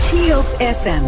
TOP FM.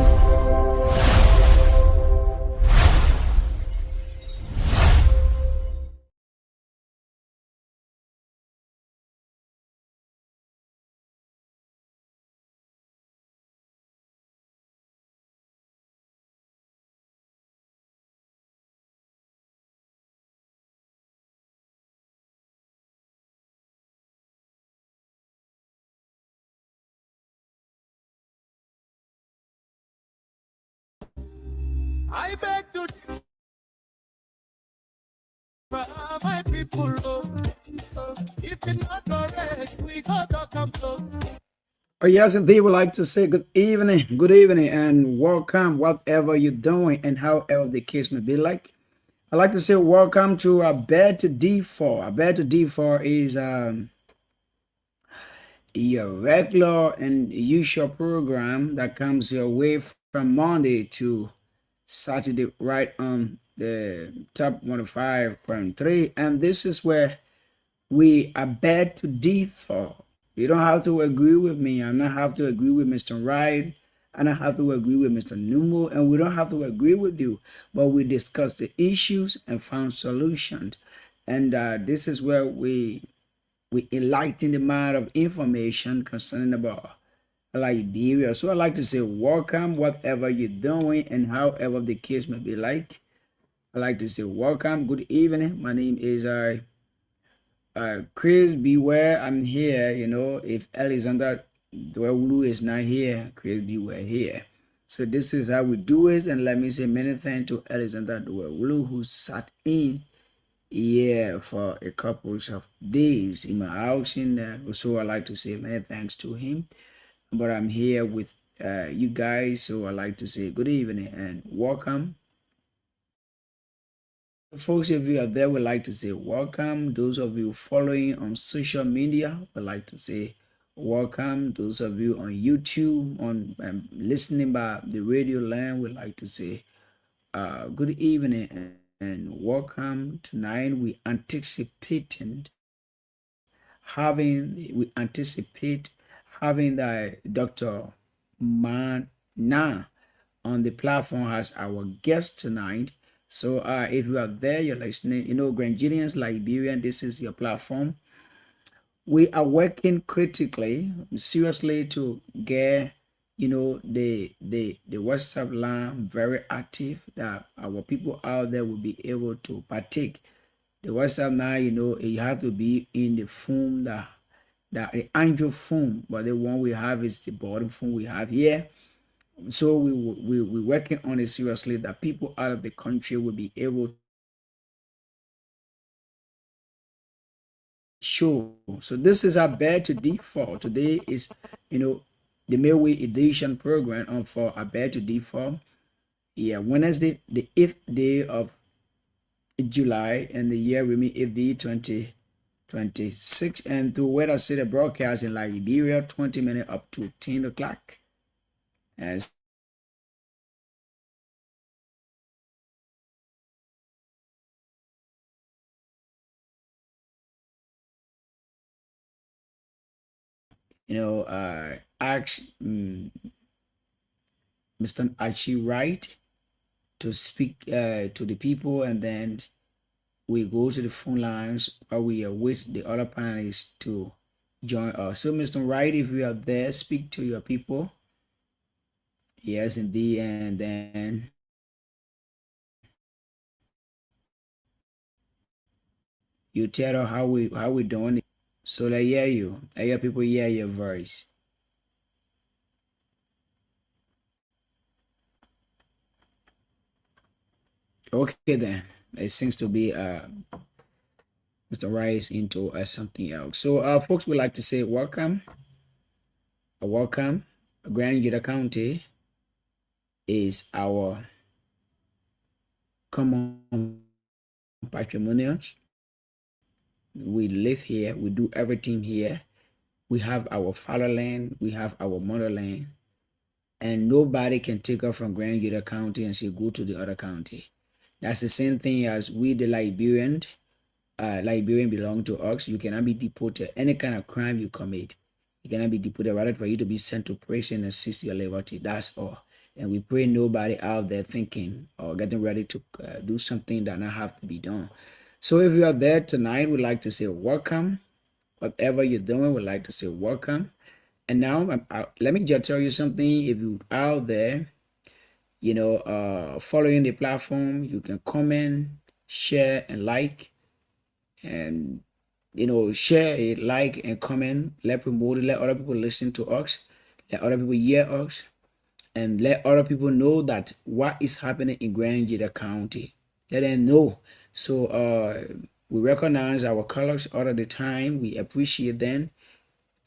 I beg to my people, if it's not correct, we got to come so. Oh, yes, indeed, would like to say good evening, and welcome, whatever you're doing and however the case may be like. I'd like to say welcome to a bed to D4. A bed to D4 is your regular and usual program that comes your way from Monday to Saturday, right on the top 105.3. And this is where we are bed to D4. You don't have to agree with me. I don't have to agree with Mr. Wright. I don't have to agree with Mr. Numo, and we don't have to agree with you. But we discuss the issues and found solutions. And this is where we enlighten the mind of information concerning about Liberia. So I'd like to say welcome, whatever you're doing and however the case may be like. I'd like to say welcome, good evening. My name is Chris Beware. I'm here. If Alexander Dwelu is not here, Chris Beware here. So this is how we do it. And let me say many thanks to Alexander Dwelu who sat in here for a couple of days in my house. And so I'd like to say many thanks to him. But I'm here with you guys. So I'd like to say good evening and welcome. Folks, if you are there, we'd like to say welcome. Those of you following on social media, we'd like to say welcome. Those of you on YouTube, on listening by the radio line, we'd like to say good evening and welcome. Tonight we anticipate having the Dr. Mana on the platform as our guest tonight. So if you are there, you're listening, Grandians, Liberian, this is your platform. We are working critically, seriously to get, the WhatsApp line very active, that our people out there will be able to partake. The WhatsApp now, you have to be in the phone that the Android phone, but the one we have is the bottom phone we have here. So we're working on it seriously, that people out of the country will be able to show. So this is our bed to D4. Today is, the Midway edition program for our bed to D4. Yeah, Wednesday, the 8th day of July, and the year we mean 8th day 2026. And through Weather City broadcast in Liberia, 20 minutes up to 10 o'clock. As ask Mr. Archie Wright to speak to the people, and then we go to the phone lines while we await the other panelists to join us. So, Mr. Wright, if you are there, speak to your people. Yes, indeed, and then you tell us how we doing it. So I hear you. I hear people hear your voice. Okay then. It seems to be Mr. Rice into something else. So folks would like to say welcome. Welcome. Grand Juda County is our common patrimonials. We live here, we do everything here. We have our fatherland, we have our motherland, and nobody can take us from Grand Juda County and say go to the other county. That's the same thing as we the Liberian. Liberian belong to us. You cannot be deported. Any kind of crime you commit, You cannot be deported, rather for you to be sent to prison and cease your liberty. That's all. And we pray nobody out there thinking or getting ready to do something that not have to be done. So if you are there tonight, we'd like to say welcome. Whatever you're doing, we'd like to say welcome. And now, let me just tell you something. If you out there, following the platform, you can comment, share, and like, and share it, like, and comment. Let promote it. Let other people listen to us. Let other people hear us, and let other people know that what is happening in Grand Jeda County. Let them know. So we recognize our colors all of the time. We appreciate them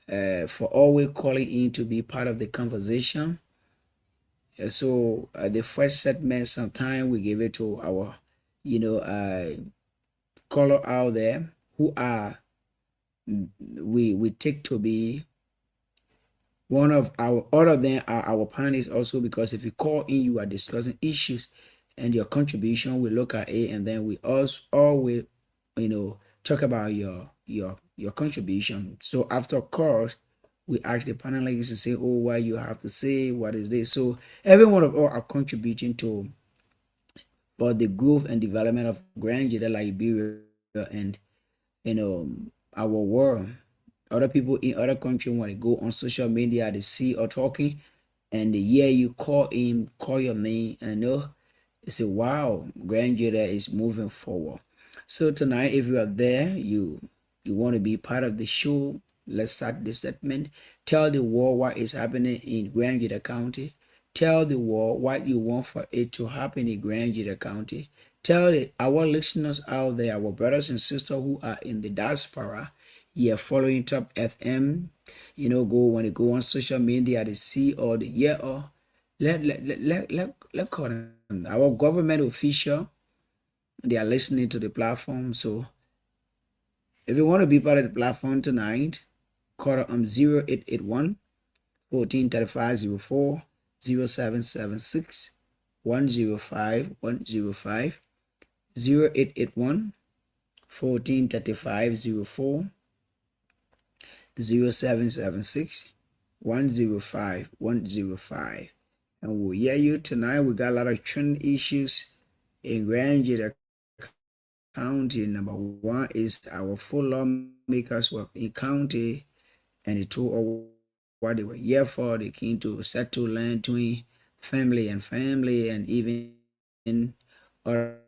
for always calling in to be part of the conversation. So the first segment, sometime we give it to our, color out there who are we take to be one of our, all of them are our panelists also, because if you call in, you are discussing issues and your contribution, we look at it, and then we also always, talk about your contribution. So after course, we ask the panelists to say, oh, what you have to say, what is this? So every one of us are contributing to for the growth and development of Grand Jeda, Liberia, and our world. Other people in other countries, when they go on social media, they see or talking, and they hear you call him, call your name, and they say, wow, Grand Jeda is moving forward. So tonight, if you are there, you want to be part of the show, let's start this segment. Tell the world what is happening in Grand Jeda County. Tell the world what you want for it to happen in Grand Jeda County. Tell our listeners out there, our brothers and sisters who are in the diaspora, following Top FM, when they go on social media, they see or they hear, or let call them our government official, they are listening to the platform. So if you want to be part of the platform tonight, call 0881 143504 0776 105 105 0881 143504 0776 105 105. And we'll hear you tonight. We got a lot of trending issues in Grand Jeda County. Number one is our full lawmakers were in county, and they told what they were here for. They came to settle land between family and family, and even in other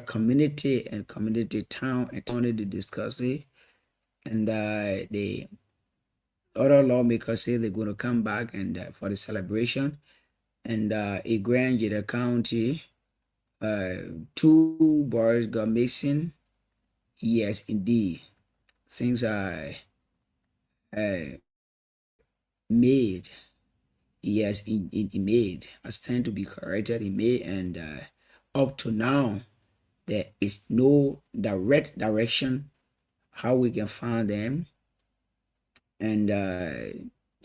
community and community town and county, they discuss it. And the other lawmakers say they're going to come back and for the celebration. And in Grand Jeda County, 2 boys got missing. Yes, indeed. Things are made. Yes, in made. I stand to be corrected in May, and up to now, there is no direct direction how we can find them. And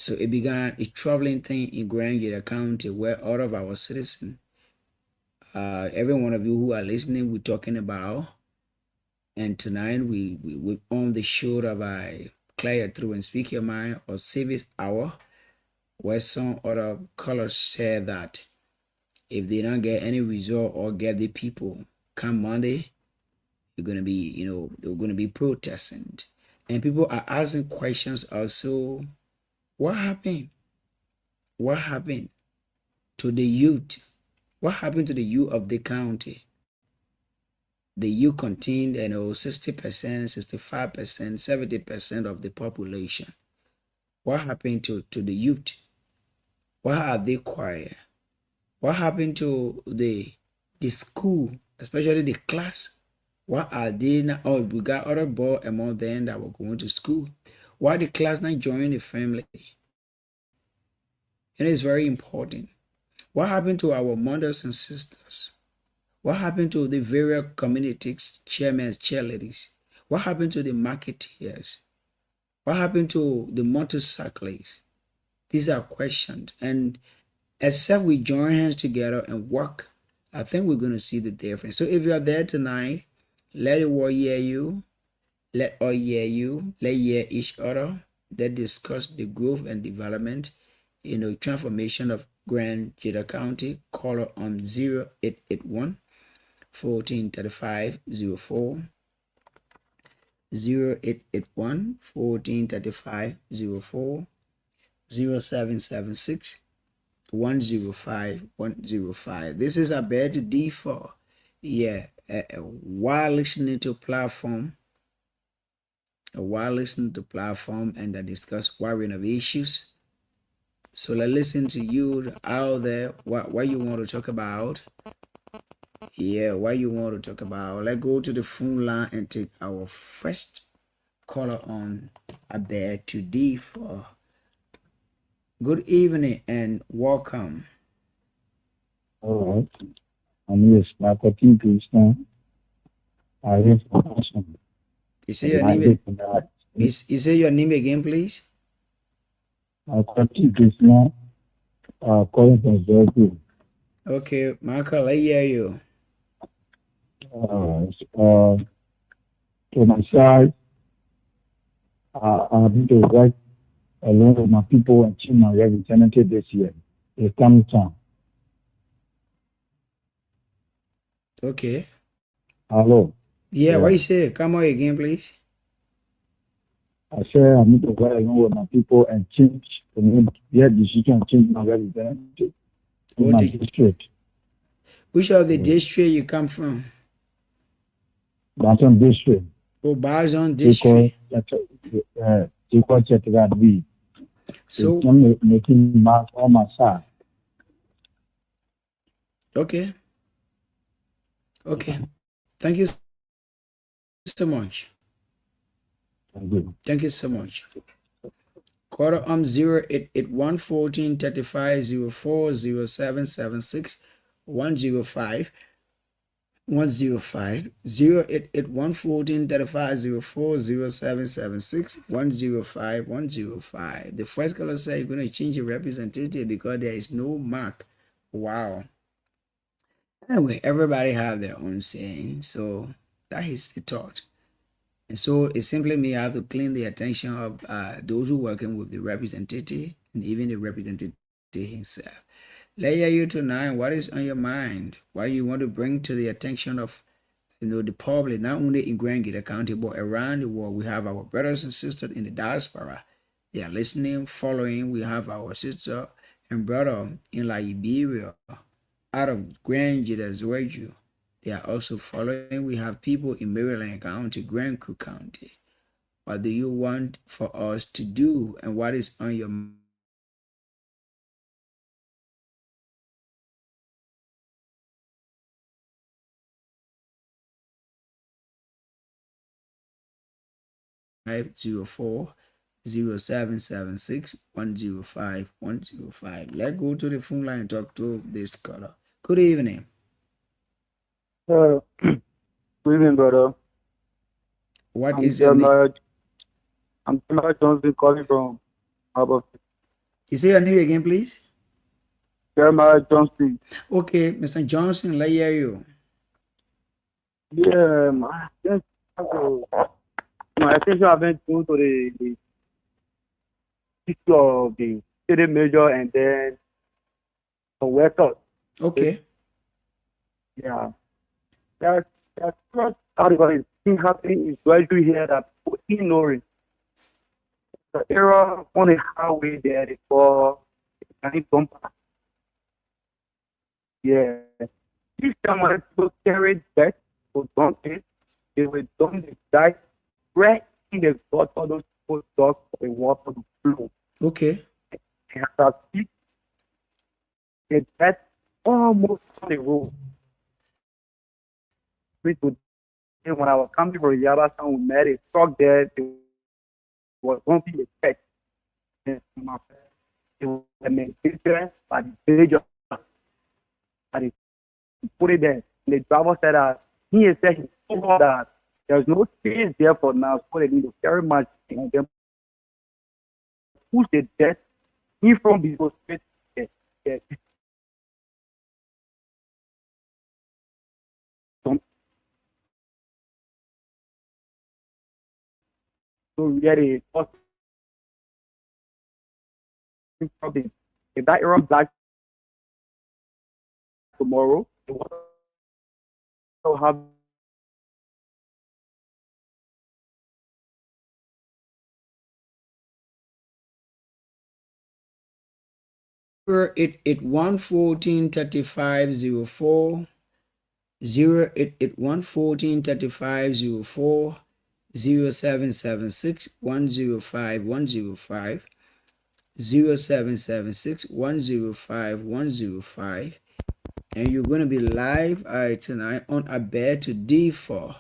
so it began a traveling thing in Grand Jeda County, where all of our citizens, every one of you who are listening, we're talking about. And tonight we on the show of I clear through and speak your mind, or service hour, where some other colors said that if they don't get any result or get the people come Monday, you're gonna be, they're gonna be protesting. And people are asking questions also. What happened? What happened to the youth? What happened to the youth of the county? The youth contained 60%, 65%, 70% of the population. What happened to the youth? What are they quiet? What happened to the school, especially the class? What are they now? Oh, we got other boys among them that were going to school. Why the class not joining the family? And it's very important. What happened to our mothers and sisters? What happened to the various communities, chairmen, chairladies? What happened to the marketeers? What happened to the motorcyclists? These are questions. And except we join hands together and work, I think we're going to see the difference. So if you are there tonight, let the world hear you. Let all hear you. Let hear each other. that discuss the growth and development, transformation of Grand Jetta County. Call on 0881 1435 04, 0881 1435 04, 0776 105 105. This is Abed D4. Yeah, while listening to platform, and I discuss worrying of issues. So let's listen to you out there. What you want to talk about? Yeah, what you want to talk about? Let's go to the phone line and take our first caller on Abed to D4. Good evening and welcome. All right. And yes, my copy Krishna. I have information. You say your name. You say your name again, please. My copy Krishna. Calling from Georgia. Okay, Michael, I hear you. To my side, I've been to work along with my people and team my representative this year. It's coming time. Okay. Hello. Yeah, what you say? Come on again, please. I say I need to work along with my people and change the name, their decision, change my representative in my district. Which of the district you come from? Bazon district. Oh, Bazon district. So I'm making mark on my side. Okay. Okay. Thank you so much. Thank you so much. Quarter 0881 1435 04 0776 105 105 0881 1435 04 0776 105 105. The first caller said you're going to change your representative because there is no mark. Wow. Anyway, everybody have their own saying, so that is the thought. And so it simply means I have to clean the attention of those who working with the representative and even the representative himself. Let hear you tonight. What is on your mind? What you want to bring to the attention of the public, not only in Grand Jetta County, but around the world. We have our brothers and sisters in the diaspora. They are listening, following. We have our sister and brother in Liberia, out of Grand Jetta, Georgia. They are also following. We have people in Maryland County, Grand Cook County. What do you want for us to do, and what is on your mind? 504 0776 105 105. Let's go to the phone line and talk to this caller. Good evening. Good evening, brother. What is your name? I'm Jeremiah Johnson calling from Harbour. You say your name again, please? Jeremiah Johnson. Okay, Mr. Johnson, let hear you. Yeah, my attention have been due to the issue of the city major and then the workers. Okay. Yeah. That's what article is happening is well to hear that people ignoring the error on the highway there before any dump. Yeah. If someone to carry that to dump it, they will dump the guy right in the gut for those people talk for the water to flow. Okay. And as I speak, that's almost on the road. When I was coming from Yaba, we met a truck there. It was going to be a check. It was a manufacturer by the villager. And he put it there. And the driver said that he said he told that there's no space there for now, so they need to carry much and then push the death in from the straight. So we had a problem. If that Arab black tomorrow, they will have It 1143504 088 0776 105 105 0776 105 105, and you're going to be live tonight on Abed to D4.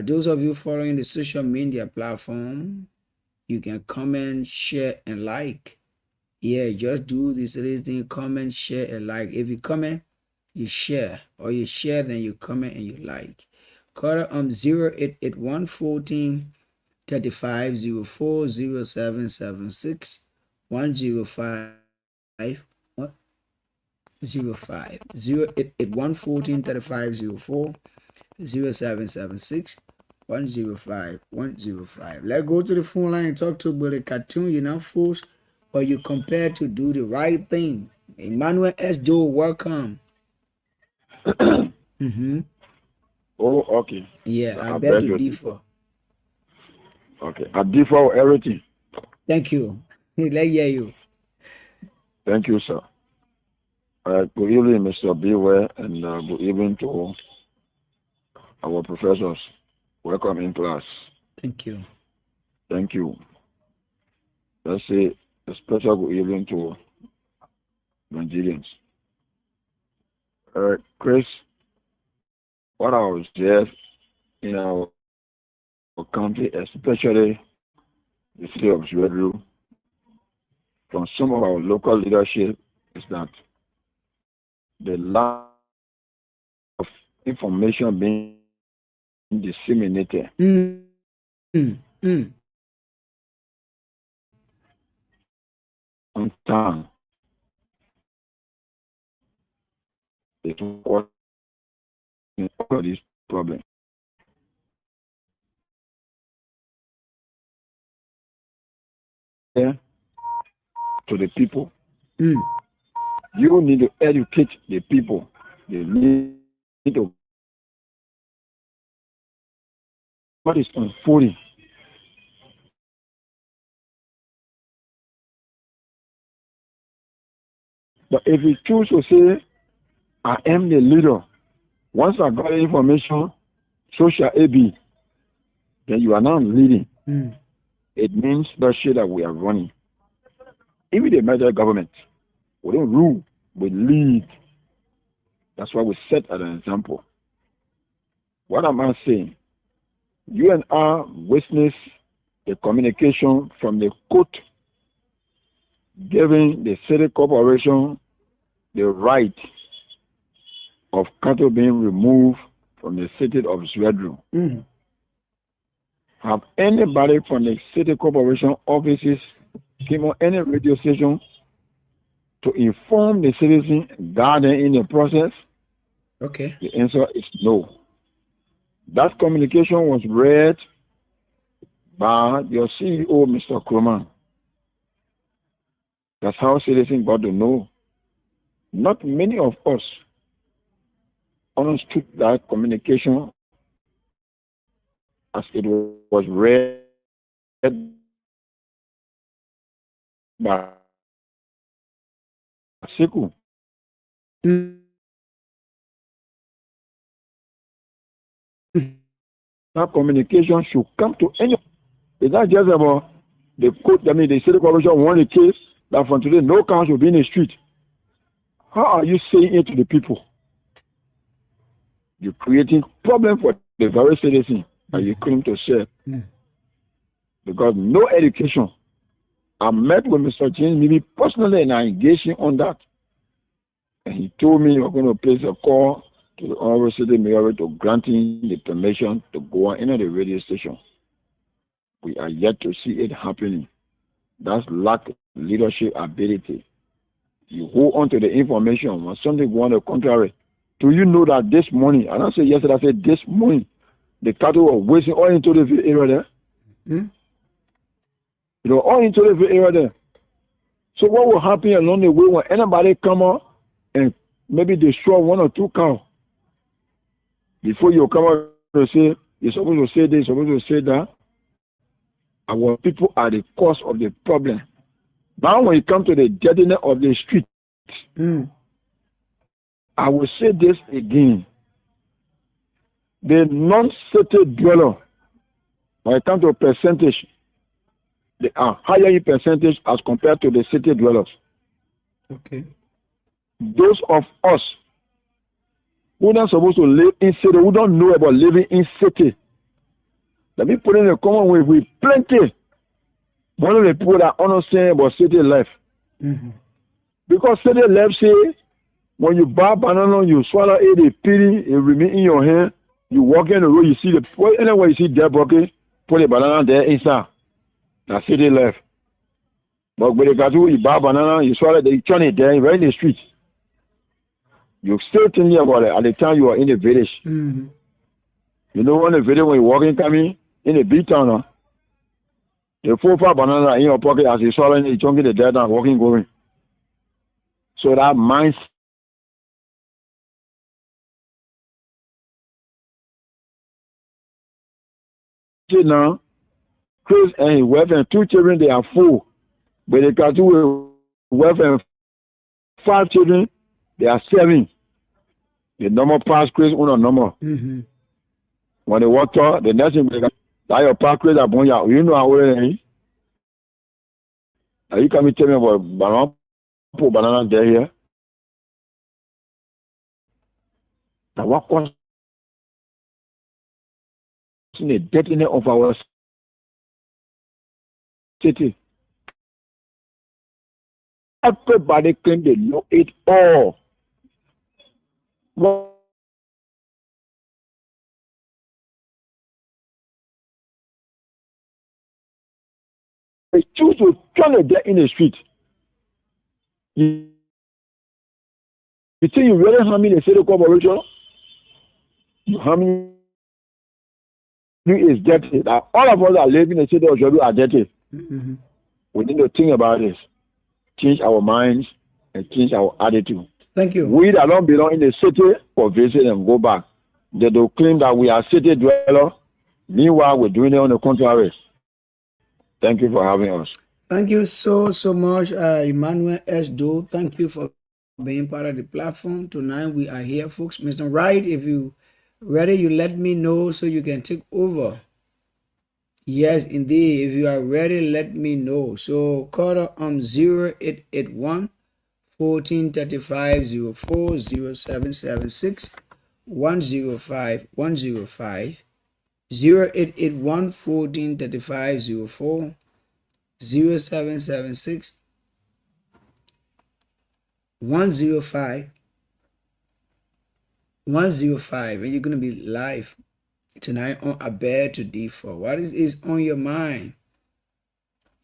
Those of you following the social media platform, you can comment, share, and like. Yeah, just do this thing, comment, share, and like. If you comment, you share, or you share, then you comment and you like. Call 088 114 3504 0776 105 105 088 114 3504 0776 105 105. Let's go to the phone line and talk to Brother Cartoon. You're not forced, or you compare to do the right thing. Emmanuel S. Doe, welcome. Oh, okay. Yeah, I bet you D4. Okay, I D4 everything. Thank you. Let's hear you. Thank you, sir. Good evening, Mr. Beware, and good evening to our professors. Welcome in class. Thank you. Thank you. Let's say a special good evening to Nigerians. Chris, what I was just in our country, especially the city of Zwedru, from some of our local leadership, is that the lack of information being disseminated on time is what all these problems. Yeah, to the people. You need to educate the people. They need to. What is unfolding? But if you choose to say, I am the leader, once I got information, so shall it be, then you are not leading. It means the shit that we are running. Even the major government, we don't rule, we lead. That's why we set as an example. What am I saying? You and I witness the communication from the court giving the city corporation the right of cattle being removed from the city of Zwedru. Have anybody from the city corporation offices came on any radio station to inform the citizen guarding in the process? Okay. The answer is no. That communication was read by your CEO, Mr. Kroman. That's how citizens got to know. Not many of us understood that communication as it was read by Seku. That communication should come to anyone. It's not just about the court, the city corporation won a case that from today no cows will be in the street. How are you saying it to the people? You're creating problem for the very citizen that you claim to serve. Because no education. I met with Mr. James maybe personally and I engaged him on that. And he told me we're going to place a call to the Honorable City Mayor to granting the permission to go on into the radio station. We are yet to see it happening. That's lack of leadership ability. You hold on to the information when something go on the contrary. Do you know that this morning, I don't say yesterday, I said this morning, the cattle were wasting all into the area there? You know, all into the area there. So what will happen along the way when anybody come up and maybe destroy one or two cows? Before you come out to say, you're supposed to say this, you're supposed to say that. Our people are the cause of the problem. Now when you come to the dirtiness of the street, I will say this again. The non-city dweller, when it comes to percentage, they are higher in percentage as compared to the city dwellers. Okay. Those of us who are not supposed to live in city, who don't know about living in city, let me put in a common way with plenty. One of the people that understand about city life. Because city life say, when you buy banana, you swallow it, the pity, it remain in your hand. You walk in the road, you see anywhere you see dead bucket, put the banana there inside. That's city life. But when you buy banana, you swallow it, you turn it there, right in the street. You still thinking about it at the time you are in the village. You know, in the village when you walking coming in the big town, the 4 or 5 banana in your pocket as you swallow it, you chunking the dead and walking going. So that mindset now, Chris and his wife and 2 children, they are full. But they got 2 wife and 5 children, they are 7. The number pass Chris on a number. When they walk out, the next thing they got, that your pass Chris are born out. You know how old they are. You come and tell me about banana, put banana there here. Now what causes the dirtiness of our city? Everybody claim they know it all. Well, they choose to turn it there in the street. You think you really harming the city corporation? You harming is dirty. That all of us are living in the city of Jobu are dirty. We need to think about this. Change our minds and change our attitude. Thank you. We that don't belong in the city for visit and go back. They do claim that we are city dwellers. Meanwhile, we're doing it on the contrary. Thank you for having us. Thank you so much, Emmanuel S. Doe. Thank you for being part of the platform. Tonight we are here, folks. Mr. Wright, if you ready, you let me know so you can take over. Yes, indeed. If you are ready, let me know. So call on 0881 1435 04 0776 105 105 0881 1435 04 0776 105 105, and you're going to be live tonight on A Bed to Differ. What is on your mind?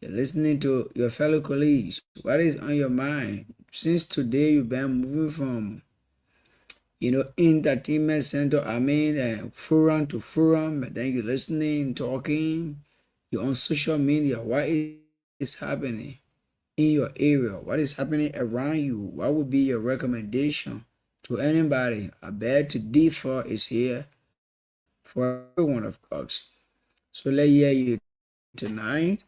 You're listening to your fellow colleagues. What is on your mind? Since today you've been moving from, entertainment center, forum to forum, and then you're listening, talking, you're on social media. What is happening in your area? What is happening around you? What would be your recommendation to anybody? A Bed to Differ is here for everyone, of course. So let's hear you tonight.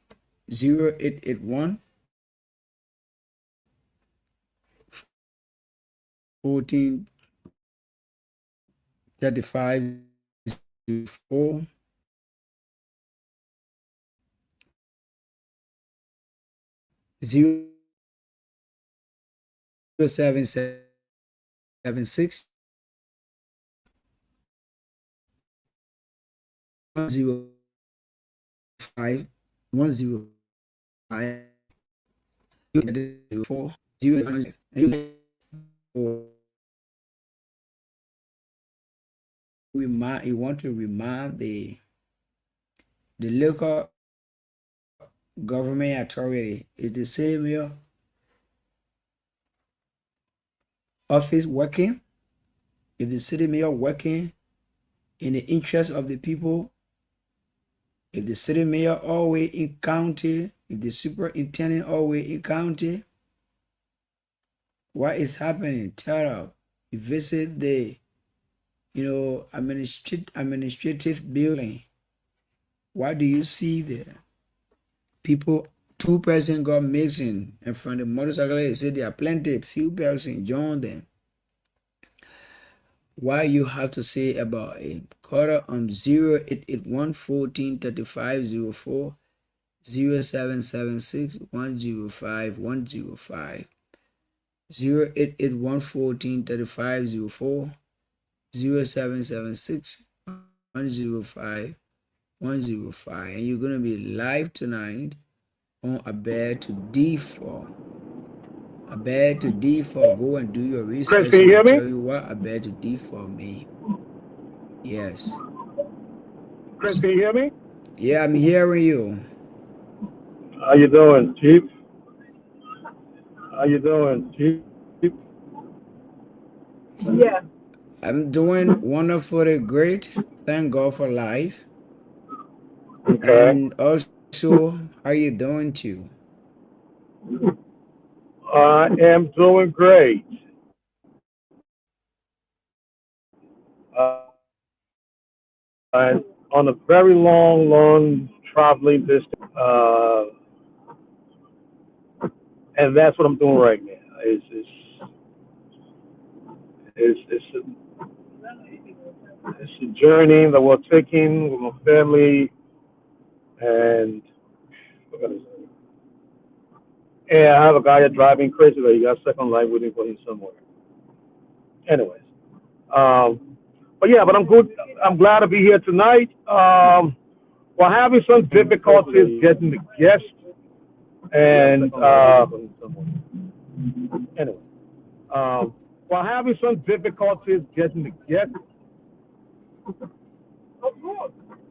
0881 1435 04 0776 105 105 4 you want to remind the local government authority, is the city mayor office working? If the city mayor working in the interest of the people, if the city mayor always in county, if the superintendent always in county, What is happening? Tell us. You visit the, administrative building. What do you see there? People, 2 person got mixing, and from the motorcycle, they say there are plenty, few person join them. What you have to say about it? Call on 0881 14 35 04 0776 105 105 0881 14 35 04 0776 105 105, and you're gonna be live tonight on A Bed to D4. A Bed to D4. Go and do your research. Chris, can you hear me? Tell you what A Bed to D4 mean. Yes. Chris, can you hear me? Yeah, I'm hearing you. How you doing, Chief? How you doing, Chief? Yeah. I'm doing wonderfully great. Thank God for life. Okay. And also, how you doing too? I am doing great. I'm on a very long traveling distance, and that's what I'm doing right now. It's a journey that we're taking with my family, and I have a guy that's driving crazy, but he got second life waiting for him somewhere. Anyways, but I'm good. I'm glad to be here tonight. We're having some difficulties getting the guests, and anyway, we're having some difficulties getting the guests.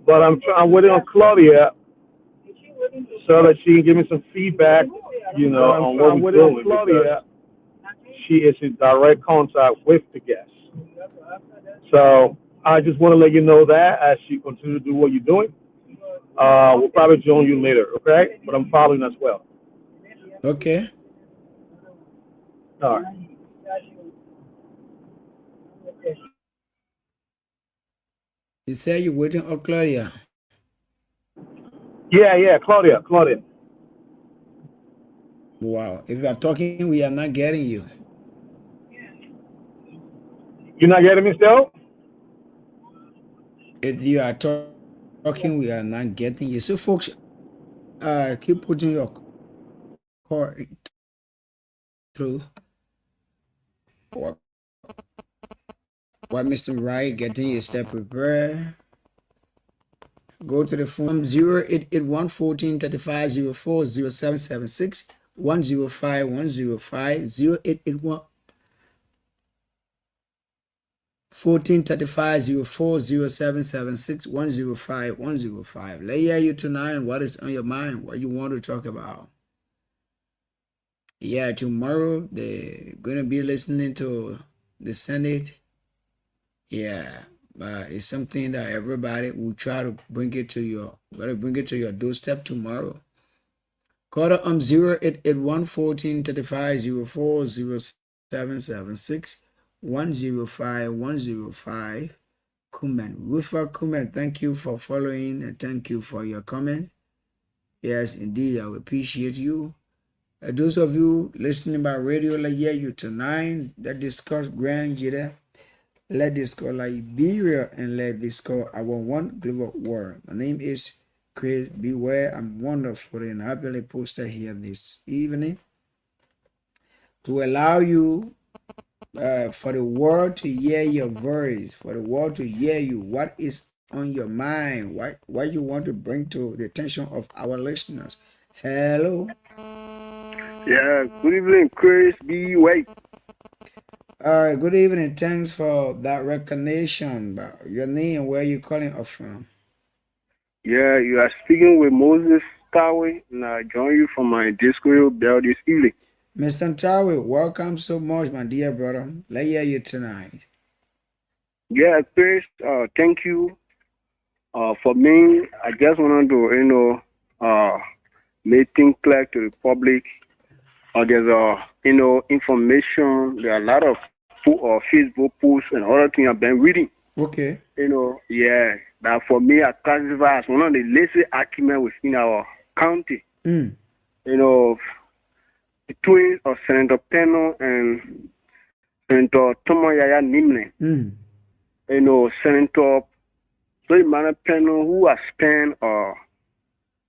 But I'm waiting on Claudia so that she can give me some feedback, on what we're doing. Claudia, she is in direct contact with the guests. So I just want to let you know that as you continue to do what you're doing, we'll probably join you later, okay? But I'm following as well. Okay. All right. You say you're waiting on Claudia. Yeah, Claudia. Wow. If you are talking, we are not getting you. You're not getting me still? If you are talking, we are not getting you. So folks, keep putting your call through. While Mr. Wright getting your step prepared. Go to the phone 0881 14 35 04 0776 105 105 0881 14 35 04 0776 105 105. Let hear you tonight. What is on your mind? What you want to talk about? Yeah, tomorrow they're gonna be listening to the Senate. Yeah, but it's something that everybody will try to bring it to your doorstep tomorrow. Call on 0881 14 35 04 0776 105 105. Comment. Rufa comment. Thank you for following and thank you for your comment. Yes, indeed, I appreciate you. Those of you listening by radio, like you tonight, that discuss Grand Jida. Let this call Liberia and let this call our one global world. My name is Chris Beware. I'm wonderful and happily posted here this evening to allow you for the world to hear your voice, for the world to hear you. What is on your mind? What you want to bring to the attention of our listeners? Hello. Yeah, good evening, Chris Beware. Good evening. Thanks for that recognition. Your name and where you calling us from? Yeah, you are speaking with Moses Tawe, and I join you from my disco bell this evening. Mr. Tawe, welcome so much, my dear brother. Let's hear you tonight. Yeah, Chris, thank you. For me, I just wanted to, make things clear to the public or there's information. There are a lot of Facebook posts and other things I've been reading. Okay. Yeah, that for me I classify as one of the lazy arguments within our county. Mm. Between Senator Peno and Senator Tomoyaya Nimne. Mm. Senator Soimana Peno, who has spent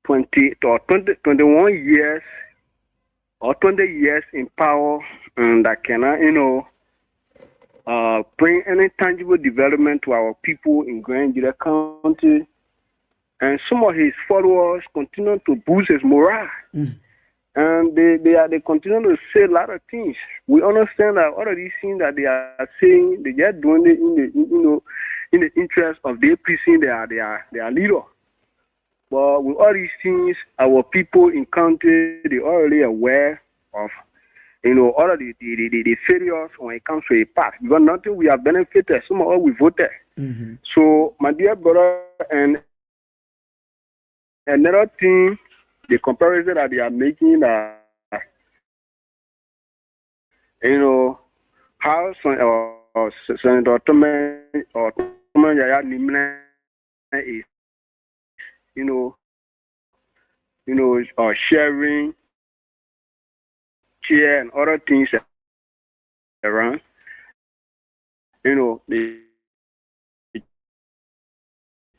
21 years or 20 years in power, and that cannot, bring any tangible development to our people in Grand Nigeria County. And some of his followers continue to boost his morale. Mm. And they continue to say a lot of things. We understand that all of these things that they are saying, they are doing it in the interest of their pleasing their leader. But with all these things, our people in county, they are already aware of all of the failures when it comes to a path. Because nothing we have benefited, some of us we voted. Mm-hmm. So my dear brother, and another thing, the comparison that they are making, how Senator Tomoyaya Nimne is, sharing chair and other things around, the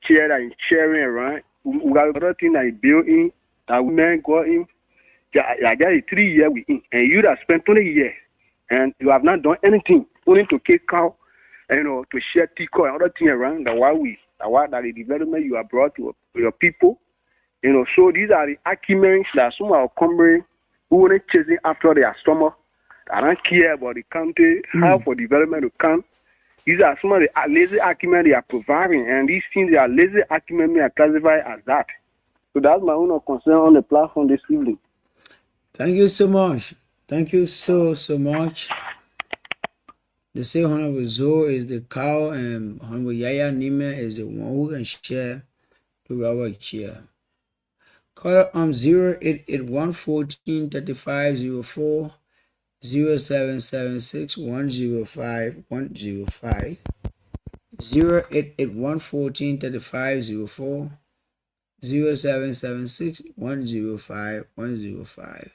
chair that is sharing around, we got other things that is building. That women go in, like that is 3 years with him, and you that spent 20 years, and you have not done anything, only to kick out, to share tico and other things around. That the development you have brought to your people, So these are the arguments that some of our comrades who are chasing after their stomach, that don't care about the country, how for development to come. These are some of the lazy arguments they are providing, and these things they are lazy arguments may are classified as that. So that's my own concern on the platform this evening. Thank you so much. Thank you so much. They say Honorable Zoe is the cow and Honorable Yaya Nimne is the one who can share the rubber chair. Call 088-114-3504, 0776-105-105, 088-114-3504, 0776-105-105.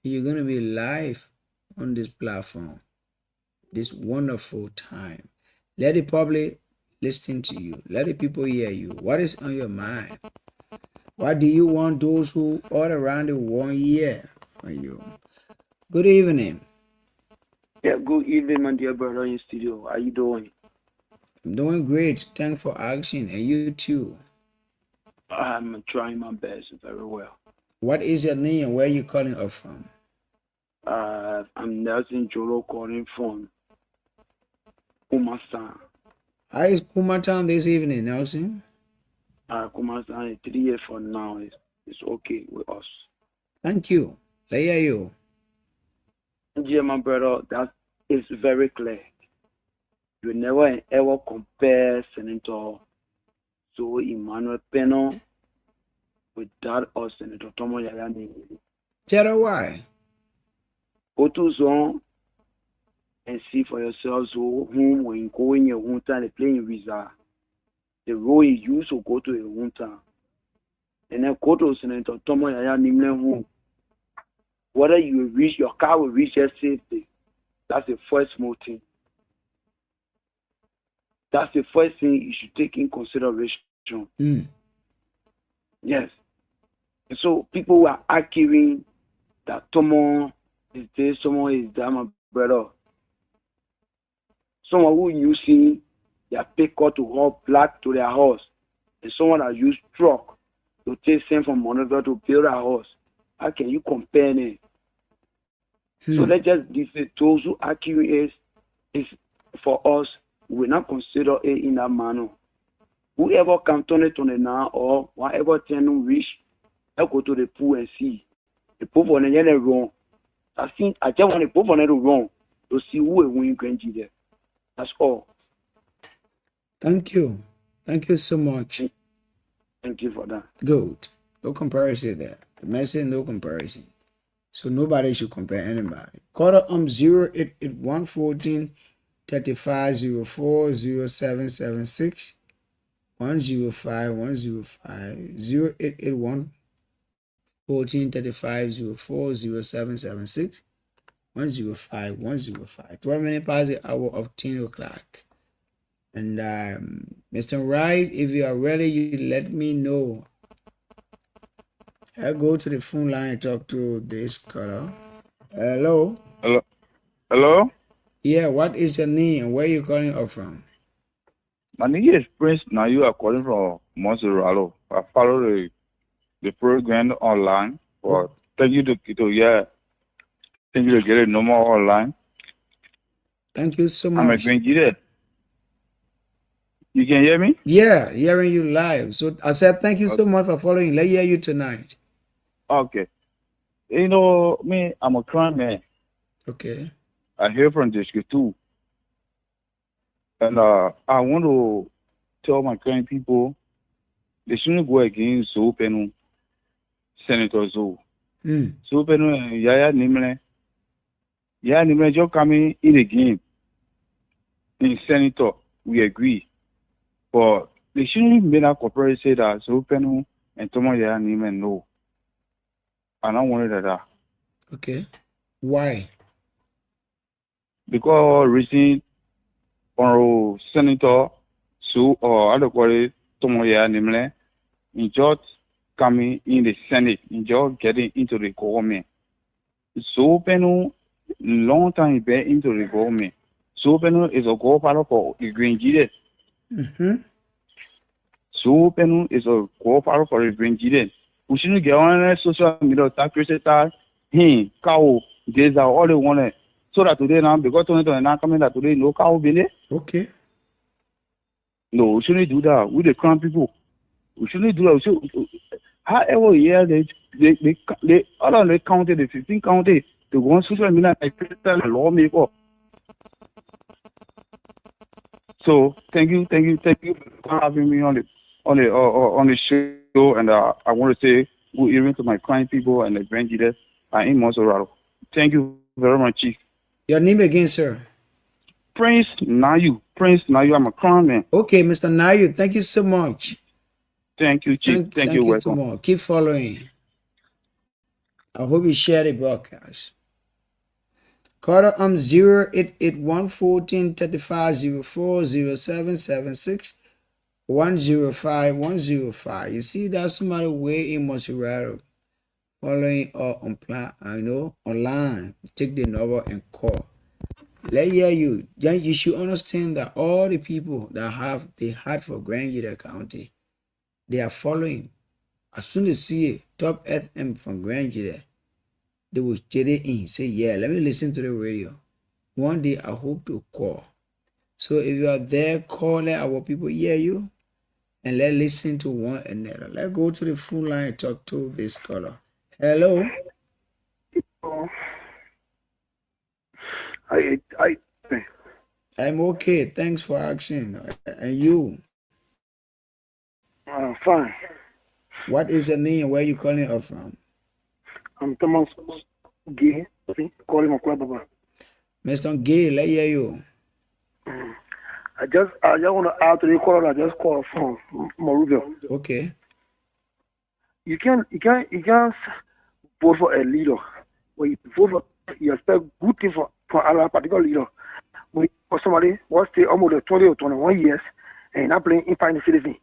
You're going to be live on this platform this wonderful time. Let the public listen to you. Let the people hear you. What is on your mind? What do you want those who all around the world hear from you? Good evening. Yeah, good evening, my dear brother in studio. How you doing? I'm doing great. Thanks for asking. And you too. I'm trying my best very well. What is your name and where are you calling up from? I'm Nelson Jolo calling from Kumasan. How is Kumasan this evening, Nelson? Kumasan is 3 years from now. It's okay with us. Thank you. There you. Yeah, my brother, that is very clear. You never ever compare Senator Zoe Emmanuel Peno with that of Senator Tomoyaya Nimne. Tell her why. Go to zone and see for yourselves whom when you go in your hometown and play in visa. The road you use to go to your hometown. And then go to Senator Tomoyaya Nimne home. Whether you reach your car will reach your safety. That's the first motive. That's the first thing you should take in consideration. Yes. And so people are arguing that someone is this, someone is that, my brother. Someone who using their pay cut to haul black to their house, and someone that use truck to take sand from Monover to build a house. How can you compare it? So let's just defeat those who argue is for us. We will not consider it in that manner. Whoever can turn it on it now or whatever ten reach, I go to the pool and see. The pool on the wrong. I just want the pool on the wrong to see who will win Grand there. That's all. Thank you. Thank you so much. Thank you for that. Good. No comparison there. The message, no comparison. So nobody should compare anybody. Call 088 114 3504 0776 105 105 0881 14 35 04 0776 105 105. 12 minutes past the hour of 10 o'clock. And Mr. Wright, if you are ready, you let me know. I'll go to the phone line and talk to this caller. Hello? Hello? Yeah, what is your name and where you calling up from? My name is Prince. Now you are calling from Monserralo. I follow the program online. Or thank you to get it no more online. Thank you so much. I'm a Grandjide. You can hear me? Yeah, hearing you live. So I said thank you so much for following. Let's hear you tonight. Okay. You know, me, I'm a crime man. Okay. I hear from District 2. And I want to tell my crime people they shouldn't go against Zoe Senator Zoe. Zoe and Yaya Nimle. Yaya Nimle just coming in the game. In Senator, we agree. But they shouldn't make that corporate say that Zoe and Thomas Yaya Nimle no. I don't want it at that. Okay. Why? Because recent Honorable Senator or other quality Tomoya Nimle, in just coming in the Senate, in just getting into the government. So Penu long time been into the government. So Penu is a co-pilot for the Grandjide. So Penu is a co-pilot for the Grandjide. We shouldn't get on social media, cow, these are all they want. So that today now, because Tony now coming that today, no cow bill. Okay. No, we shouldn't do that. We the crown people. We shouldn't do that. We should, however, yeah, they all of the county, the 15 county, to go on social media and lawmaker. So thank you for having me on the show, and I want to say good evening to my client people and the Grandjide in Monserralo. Thank you very much, Chief. Your name again, sir? Prince Nayu. I'm a crown man. Okay, Mr. Nayu, thank you so much. Thank you, Chief. Thank you. Welcome. So much. Keep following. I hope you share the broadcast. Call 088 114 3504 0776 105 105. You see, that's somebody way in Monserralo following or online. Take the number and call. Let hear you. Then you should understand that all the people that have the heart for Grandjide County, they are following. As soon as they see Top FM from Grandjide, they will get it in. Say, yeah, let me listen to the radio. One day I hope to call. So if you are there, call, let our people hear you, and let's listen to one another. Let's go to the phone line and talk to this caller. Hello. I'm okay. Thanks for asking. And you? Fine. What is your name? Where are you calling up from? I'm Thomas Gay. Calling my club. Mr. Gay, let hear you. I just want to add to the caller. I just called from Moruville. Okay. You can vote for a leader. When you vote for, you expect good things for a particular leader. When for somebody who stay almost 20 or 21 years and not playing in fine citizen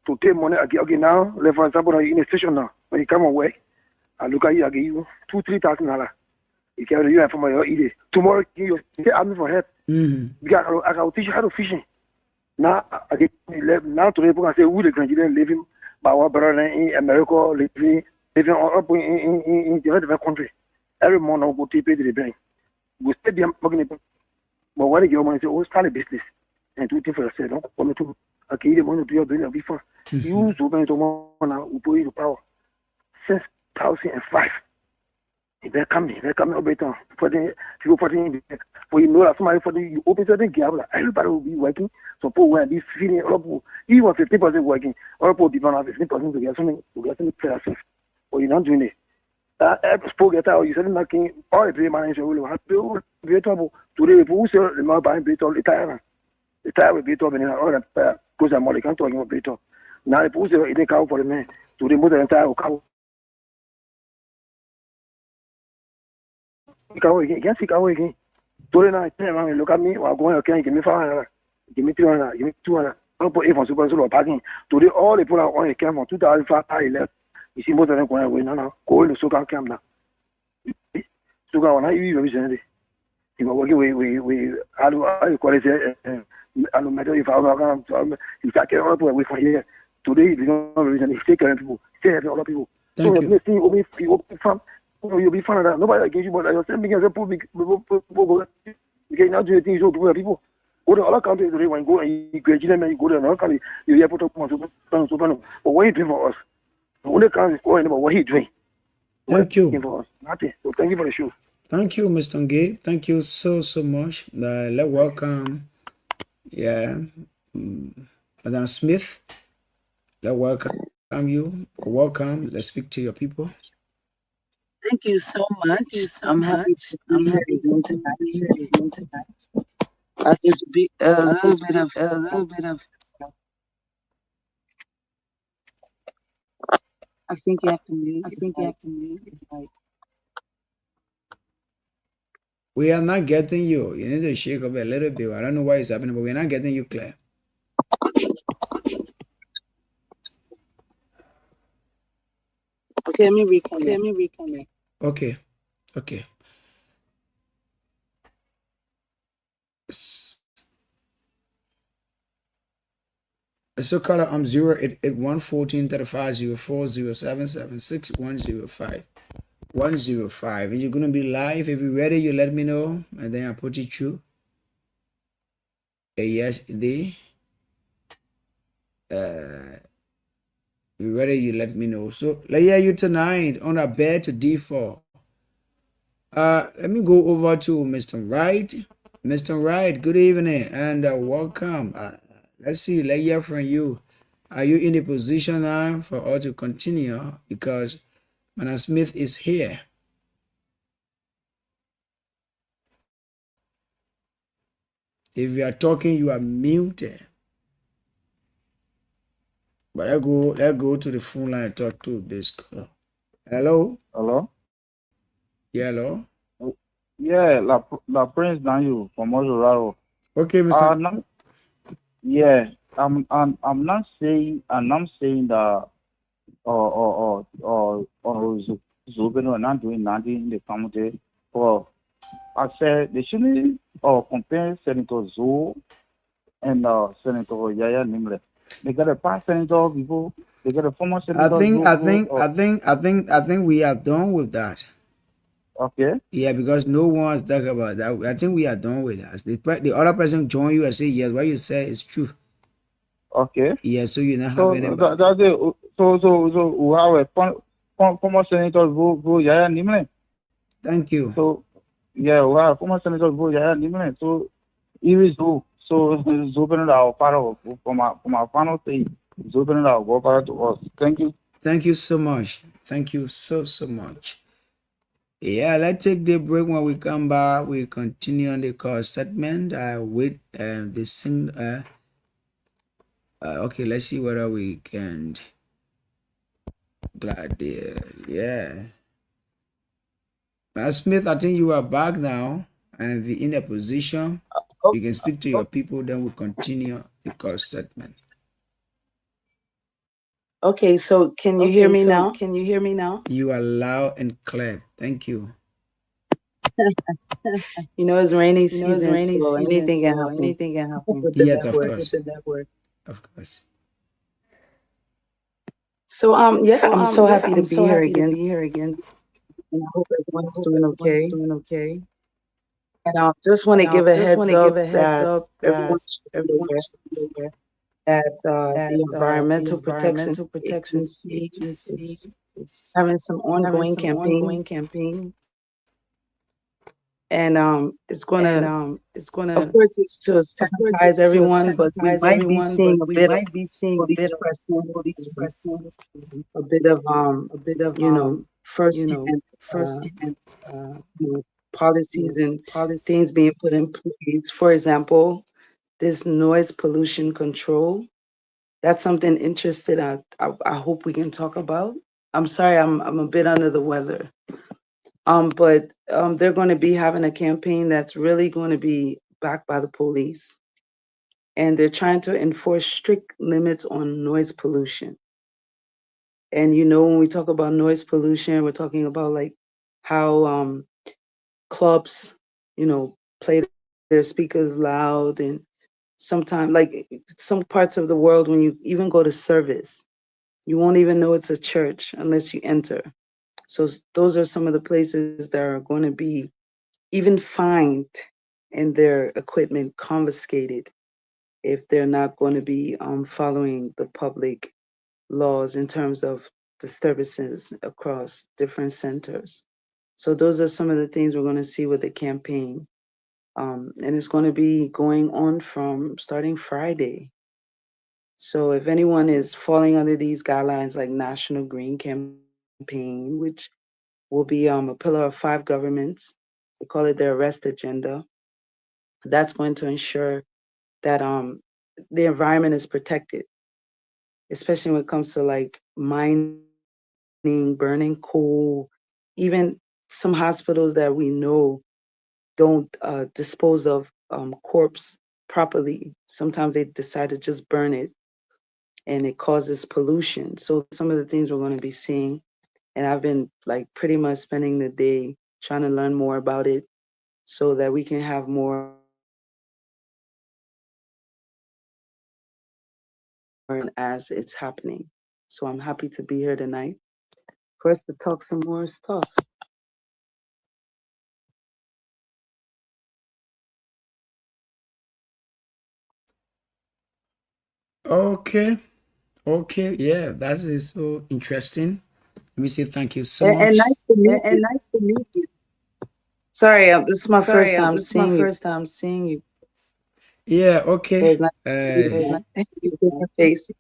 to take money again. Okay, now, like for example, in a station now, when you come away, I look at you, I give you $2,000-3,000. You can rely for my idea. Tomorrow, you ask me for help. Because I can teach you how to fishing. Now, now today, people can say, we the Grandjide living by our brother in America, living up in different country. Every month, I'll go to pay the bank. We stay there working. But what if your money say, oh, start a business and do things for yourself? Don't come to okay, the money to your business before. You open to one now, we put you power since 2005. They're coming up better for the people for the for you know that somebody for the you open certain gap, everybody will be working. So people will be feeling all of even 50% working, all people depend on 50% to get something fair. But you're not doing it. spoke at all. You said nothing. All the manager will have to be trouble. Today, who said the more buying Beto, the tire with Beto, and all that goes a Molican talking about Beto. Now, the Pussy, it didn't count for the man to remove the entire cow. You can't see cow again. Today night, look at me, while going, okay, give me 500, give me 300, give me 200. Don't put it for super parking. Today, all the people are on a camp from 2005, I left. You see, most of them going away now. Go in the Sugar camp now. Sugar, when I eat every Sunday, you were working with, I call it, I don't matter if I'm going to, if I can't run away from here. Today, you know, reason if take care of people, take care of other people. Thank you. You'll be fun of that. Nobody against you, but I said, because you can't do things to people. Go to other countries today, when you go and you graduate them and you go to another country, you have to talk to but what you doing for us? The only country is going about what he doing. Thank you. For us. Nothing. So thank you for the show. Thank you, Mr. Ngay. Thank you so much. Let's welcome, Madam Smith. Let's welcome you. Welcome. Let's speak to your people. Thank you so much. I'm happy to be here tonight. There's a little bit of. I think you have to mute. Right. We are not getting you. You need to shake up a little bit. I don't know why it's happening, but we're not getting you clear. Okay, let me reconnect. Okay. So caller, I'm 088-114-3504-0776-105. And you're gonna be live. If you're ready, you let me know, and then I put it through. Yes, you're ready, you let me know. So let's hear you tonight on a bed to D4. Let me go over to Mr. Wright. Mr. Wright, good evening and welcome. Let's hear from you. Are you in a position now for us to continue? Because Madam Smith is here. If you are talking, you are muted. But let's go to the phone line and talk to this girl. Hello? Yeah, hello? Yeah, La Prince Daniel from Colorado. Okay, Mr. Yeah, I'm not saying that Zubino not doing nothing in the community. But I said they shouldn't compare Senator Zo and Senator Yaya Nimble. They got a past senator people. They got a former senator. I think we are done with that. Okay. Yeah, because no one's talking about that. I think we are done with that. The other person join you and say yes. What you say is true. Okay. Yeah, so you not have anybody. That's it. So we have a former senator go Yaya Nimble. Thank you. So yeah, we have former senator go Yaya Nimble. So here is who. So Zubin our father from our final stage. Zubin our go para to us. Thank you. Thank you so much. Thank you so much. Yeah, let's take the break. When we come back, we continue on the call segment with the sing. Okay, let's see whether we can. Glad there. Yeah. Now, Smith, I think you are back now and be in a position. You can speak to your people, then we'll continue the call segment. Okay, so can you hear me now? You are loud and clear. Thank you. You know, it's rainy season, so anything can happen. Yes, of course. Of course. So I'm so happy to be here again. And I hope everyone's doing okay. And I just want to give a heads up that everyone should be aware that the Environmental Protection Agency is having some ongoing campaign. And it's gonna of course it's to sensitize everyone, but we might be seeing a bit of police pressing, a bit of firsthand, you know, policies and things being put in place. For example, this noise pollution control. That's something interested. I hope we can talk about. I'm sorry, I'm a bit under the weather. But they're going to be having a campaign that's really going to be backed by the police, and they're trying to enforce strict limits on noise pollution. And you know, when we talk about noise pollution, we're talking about like how clubs, you know, play their speakers loud, and sometimes, like some parts of the world, when you even go to service, you won't even know it's a church unless you enter. So those are some of the places that are going to be even fined and their equipment confiscated if they're not going to be following the public laws in terms of disturbances across different centers. So those are some of the things we're going to see with the campaign. And it's going to be going on from starting Friday. So if anyone is falling under these guidelines like National Green Campaign, which will be a pillar of 5 governments, they call it their arrest agenda, that's going to ensure that the environment is protected, especially when it comes to like mining, burning coal, even some hospitals that we know don't dispose of corpse properly. Sometimes they decide to just burn it, and it causes pollution. So some of the things we're going to be seeing, and I've been like pretty much spending the day trying to learn more about it so that we can have more as it's happening. So I'm happy to be here tonight for us to talk some more stuff. Okay. Okay. Yeah, that is so interesting. Let me say thank you so And much. nice to meet you. Nice to meet you. Sorry, this is my first time This is my seeing you. first time seeing you. Yeah, So okay. it's nice to see you. Your face.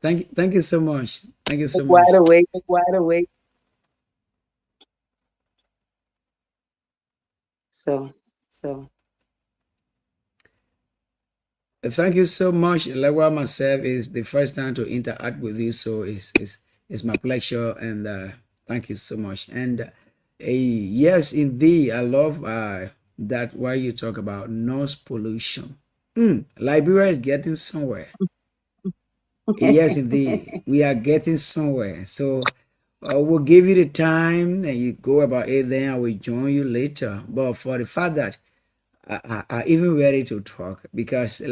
Thank you so much. Thank you so Look wide much. awake. Wide awake. So Thank you so much. Lewa myself is the first time to interact with you, so it's my pleasure, and thank you so much. And yes, indeed, I love that why you talk about noise pollution. Liberia is getting somewhere. Yes, indeed, we are getting somewhere. So we'll give you the time, and you go about it. Then I will join you later. But for the fact that are even ready to talk, because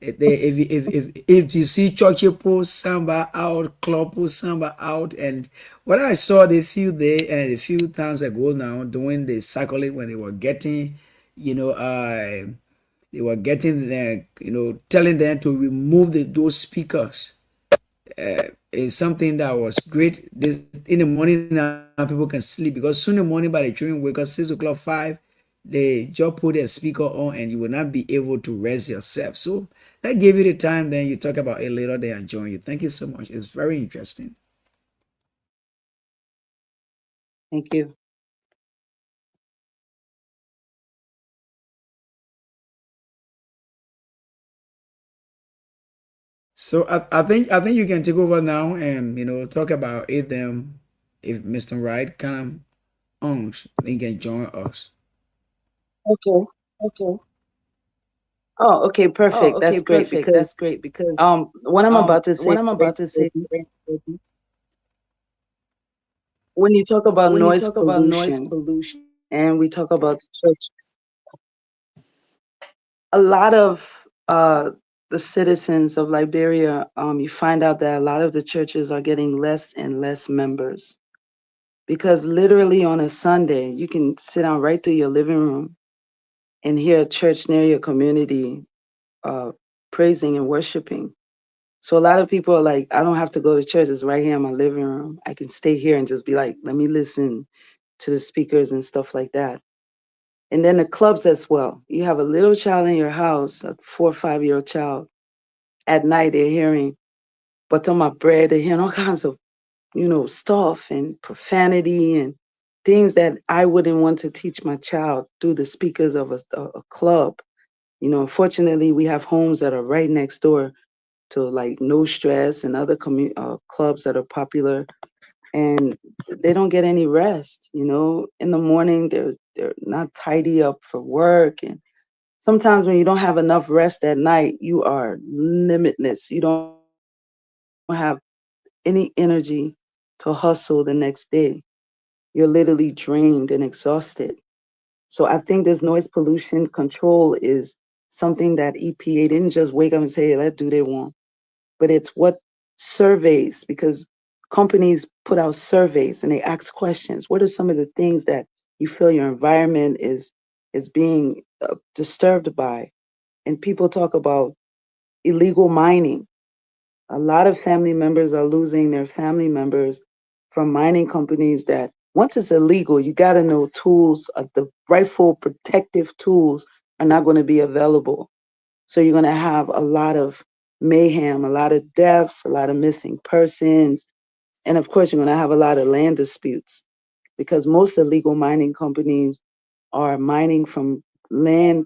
if you see church pull samba out, club pull samba out, and what I saw the few times ago now doing the cycling when they were getting, you know, they were getting telling them to remove those speakers. Is something that was great. This in the morning now people can sleep, because soon in the morning by the children wake up 6 o'clock 5, they just put a speaker on and you will not be able to rest yourself. So that gave you the time, then you talk about it later, they enjoy you. Thank you so much. It's very interesting. thank you. So I think you can take over now and talk about it then. If Mr. Wright come on, he can join us. Okay. Okay. Oh, okay, Oh, perfect. okay, That's great perfect. because That's great because what I'm about to say what I'm is very about to say, important. When you talk about when you noise talk about noise pollution pollution, and we talk about the churches, a lot of the citizens of Liberia, you find out that a lot of the churches are getting less and less members, because literally on a Sunday you can sit down right through your living room and hear a church near your community uh, praising and worshiping. So a lot of people are like, I don't have to go to church. It's right here in my living room. I can stay here and just be like, let me listen to the speakers and stuff like that. And then the clubs as well. You have a little child in your house, a 4 or 5 year old child. At night they're hearing, but on my bread, they're hearing all kinds of stuff and profanity and things that I wouldn't want to teach my child through the speakers of a club. Unfortunately, we have homes that are right next door to like No Stress and other clubs that are popular, and they don't get any rest. In the morning, they're not tidy up for work, and sometimes when you don't have enough rest at night, you are limitless. You don't have any energy to hustle the next day. You're literally drained and exhausted. So I think this noise pollution control is something that EPA didn't just wake up and say, "Hey, let's do they want," but it's what surveys, because companies put out surveys and they ask questions. What are some of the things that you feel your environment is being disturbed by? And people talk about illegal mining. A lot of family members are losing their family members from mining companies that once it's illegal, you got to know tools, the rightful protective tools are not going to be available. So you're going to have a lot of mayhem, a lot of deaths, a lot of missing persons. And of course, you're going to have a lot of land disputes because most illegal mining companies are mining from land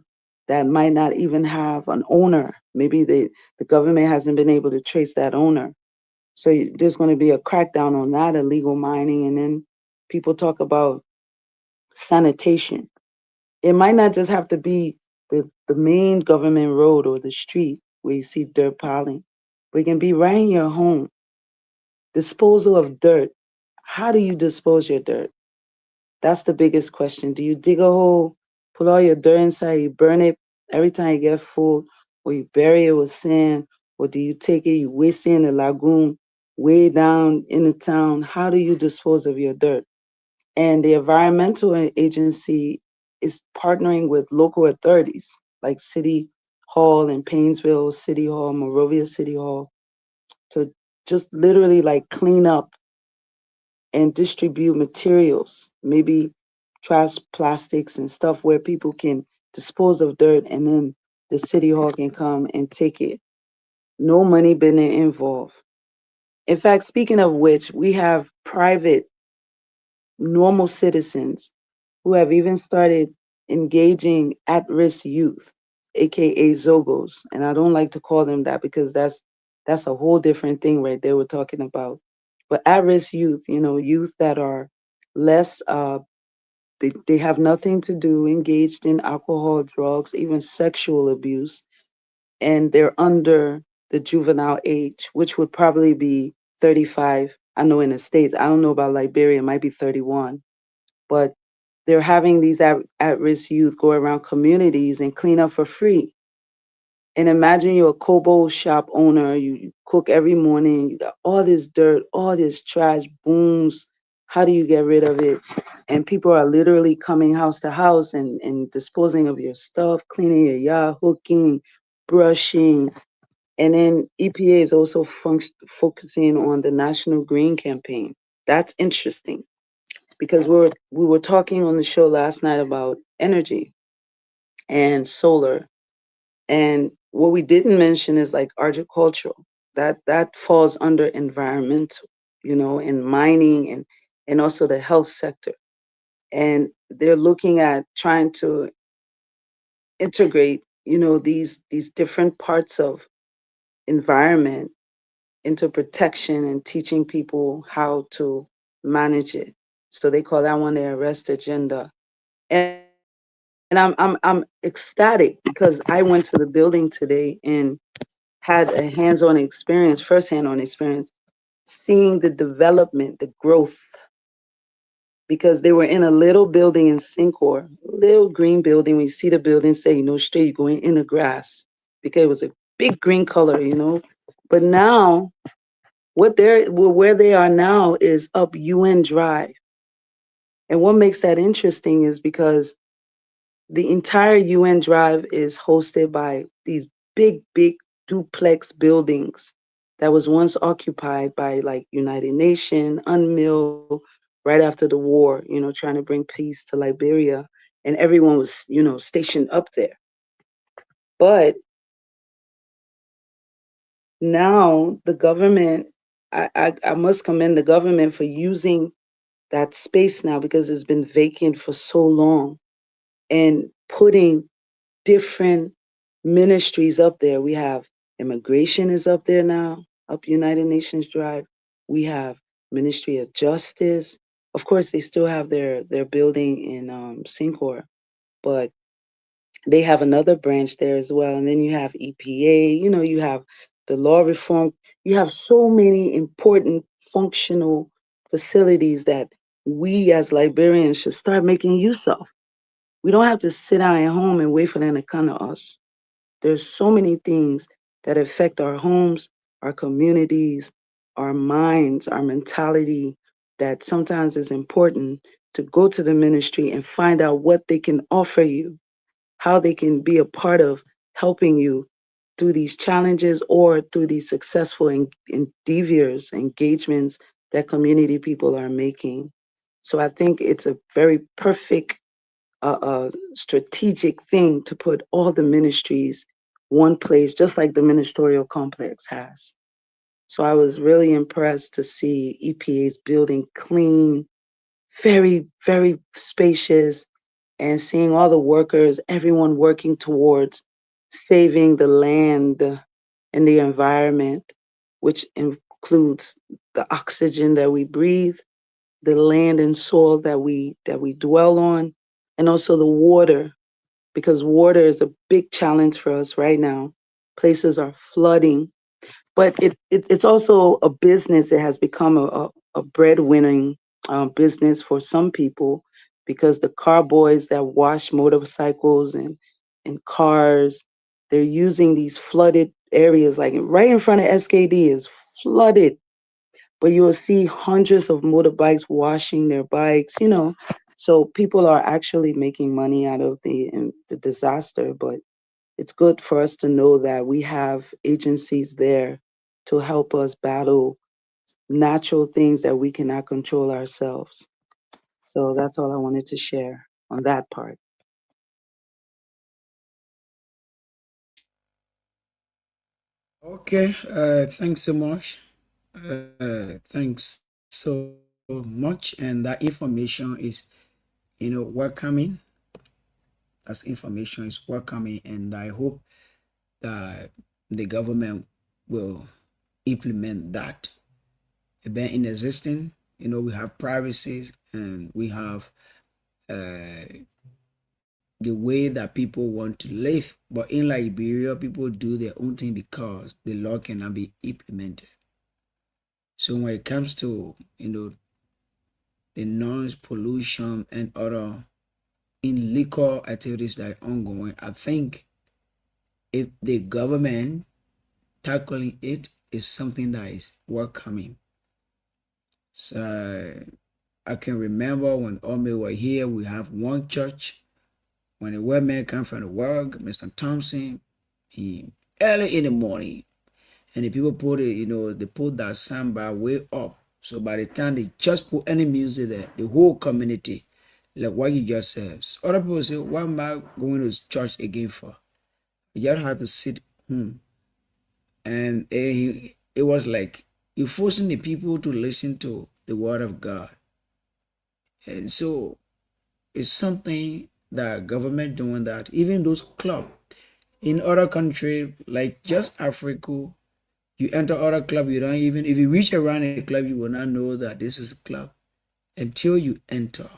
that might not even have an owner. Maybe the government hasn't been able to trace that owner. So there's going to be a crackdown on that illegal mining. And then people talk about sanitation. It might not just have to be the main government road or the street where you see dirt piling, but it can be right in your home. Disposal of dirt. How do you dispose your dirt? That's the biggest question. Do you dig a hole, put all your dirt inside, you burn it every time you get full, or you bury it with sand, or do you take it, you waste it in the lagoon, way down in the town? How do you dispose of your dirt? And the environmental agency is partnering with local authorities like City Hall in Painesville, City Hall, Monrovia City Hall, to just literally like clean up and distribute materials, maybe trash plastics and stuff where people can dispose of dirt, and then the city hall can come and take it. No money been involved. In fact, speaking of which, we have private, normal citizens who have even started engaging at-risk youth, aka Zogos. And I don't like to call them that because that's a whole different thing right there we're talking about. But at-risk youth, youth that are less they have nothing to do, engaged in alcohol, drugs, even sexual abuse, and they're under the juvenile age, which would probably be 35. I know in the States, I don't know about Liberia, it might be 31, but they're having these at-risk youth go around communities and clean up for free. And imagine you're a Kobo shop owner, you cook every morning, you got all this dirt, all this trash, booms. How do you get rid of it? And people are literally coming house to house and disposing of your stuff, cleaning your yard, hooking, brushing. And then EPA is also focusing on the National Green Campaign. That's interesting because we were talking on the show last night about energy and solar, and what we didn't mention is like agricultural. That falls under environmental, and mining and also the health sector. And they're looking at trying to integrate, these different parts of environment into protection and teaching people how to manage it. So they call that one their rest agenda. And I'm ecstatic because I went to the building today and had a hands-on experience, first hand-on experience, seeing the development, the growth, because they were in a little building in Syncor, little green building. When you see the building, say, straight, you're going in the grass because it was a big green color, But now, where they are now is up UN Drive. And what makes that interesting is because the entire UN Drive is hosted by these big duplex buildings that was once occupied by like United Nations, UNMIL, right after the war, trying to bring peace to Liberia. And everyone was, stationed up there. But now the government I must commend the government for using that space now because it's been vacant for so long and putting different ministries up there. We have immigration is up there now, up United Nations Drive. We have Ministry of Justice. Of course, they still have their building in Syncor, but they have another branch there as well. And then you have EPA, you have the law reform. You have so many important functional facilities that we as Liberians should start making use of. We don't have to sit down at home and wait for them to come to us. There's so many things that affect our homes, our communities, our minds, our mentality, that sometimes it's important to go to the ministry and find out what they can offer you, how they can be a part of helping you through these challenges or through these successful endeavors, engagements that community people are making. So I think it's a very perfect strategic thing to put all the ministries one place, just like the ministerial complex has. So I was really impressed to see EPA's building clean, very, very spacious, and seeing all the workers, everyone working towards saving the land and the environment, which includes the oxygen that we breathe, the land and soil that we dwell on, and also the water, because water is a big challenge for us right now. Places are flooding, but it's also a business. It has become a breadwinning business for some people because the car boys that wash motorcycles and cars, they're using these flooded areas, like right in front of SKD is flooded, but you will see hundreds of motorbikes washing their bikes. So people are actually making money out of the disaster, but it's good for us to know that we have agencies there to help us battle natural things that we cannot control ourselves. So that's all I wanted to share on that part. Okay, thanks so much. Thanks so much. And that information is, welcoming. As information is welcoming, and I hope that the government will implement that. But in existing, we have privacy and we have the way that people want to live. But in Liberia, people do their own thing because the law cannot be implemented. So when it comes to the noise pollution and other illegal activities that are ongoing, I think if the government tackling it is something that is welcoming. So I can remember when Ome were here, we have one church. When the white man come from the work, Mr. Thompson, he early in the morning, and the people put it, they put that soundbar way up. So by the time they just put any music there, the whole community, like what you just said. So other people say, why am I going to church again for? You just have to sit home. And it was like you're forcing the people to listen to the word of God. And so it's something that government doing that. Even those club in other country, like just Africa, you enter other club, you don't even, if you reach around a club, you will not know that this is a club until you enter.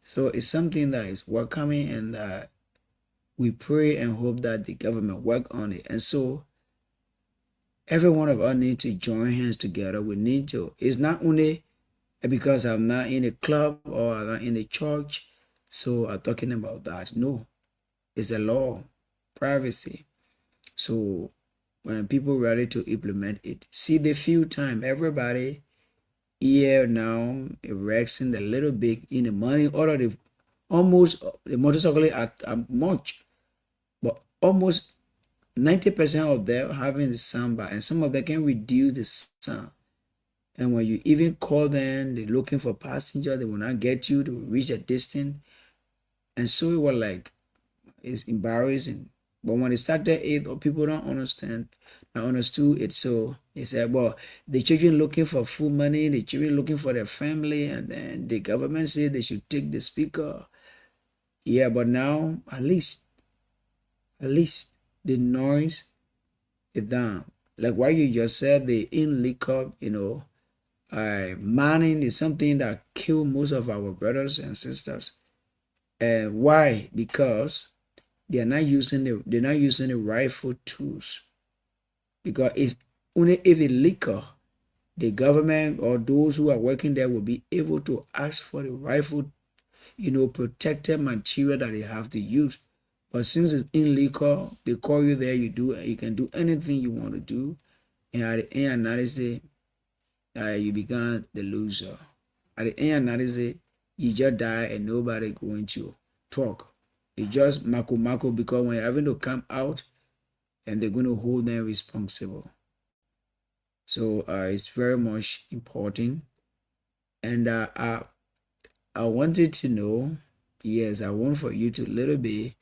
So it's something that is welcoming, and we pray and hope that the government work on it. And so every one of us need to join hands together. We need to. It's not only because I'm not in a club or I'm not in a church, so I'm talking about that. No, it's a law, privacy. So when people ready to implement it, see the few time everybody here now erecting a little bit in the money, or almost the motorcycle at much, but almost 90% of them having the soundbar, and some of them can reduce the sound. And when you even call them, they're looking for passenger, they will not get you to reach a distance. And so it was like, it's embarrassing. But when it started, people don't understand I understood it. So he said, well, the children looking for food money, the children looking for their family, and then the government said they should take the speaker. Yeah, but now at least the noise is down. Like what you just said, the in liquor, mining is something that kill most of our brothers and sisters. And why? Because they're not using the rightful tools. Because if a liquor, the government or those who are working there will be able to ask for the rightful, protected material that they have to use. But since it's illegal, they call you there, you can do anything you want to do, and at the end of the day, you become the loser. At the end of the day, you just die and nobody going to talk. It's just mako because when you're having to come out, and they're going to hold them responsible. So it's very much important. And I wanted to know, yes, I want for you to a little bit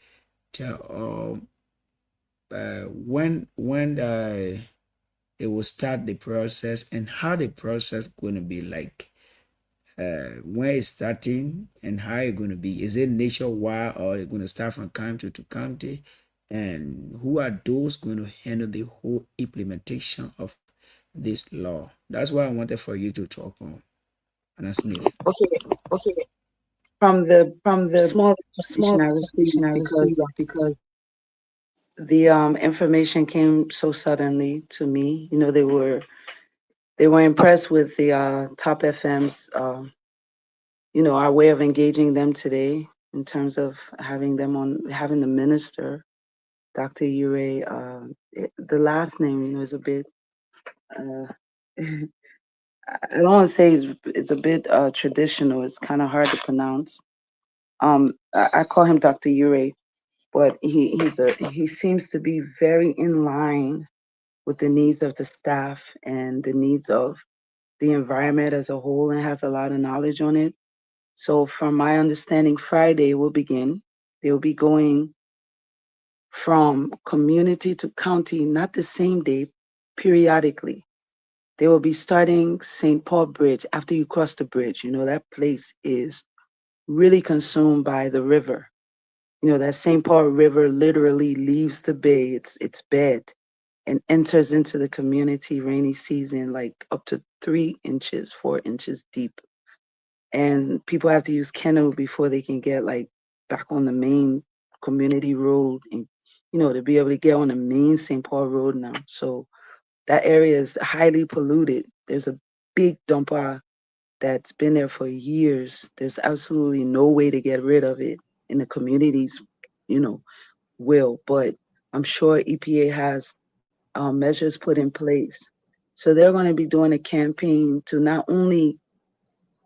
tell when it will start the process and how the process going to be like. When it's starting and how it's going to be. Is it nationwide or it's going to start from county to county? And who are those going to handle the whole implementation of this law? That's what I wanted for you to talk on, Anna Smith. Okay. From the small information I received because the information came so suddenly to me. They were impressed with the Top FM's our way of engaging them today in terms of having the minister, Dr. Ure. The last name, is a bit. I don't want to say it's a bit traditional. It's kind of hard to pronounce. I call him Dr. Ure, but he seems to be very in line with the needs of the staff and the needs of the environment as a whole, and has a lot of knowledge on it. So from my understanding, Friday will begin. They'll be going from community to county, not the same day, periodically. They will be starting St. Paul Bridge. After you cross the bridge, that place is really consumed by the river. That St. Paul River literally leaves the bay, its bed, and enters into the community rainy season, like up to 3 inches, 4 inches deep. And people have to use canoe before they can get like back on the main community road and, to be able to get on the main St. Paul Road now. So that area is highly polluted. There's a big dumper that's been there for years. There's absolutely no way to get rid of it in the community's, will. But I'm sure EPA has measures put in place. So they're going to be doing a campaign to not only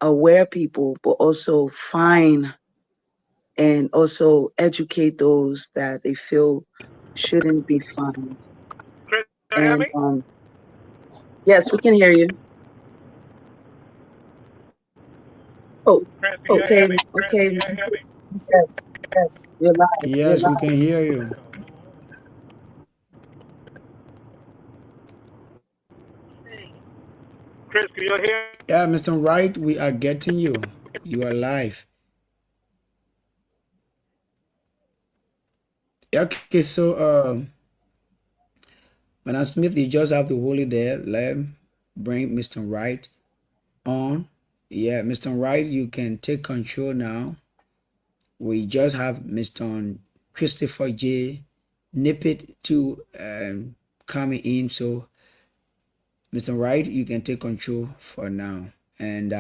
aware people, but also fine and also educate those that they feel shouldn't be fined. Chris, can you hear me? Yes, we can hear you. Oh, Chris, okay. Yes, you're live. Yes, we can hear you. Chris, can you hear? Yeah, Mr. Wright, we are getting you. You are live. Okay, so Madam Smith, you just have to hold it there. Let bring Mr. Wright on. Yeah, Mr. Wright, you can take control now. We just have Mr. Christopher J. Nippet to coming in. So, Mr. Wright, you can take control for now. And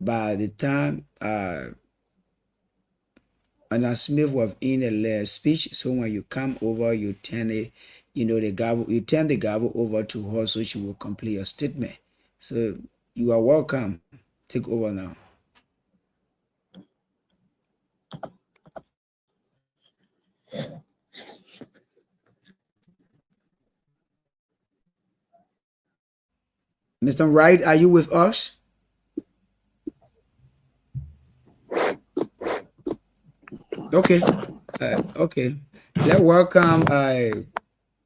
by the time Anna Smith was in a speech, so when you come over, you turn the gavel over to her so she will complete your statement. So you are welcome. Take over now. Mr. Wright, are you with us? Okay. Okay. Let's welcome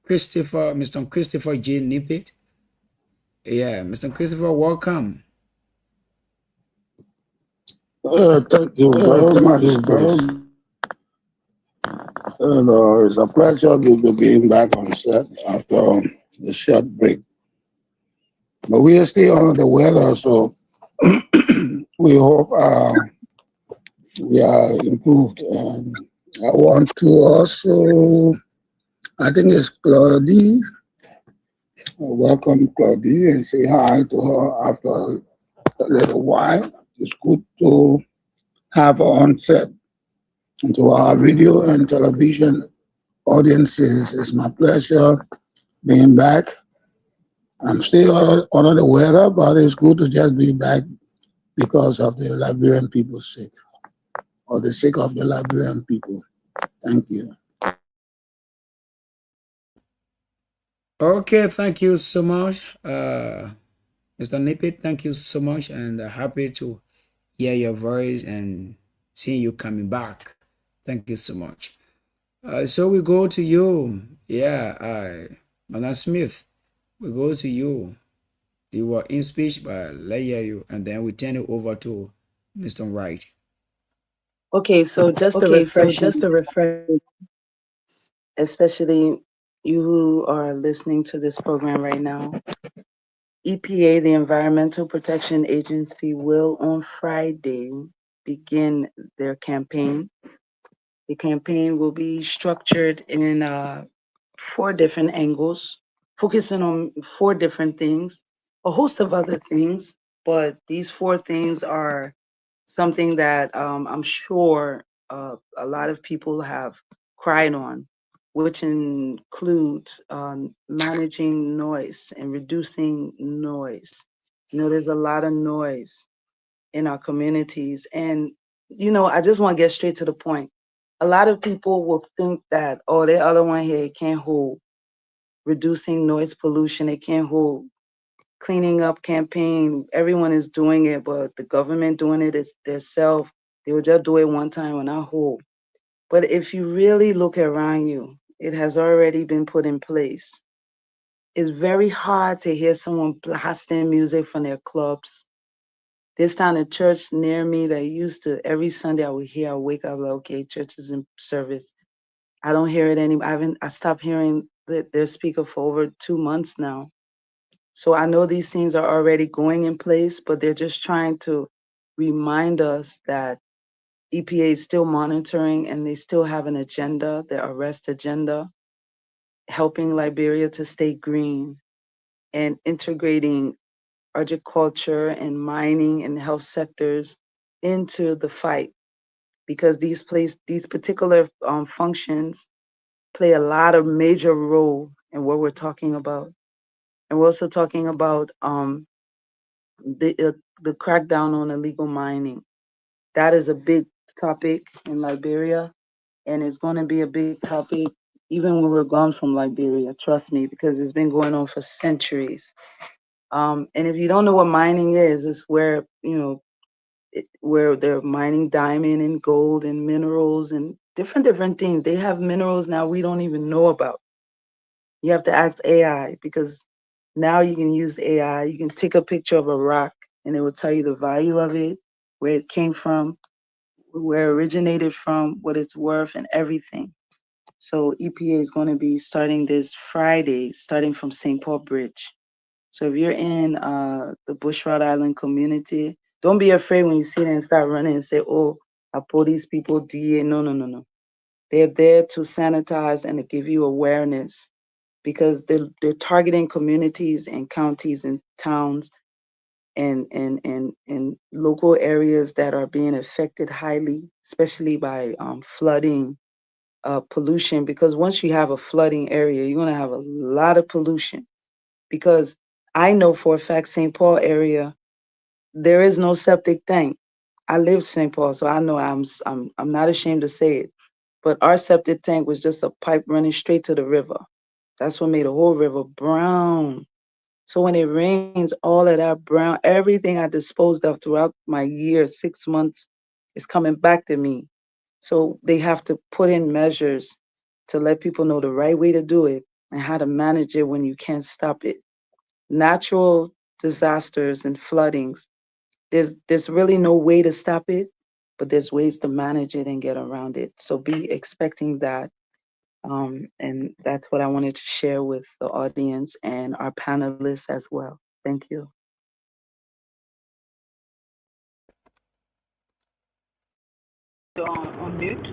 Mr. Christopher J. Nippet. Yeah, Mr. Christopher, welcome. Thank you very much, Chris. And it's a pleasure to being back on set after the short break. But we are still under the weather, so we hope we are improved. And I want to also, I think it's Claudie. Welcome Claudie and say hi to her after a little while. It's good to have her on set. And to our radio and television audiences, it's my pleasure being back. I'm still under the weather, but it's good to just be back because of the Liberian people's sake, or the sake of the Liberian people. Thank you. Okay, thank you so much, Mr. Nippet. Thank you so much, and happy to hear your voice and seeing you coming back. Thank you so much. So we go to you. Yeah, Madam Smith, we go to you. You were in speech, but let's hear you, and then we turn it over to Mr. Wright. Okay, so just a refresher, especially you who are listening to this program right now. EPA, the Environmental Protection Agency, will on Friday begin their campaign. The campaign will be structured in 4 different angles, focusing on 4 different things, a host of other things, but these 4 things are something that I'm sure a lot of people have cried on, which includes managing noise and reducing noise. You know, there's a lot of noise in our communities. And, you know, I just want to get straight to the point. A lot of people will think that, oh, the other one here can't hold reducing noise pollution, it can't hold cleaning up campaign. Everyone is doing it, but the government doing it is themselves. They will just do it one time and not hold. But if you really look around you, it has already been put in place. It's very hard to hear someone blasting music from their clubs. This time, a church near me that used to every Sunday I would hear, I wake up like, okay, church is in service. I don't hear it anymore. I stopped hearing their speaker for over 2 months now. So I know these things are already going in place, but they're just trying to remind us that EPA is still monitoring and they still have an agenda, their arrest agenda, helping Liberia to stay green and integrating agriculture and mining and health sectors into the fight, because these particular functions play a lot of major role in what we're talking about. And we're also talking about the crackdown on illegal mining. That is a big topic in Liberia, and it's going to be a big topic even when we're gone from Liberia. Trust me, because it's been going on for centuries. And if you don't know what mining is, it's where where they're mining diamond and gold and minerals and different things. They have minerals now we don't even know about. You have to ask AI, because now you can use AI. You can take a picture of a rock and it will tell you the value of it, where it came from, where it originated from, what it's worth, and everything. So EPA is going to be starting this Friday, starting from St. Paul Bridge. So if you're in the Bush Rhode Island community, don't be afraid when you see them and start running and say, oh, I pull these people DA. No. They're there to sanitize and to give you awareness, because they're targeting communities and counties and towns and local areas that are being affected highly, especially by flooding, pollution. Because once you have a flooding area, you're going to have a lot of pollution. Because I know for a fact, St. Paul area, there is no septic tank. I lived St. Paul, so I know I'm not ashamed to say it. But our septic tank was just a pipe running straight to the river. That's what made the whole river brown. So when it rains, all of that brown, everything I disposed of throughout my year, 6 months, is coming back to me. So they have to put in measures to let people know the right way to do it and how to manage it when you can't stop it. Natural disasters and floodings, there's really no way to stop it, but there's ways to manage it and get around it. So be expecting that. And that's what I wanted to share with the audience and our panelists as well. Thank you. On mute.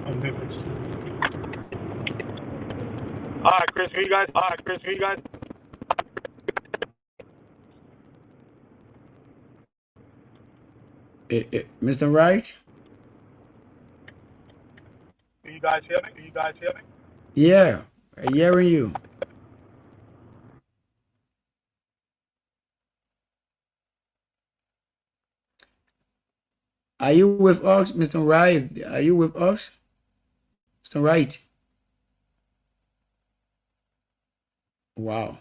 All right, Chris, you guys. Mr. Wright? Can you guys hear me? Yeah, I'm hearing you. Are you with us, Mr. Wright? Are you with us? Mr. Wright? Wow.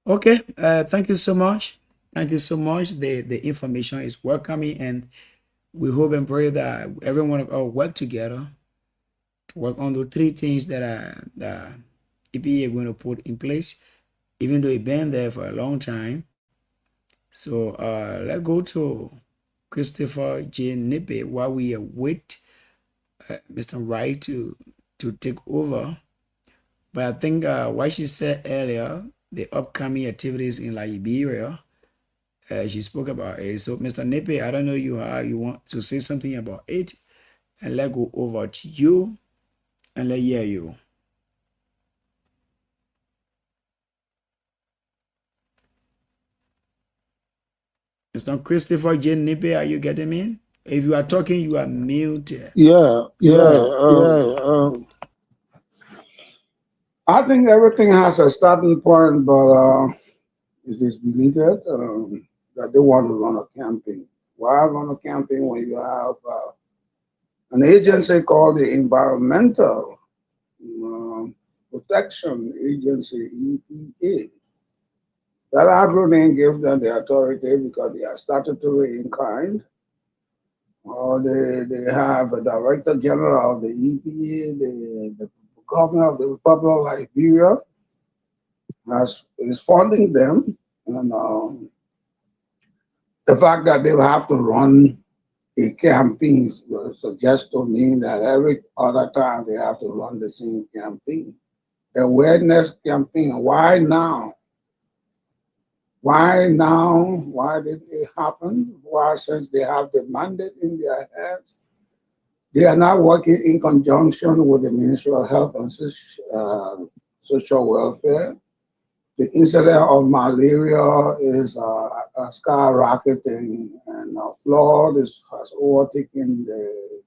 Okay, thank you so much. Thank you so much. The information is welcoming, and we hope and pray that everyone of us work together to work on the three things that EPA are going to put in place, even though it's been there for a long time. So let's go to Christopher J. Nippy while we await Mr. Wright to take over. But I think what she said earlier, the upcoming activities in Liberia, she spoke about it. So Mr. Nippy, I don't know you want to say something about it, and let's go over to you and let's hear you. Mr. Christopher J. Nippy, are you getting me? If you are talking, you are muted. I think everything has a starting point, but it is belated that they want to run a campaign. Why run a campaign when you have an agency called the Environmental Protection Agency, EPA? That acronym gives them the authority because they are statutory in kind. Or they have a Director General of the EPA, the Governor of the Republic of Liberia is funding them. And the fact that they have to run a campaign suggests to me that every other time they have to run the same campaign. The awareness campaign, why now? Why now? Why did it happen? Why, since they have the mandate in their hands, they are not working in conjunction with the Ministry of Health and Social Welfare. The incidence of malaria is skyrocketing, and flood has overtaken the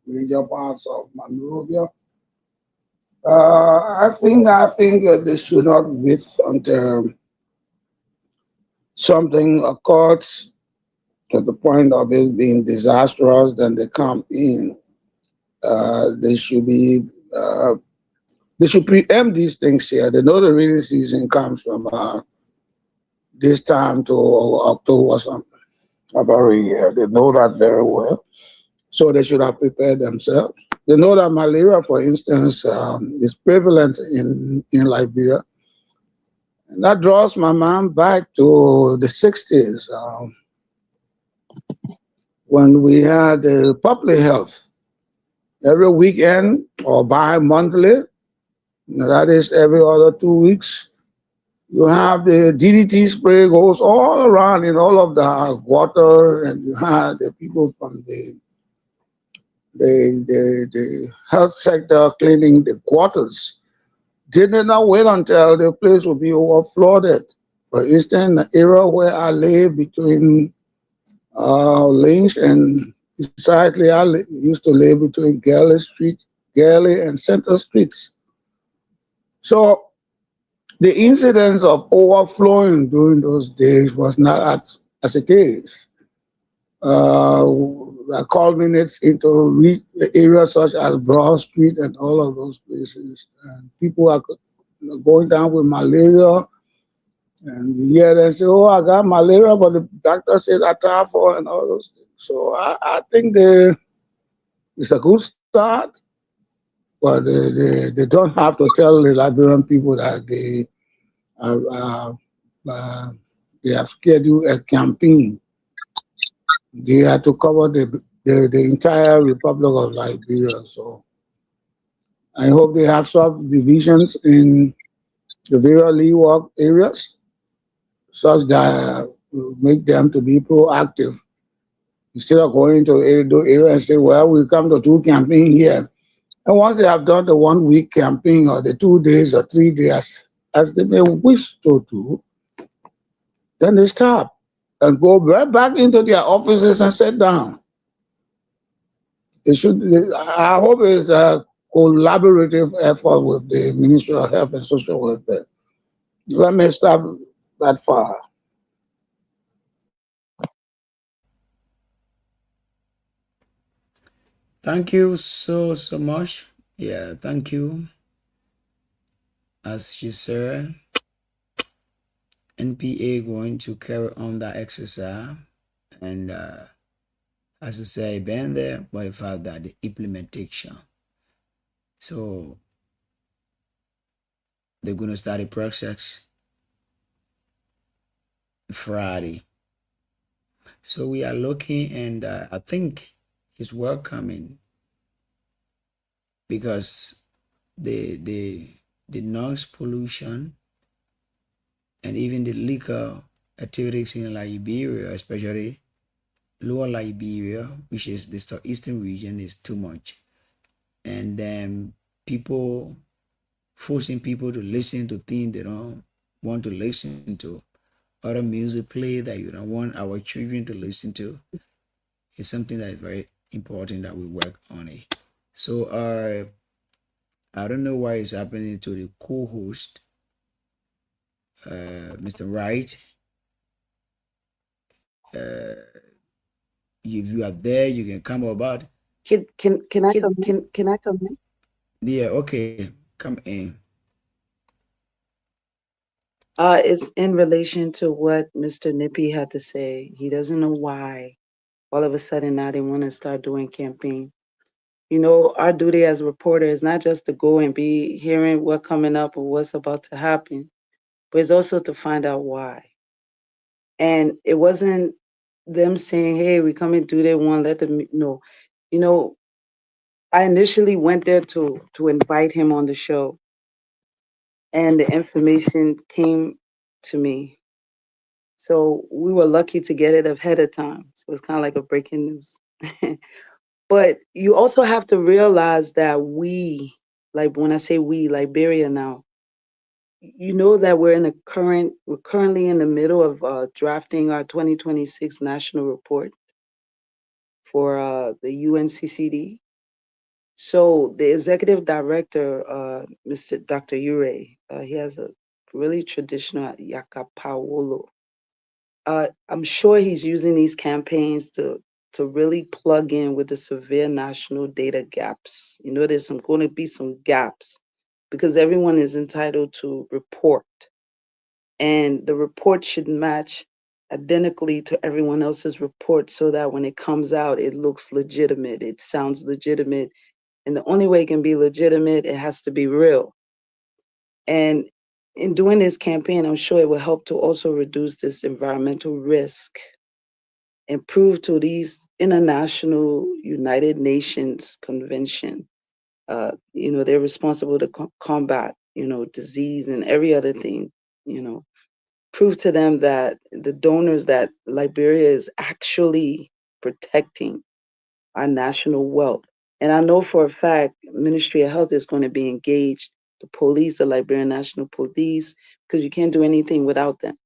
major parts of Monrovia. I think they should not wait until something occurs to the point of it being disastrous, then they come in. They should preempt these things here. They know the rainy season comes from this time to October something of every year. They know that very well. So they should have prepared themselves. They know that malaria, for instance, is prevalent in Liberia. And that draws my mind back to the 60s when we had public health. Every weekend or bi-monthly, that is every other 2 weeks, you have the DDT spray goes all around in all of the water, and you have the people from the health sector cleaning the gutters. Did not wait until the place would be overflooded. For instance, the area where I live between Lynch and precisely I used to live between Galley and Center Streets. So the incidence of overflowing during those days was not as it is. That culminates into areas such as Broad Street and all of those places. And people are going down with malaria, and you hear them say, "Oh, I got malaria," but the doctor said I typhoid and all those things. So I think it's a good start. but they don't have to tell the Liberian people that they have scheduled a campaign. They had to cover the entire Republic of Liberia. So I hope they have subdivisions in the various leeward areas, such that will make them to be proactive instead of going to those areas and say, well, we come to do campaign here. And once they have done the 1 week campaign or the 2 days or 3 days, as they may wish to do, then they stop and go right back into their offices and sit down. It should. I hope it's a collaborative effort with the Ministry of Health and Social Welfare. Let me stop that far. Thank you so much. Yeah, thank you. As she said, NPA going to carry on that exercise, and as you say, been there, but the fact that the implementation. So they're going to start the process Friday. So we are looking, and I think it's welcoming because the noise pollution and even the liquor activities in Liberia, especially lower Liberia, which is the southeastern region, is too much. And then forcing people to listen to things they don't want to listen to, other music play that you don't want our children to listen to, is something that is very important that we work on it. So I don't know why it's happening to the co-host, Mr. Wright. If you are there, you can come about. Can I come in? Can I come in? Yeah, okay, come in. It's in relation to what Mr. Nippy had to say. He doesn't know why all of a sudden now they want to start doing campaign. You know, our duty as reporters is not just to go and be hearing what's coming up or what's about to happen, but it's also to find out why. And it wasn't them saying, hey, we come and do they want, let them know. You know, I initially went there to invite him on the show, and the information came to me. So we were lucky to get it ahead of time. So it's kind of like a breaking news. But you also have to realize that we, like when I say we, Liberia now, you know that we're currently in the middle of drafting our 2026 national report for the UNCCD. So the executive director, Mr. Dr. Ure, he has a really traditional Yakapawolo. I'm sure he's using these campaigns to really plug in with the severe national data gaps. You know, there's going to be some gaps because everyone is entitled to report, and the report should match identically to everyone else's report so that when it comes out, it looks legitimate, it sounds legitimate. And the only way it can be legitimate, it has to be real. And in doing this campaign, I'm sure it will help to also reduce this environmental risk and prove to these international United Nations convention, you know, they're responsible to combat, you know, disease and every other thing, you know, prove to them that the donors that Liberia is actually protecting our national wealth. And I know for a fact, Ministry of Health is going to be engaged, the police, the Liberian National Police, because you can't do anything without them.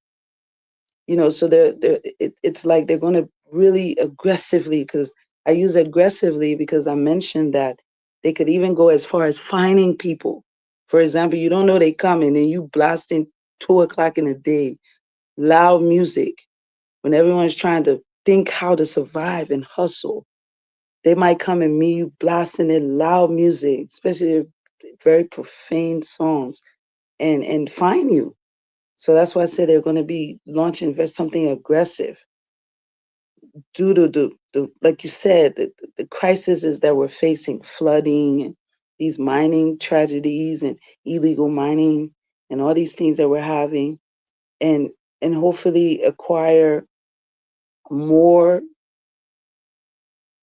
You know, so it's like they're going to really aggressively, because I use aggressively because I mentioned that they could even go as far as fining people. For example, you don't know they coming and you blasting 2:00 in the day, loud music, when everyone's trying to think how to survive and hustle. They might come and meet you blasting it loud music, especially very profane songs, and fine you. So that's why I said they're going to be launching something aggressive due to the like you said, the crises that we're facing, flooding and these mining tragedies and illegal mining and all these things that we're having, and hopefully acquire more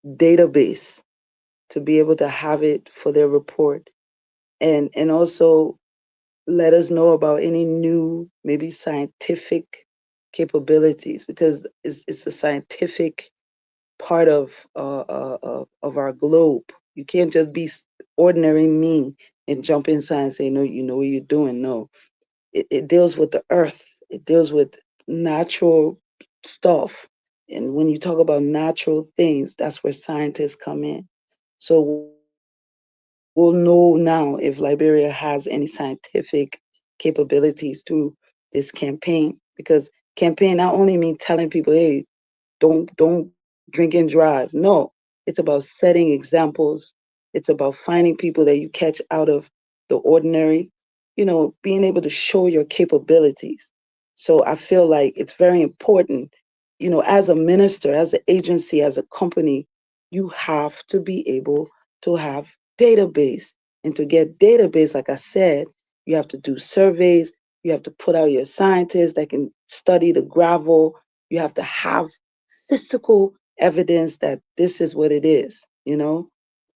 database to be able to have it for their report, and also let us know about any new maybe scientific capabilities, because it's a scientific part of our globe. You can't just be ordinary me and jump inside and say, no, you know what you're doing. No, it deals with the earth. It deals with natural stuff. And when you talk about natural things, that's where scientists come in. So we'll know now if Liberia has any scientific capabilities through this campaign, because campaign not only means telling people, hey, don't drink and drive. No, it's about setting examples. It's about finding people that you catch out of the ordinary, being able to show your capabilities. So I feel like it's very important, as a minister, as an agency, as a company, you have to be able to have database. And to get database, like I said, you have to do surveys. You have to put out your scientists that can study the gravel. You have to have physical evidence that this is what it is,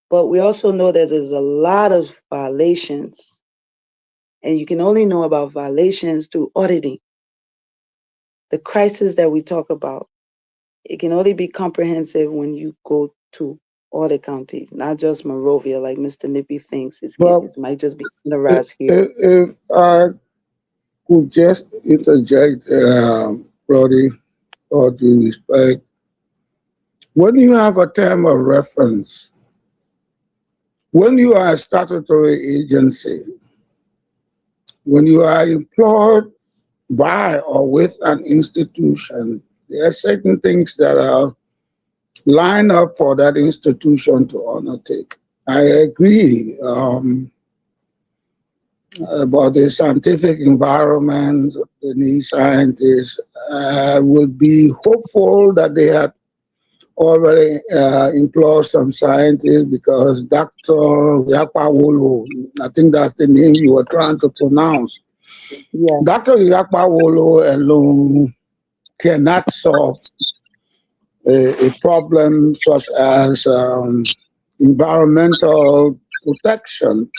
But we also know that there's a lot of violations, and you can only know about violations through auditing. The crisis that we talk about, it can only be comprehensive when you go to all the counties, not just Monrovia, like Mr. Nippy thinks. It might just be summarized here. If I could just interject, Brody, all due respect, when you have a term of reference, when you are a statutory agency, when you are employed by or with an institution, there are certain things that are lined up for that institution to undertake. I agree about the scientific environment, the need scientists. I would be hopeful that they had already employed some scientists, because Dr. Yakpawolo, I think that's the name you were trying to pronounce. Yeah. Dr. Yakpawolo alone cannot solve a problem such as environmental protection.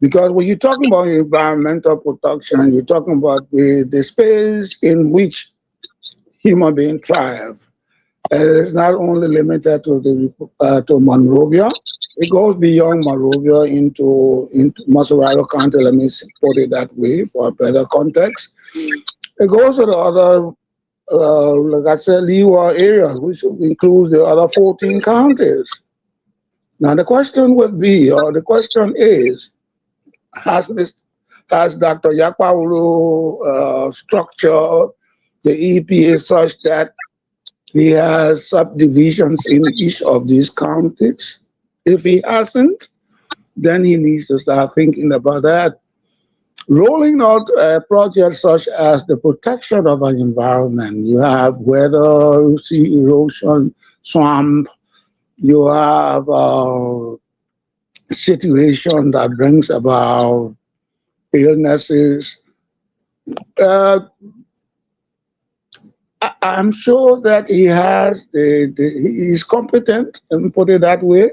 Because when you're talking about environmental protection, you're talking about the space in which human beings thrive. And it's not only limited to Monrovia. It goes beyond Monrovia into Masuraro County. Let me put it that way for a better context. It goes to the other, like I said, Leeward areas, which includes the other 14 counties. Now the question would be, or the question is, has Dr. Yakpawolo structured the EPA such that he has subdivisions in each of these counties? If he hasn't, then he needs to start thinking about that. Rolling out projects such as the protection of an environment. You have weather, sea erosion, swamp. You have situation that brings about illnesses. I'm sure that he has he's competent, and put it that way.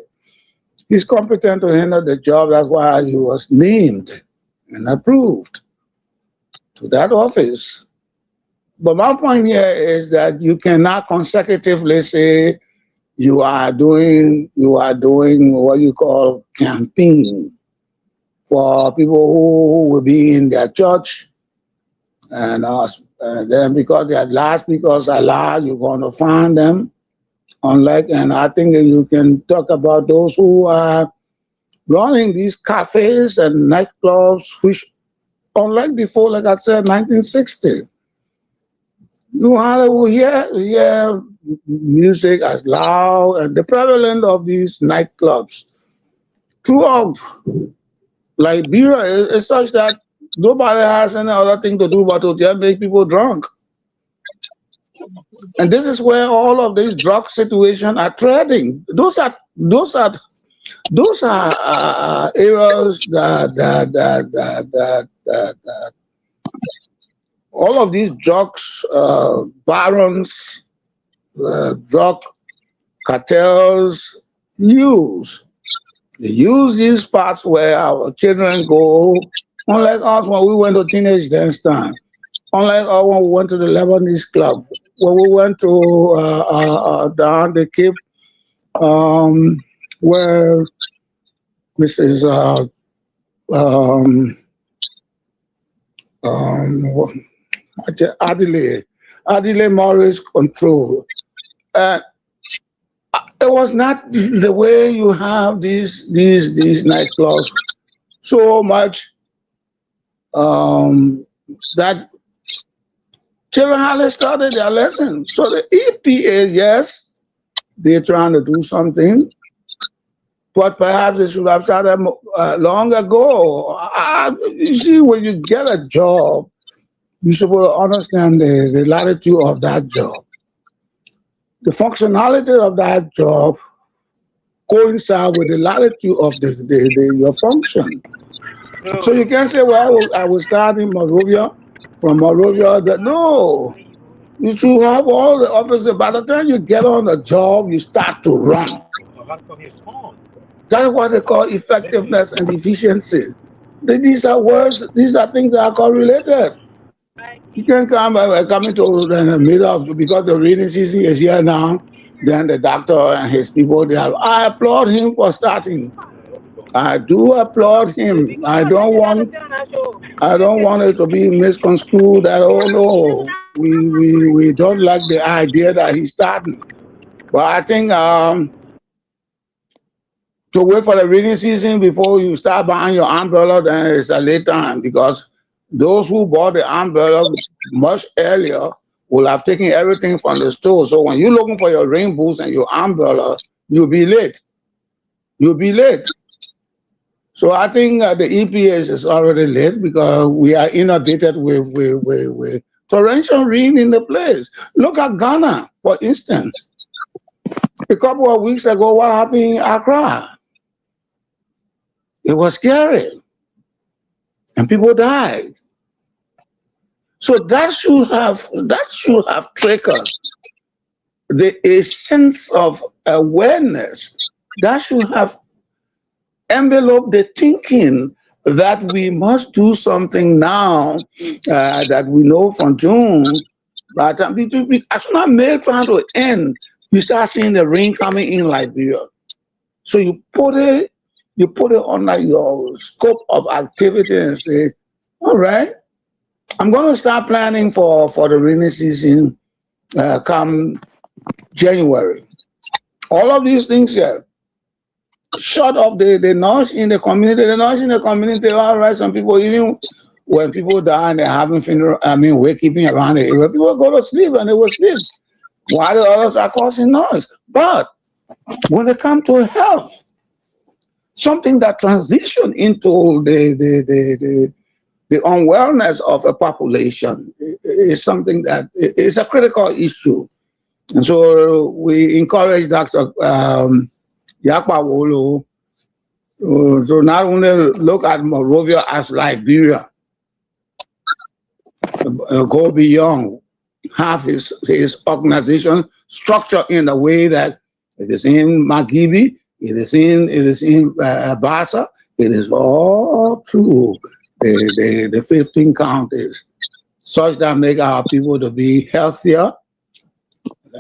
He's competent to handle the job. That's why he was named and approved to that office. But my point here is that you cannot consecutively say you are doing what you call campaign for people who will be in their church, and then because they are last because Allah, you're going to find them. And I think you can talk about those who are running these cafes and nightclubs, which, unlike before, like I said, 1960, you hardly hear music as loud, and the prevalence of these nightclubs throughout Liberia is such that nobody has any other thing to do but to just make people drunk. And this is where all of these drug situations are treading. Those are Those are areas that all of these drugs, barons, drug cartels use. They use these parts where our children go, unlike us when we went to teenage dance time, unlike us when we went to the Lebanese club, when we went to down the Cape, where Mrs. Adile Morris control. It was not the way you have these nightclubs so much that children hardly started their lesson. So the EPA, yes, they're trying to do something, but perhaps they should have started long ago. You see, when you get a job, you're supposed to understand the latitude of that job. The functionality of that job coincides with the latitude of your function. So you can't say, well, I will start in Monrovia, from Monrovia. No, you should have all the officers. By the time you get on the job, you start to run. That's what they call effectiveness and efficiency. These are words, these are things that are correlated. You can come coming to the middle of, because the rainy season is here now, then the doctor and his people, I applaud him for starting. I do applaud him. I don't want it to be misconstrued that, oh no, we don't like the idea that he's starting. But I think to wait for the rainy season before you start buying your umbrella, then it's a late time, because those who bought the umbrella much earlier will have taken everything from the store. So when you're looking for your rain boots and your umbrella, you'll be late. You'll be late. So I think the EPA is already late, because we are inundated with torrential rain in the place. Look at Ghana, for instance. A couple of weeks ago, what happened in Accra? It was scary. And people died. So that should have triggered a sense of awareness. That should have enveloped the thinking that we must do something now that we know from June. But as soon as May trying to end, you start seeing the rain coming in Liberia. So you put it under your scope of activity and say, all right, I'm going to start planning for the rainy season come January. All of these things here, short of the noise in the community, all right, some people, even when people die and they're having funeral, wakekeeping around the area, people go to sleep and they will sleep while the others are causing noise. But when it comes to health, something that transition into the unwellness of a population is something that is a critical issue. And so we encourage Dr. Yakpawolo to not only look at Monrovia as Liberia, go beyond, have his organization structured in a way that it is in Magibi, it is in Bassa, it is all through the 15 counties, such that make our people to be healthier,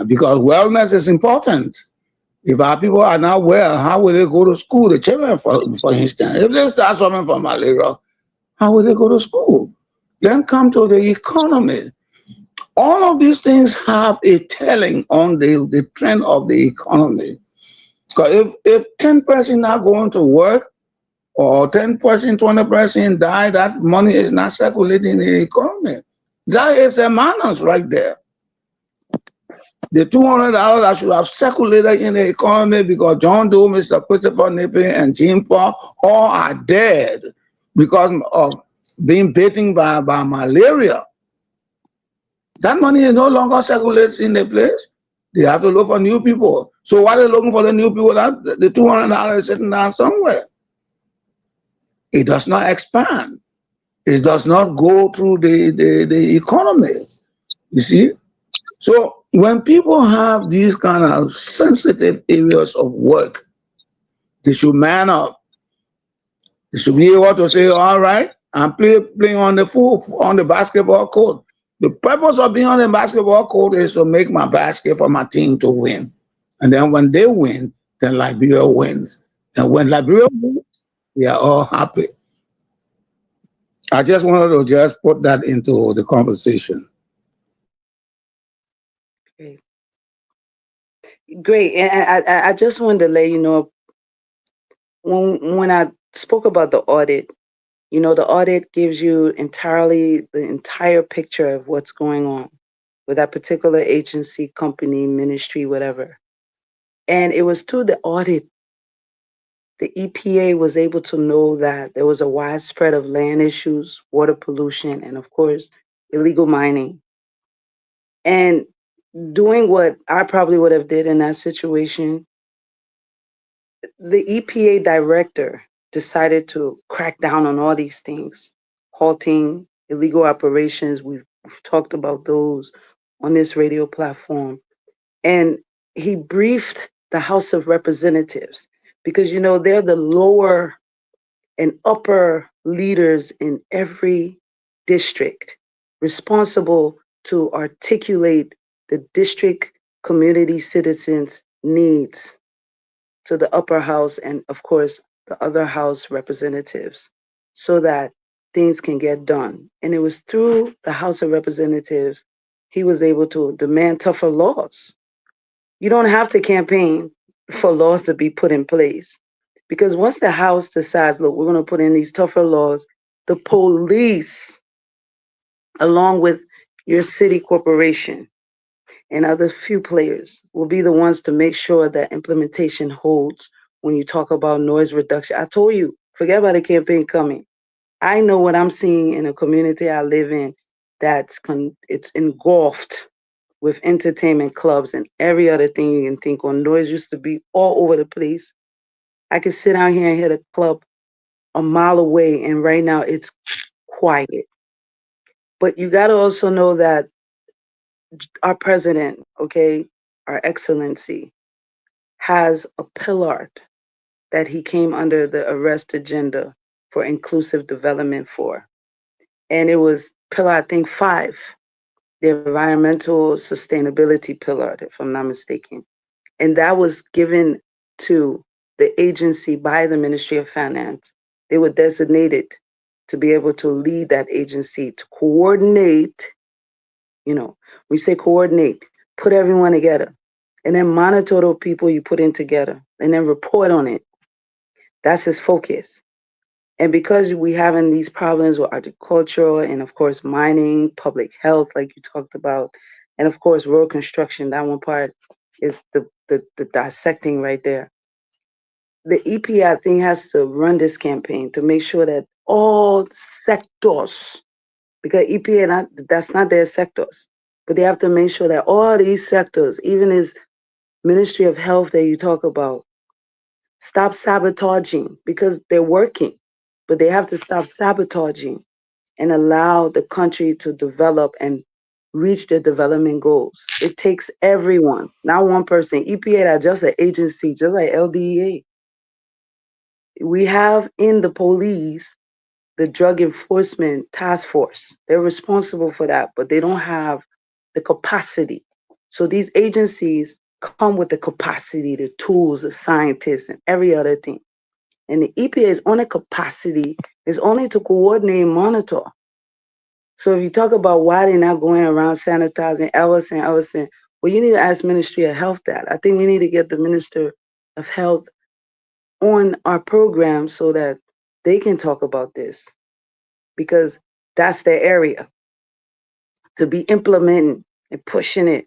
because wellness is important. If our people are not well, how will they go to school? The children, for instance, if they start suffering from malaria, how will they go to school? Then come to the economy. All of these things have a telling on the trend of the economy. Because if 10% are going to work, or 10%, 20% die, that money is not circulating in the economy. That is a menace right there. The $200 that should have circulated in the economy, because John Doe, Mr. Christopher Nippon, and Jean Paul all are dead because of being bitten by malaria. That money no longer circulates in the place. They have to look for new people. So while they're looking for the new people, that the $200 is sitting down somewhere. It does not expand. It does not go through the economy. You see? So when people have these kind of sensitive areas of work, they should man up. They should be able to say, all right, I'm playing on the basketball court. The purpose of being on the basketball court is to make my basket for my team to win. And then when they win, then Liberia wins. And when Liberia wins, we are all happy. I just wanted to just put that into the conversation. Great. And I just wanted to let you know, when I spoke about the audit, the audit gives you the entire picture of what's going on with that particular agency, company, ministry, whatever. And it was through the audit, the EPA was able to know that there was a widespread of land issues, water pollution, and of course, illegal mining. And doing what I probably would have did in that situation, the EPA director decided to crack down on all these things, halting illegal operations. We've talked about those on this radio platform. And he briefed the House of Representatives because, they're the lower and upper leaders in every district responsible to articulate the district community citizens' needs to the upper house and, of course, the other house representatives so that things can get done. And it was through the House of Representatives he was able to demand tougher laws. You don't have to campaign for laws to be put in place because once the House decides, look, we're going to put in these tougher laws, the police, along with your city corporation and other few players, will be the ones to make sure that implementation holds when you talk about noise reduction. I told you, forget about the campaign coming. I know what I'm seeing in a community I live in it's engulfed with entertainment clubs and every other thing you can think of. Noise used to be all over the place. I could sit out here and hear the club a mile away, and right now it's quiet. But you got to also know that our president, our excellency, has a pillar that he came under the arrest agenda for inclusive development for. And it was pillar, I think, 5, the environmental sustainability pillar, if I'm not mistaken. And that was given to the agency by the Ministry of Finance. They were designated to be able to lead that agency, to coordinate, we say coordinate, put everyone together, and then monitor those people you put in together, and then report on it. That's his focus. And because we having these problems with agriculture and, of course, mining, public health, like you talked about, and, of course, road construction, that one part is the dissecting right there. The EPA, I think, has to run this campaign to make sure that all sectors, because EPA, that's not their sectors, but they have to make sure that all these sectors, even this Ministry of Health that you talk about, stop sabotaging because they're working, but they have to stop sabotaging and allow the country to develop and reach their development goals. It takes everyone, not one person. EPA is just an agency, just like LDEA. We have in the police the Drug Enforcement Task Force. They're responsible for that, but they don't have the capacity. So these agencies come with the capacity, the tools, the scientists, and every other thing. And the EPA's only capacity is only to coordinate and monitor. So if you talk about why they're not going around sanitizing, Ellison, well, you need to ask Ministry of Health that. I think we need to get the Minister of Health on our program so that they can talk about this, because that's their area to be implementing and pushing it.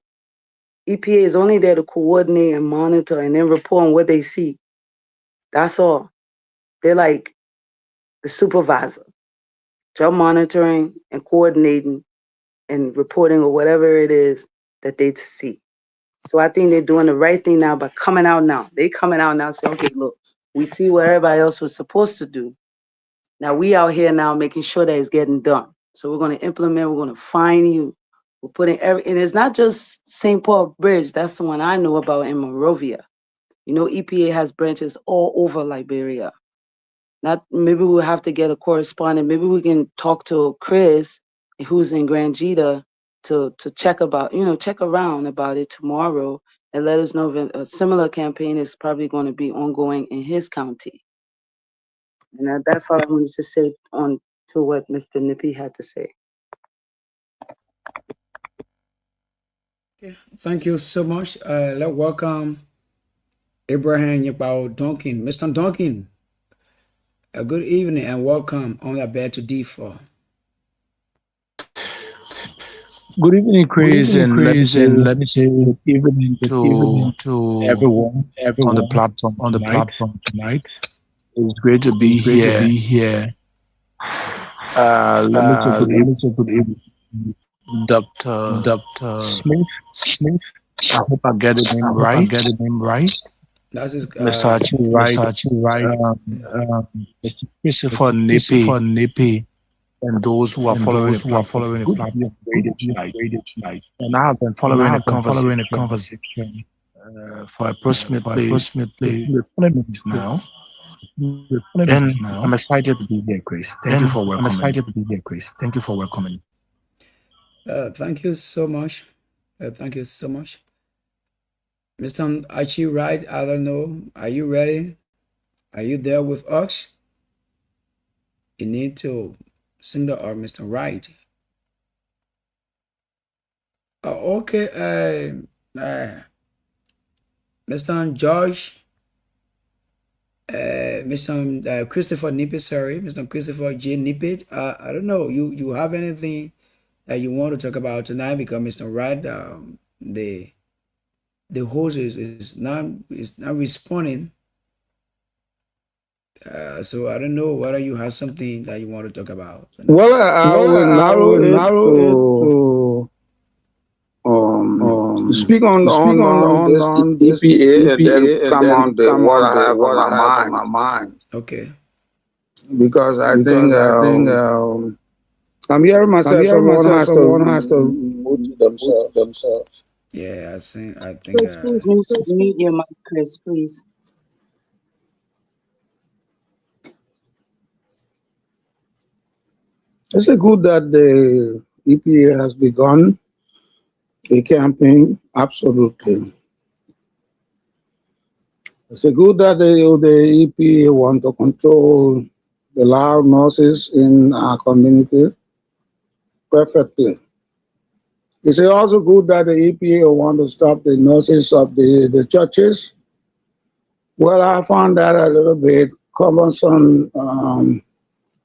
EPA is only there to coordinate and monitor and then report on what they see. That's all. They're like the supervisor, job monitoring and coordinating and reporting or whatever it is that they see. So I think they're doing the right thing now by coming out now. They coming out now saying, okay, look, we see what everybody else was supposed to do. Now we out here now making sure that it's getting done. So we're going to implement, we're going to fine you. We're putting and it's not just St. Paul Bridge. That's the one I know about in Monrovia. You know, EPA has branches all over Liberia. Maybe we'll have to get a correspondent. Maybe we can talk to Chris, who's in Grand Jita, to check around about it tomorrow and let us know if a similar campaign is probably going to be ongoing in his county. And that's all I wanted to say on to what Mr. Nippy had to say. Okay. Thank you so much. Let's welcome Abraham Yabao Duncan. Mr. Duncan, good evening and welcome on the bed to D4. Good evening, Chris, and let me say good evening to everyone on the platform tonight. It's great to be here. Let me say good evening, Dr. Smith. I hope I get the name right. That's his, Mr. Achi, Mr. Christopher Nippy, and those who are following the platform radio tonight. And I have been following the conversation for approximately 20 minutes now. And I'm excited to be here, Chris. Thank you for welcoming. Thank you so much. Mr. Achi Wright, I don't know. Are you ready? Are you there with us? You need to sing the or Mr. Wright. Okay. Mr. George, Mr. Christopher Nippet, Mr. Christopher J. Nippet. I don't know. You have anything that you want to talk about tonight? Because Mr. Wright, the host is not responding. So I don't know whether you have something that you want to talk about. Well, I will narrow it to speak on this EPA and then come on what I have on my mind. Okay. Because I think I'm hearing myself. Someone has to mute themselves. Yeah, I think. Please mute your mic, Chris, please. It's good that the EPA has begun a campaign. Absolutely. It's good that the EPA want to control the loud noises in our community. Perfectly. It's also good that the EPA want to stop the noises of the churches. Well, I found that a little bit cumbersome,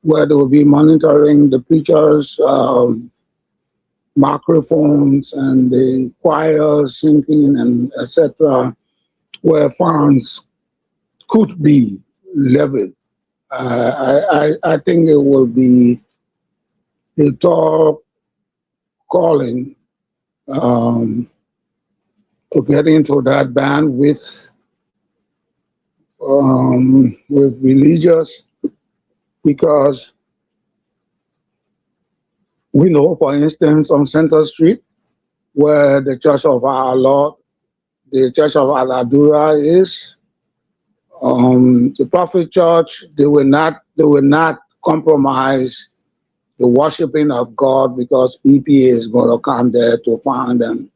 where they will be monitoring the preachers' microphones and the choir singing and etc., where funds could be levied. I think it will be a talk calling to get into that band with religious, because we know, for instance, on Center Street, where the Church of Our Lord, the Church of Aladura is, the Prophet Church, they will not compromise the worshiping of God because EPA is going to come there to find them.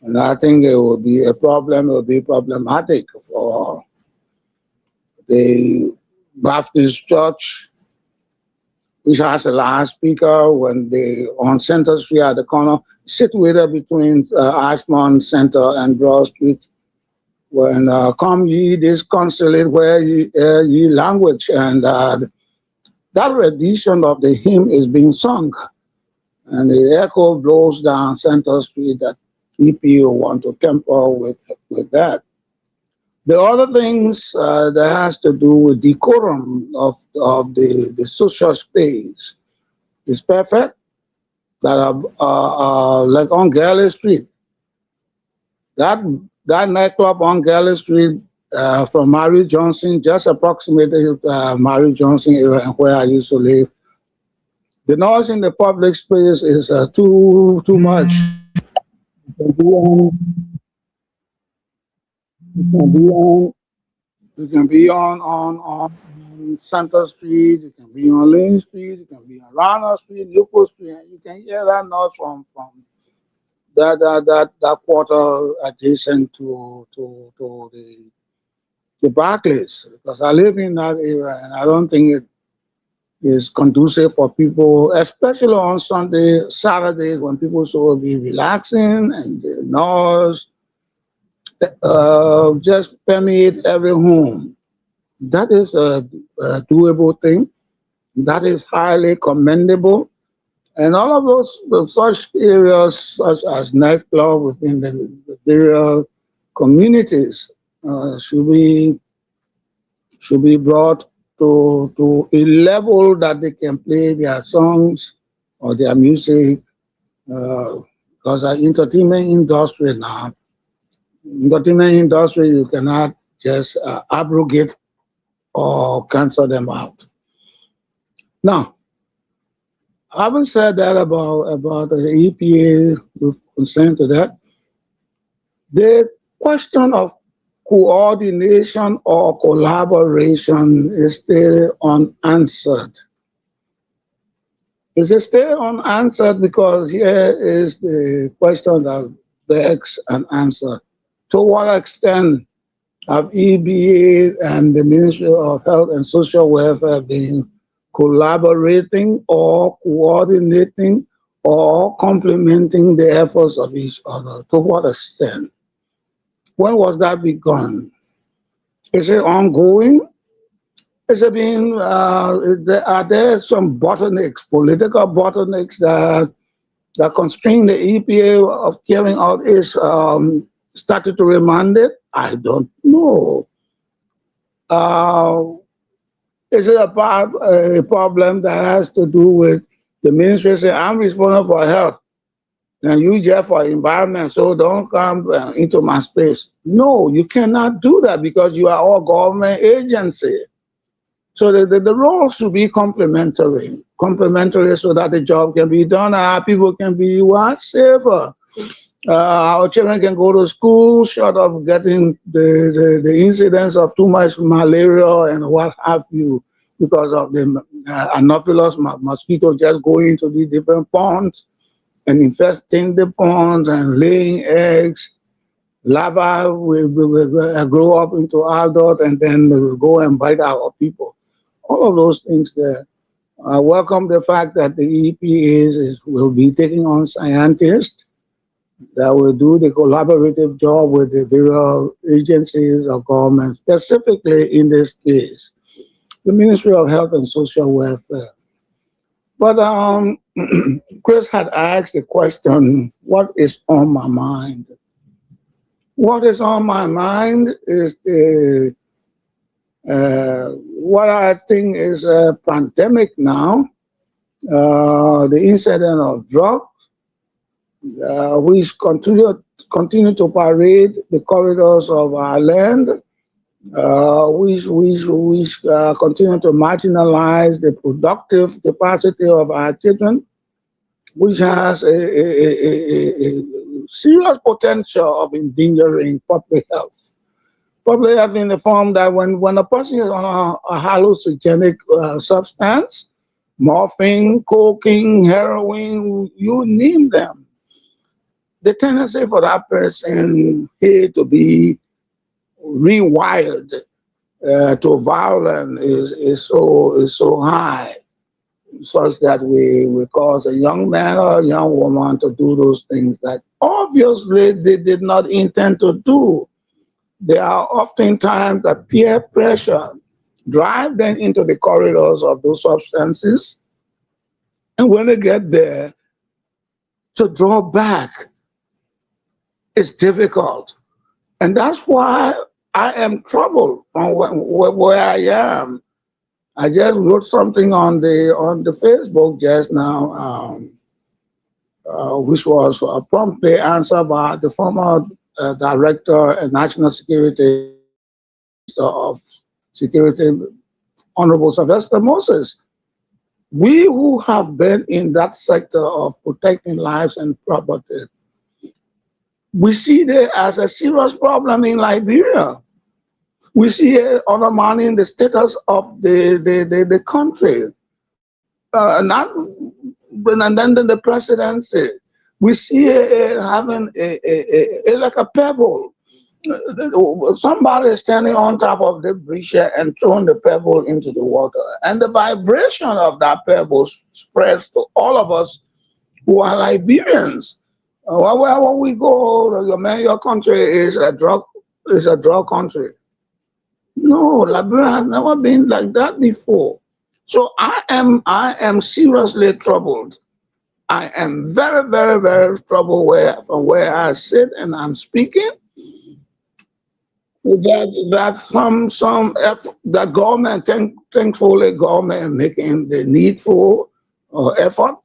And I think it will be a problem. It will be problematic for the Baptist Church, which has a loudspeaker when they on Center Street at the corner, situated between Ashmont Center and Broad Street. When come ye this consulate where ye language, and that rendition of the hymn is being sung, and the echo blows down Center Street that EPA want to temper with that. The other things that has to do with decorum of the social space is perfect. That are like on Galley Street, That nightclub on Galley Street from Mary Johnson, just approximately Mary Johnson area where I used to live. The noise in the public space is too much. It can be on. It can be on. It can be on Center Street. It can be on Lane Street. It can be on Rana Street, Newport Street. And you can hear that noise from that quarter adjacent to the Barclays, because I live in that area and I don't think it is conducive for people, especially on Sunday, Saturdays when people will be relaxing and the noise just permeate every home. That is a doable thing. That is highly commendable. And all of those such areas, such as nightclub within the various communities, should be brought to a level that they can play their songs or their music. Because our entertainment industry now, you cannot just abrogate or cancel them out. Now, having said that about the EPA with concern to that, the question of coordination or collaboration is still unanswered. Is it still unanswered? Because here is the question that begs an answer. To what extent have EBA and the Ministry of Health and Social Welfare been collaborating or coordinating or complementing the efforts of each other? To what extent? When was that begun? Is it ongoing? Is it being, are there some bottlenecks, political bottlenecks that constrain the EPA of carrying out its statutory mandate? I don't know. Is it a problem that has to do with the ministry saying, I'm responsible for health and you just for environment, so don't come into my space? No, you cannot do that because you are all government agency. So the roles should be complementary so that the job can be done and our people can be safer. Our children can go to school short of getting the incidence of too much malaria and what have you because of the Anopheles mosquito just going into the different ponds and infesting the ponds and laying eggs. Larvae will grow up into adults and then they will go and bite our people. All of those things there. I welcome the fact that the EPA will be taking on scientists that will do the collaborative job with the various agencies of government, specifically in this case, the Ministry of Health and Social Welfare. But Chris had asked the question, what is on my mind? What is on my mind is what I think is a pandemic now, the incident of drugs, which continue to parade the corridors of our land, which continue to marginalize the productive capacity of our children, which has a serious potential of endangering public health. Public health in the form that when a person is on a hallucinogenic substance, morphine, cocaine, heroin, you name them, the tendency for that person here to be rewired to violence is so high, such that we cause a young man or a young woman to do those things that obviously they did not intend to do. There are oftentimes that peer pressure drive them into the corridors of those substances, and when they get there, to draw back is difficult. And that's why I am troubled from where I am. I just wrote something on the Facebook just now, which was promptly answered by the former Director and National Security of Security, Honorable Sylvester Moses. We who have been in that sector of protecting lives and property, we see there as a serious problem in Liberia. We see it undermining the status of the country. And then the presidency. We see it having like a pebble. Somebody is standing on top of the bridge and throwing the pebble into the water. And the vibration of that pebble spreads to all of us who are Liberians. Wherever we go, your country is a drug country. No, Liberia has never been like that before. So I am seriously troubled. I am very, very, very troubled from where I sit and I'm speaking. That government, thankfully, government making the needful effort.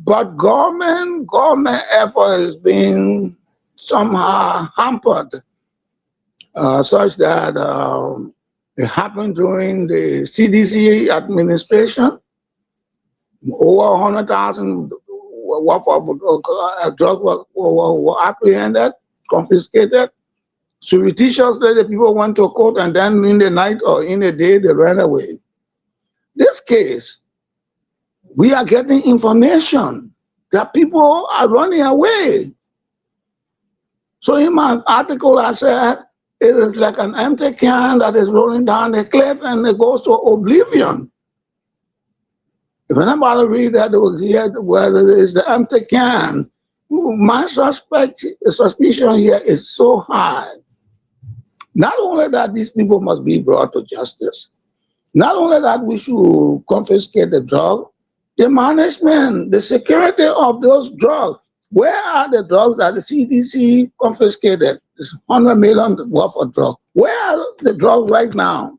But government effort is being somehow hampered, such that it happened during the CDC administration. Over 100,000 worth of drugs were apprehended, confiscated. Surreptitiously, the people went to court, and then in the night or in the day, they ran away. This case, we are getting information that people are running away. So in my article, I said, it is like an empty can that is rolling down the cliff and it goes to oblivion. If anybody read that, they will hear whether it is the empty can. My suspicion here is so high. Not only that these people must be brought to justice, not only that we should confiscate the drug, the management, the security of those drugs. Where are the drugs that the CDC confiscated? This 100 million worth of drugs. Where are the drugs right now?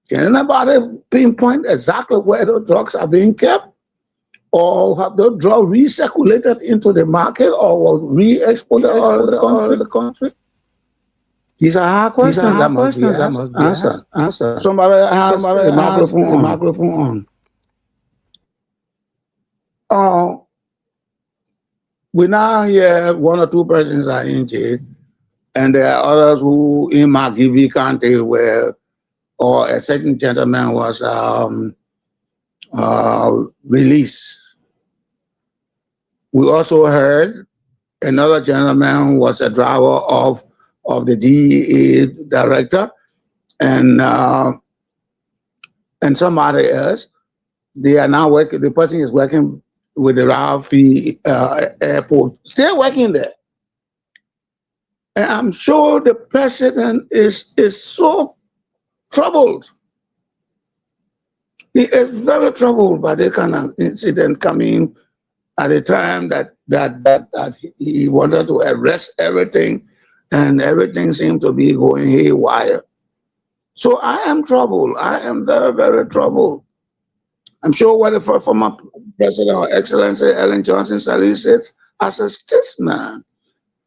Can anybody pinpoint exactly where those drugs are being kept? Or have those drugs recirculated into the market or was re-exported all over the country? These are hard questions that must be answered. Somebody has the microphone on. We now hear one or two persons are in jail, and there are others who in Margibi County where or a certain gentleman was released. We also heard another gentleman was a driver of the DEA director, and somebody else. They are now working. The person is working with the Rafi airport, still working there. And I'm sure the president is so troubled. He is very troubled by the kind of incident coming at a time that he wanted to arrest everything, and everything seemed to be going haywire. So I am troubled. I am very, very troubled. I'm sure what the former President or Excellency Ellen Johnson Sirleaf says, as a statesman,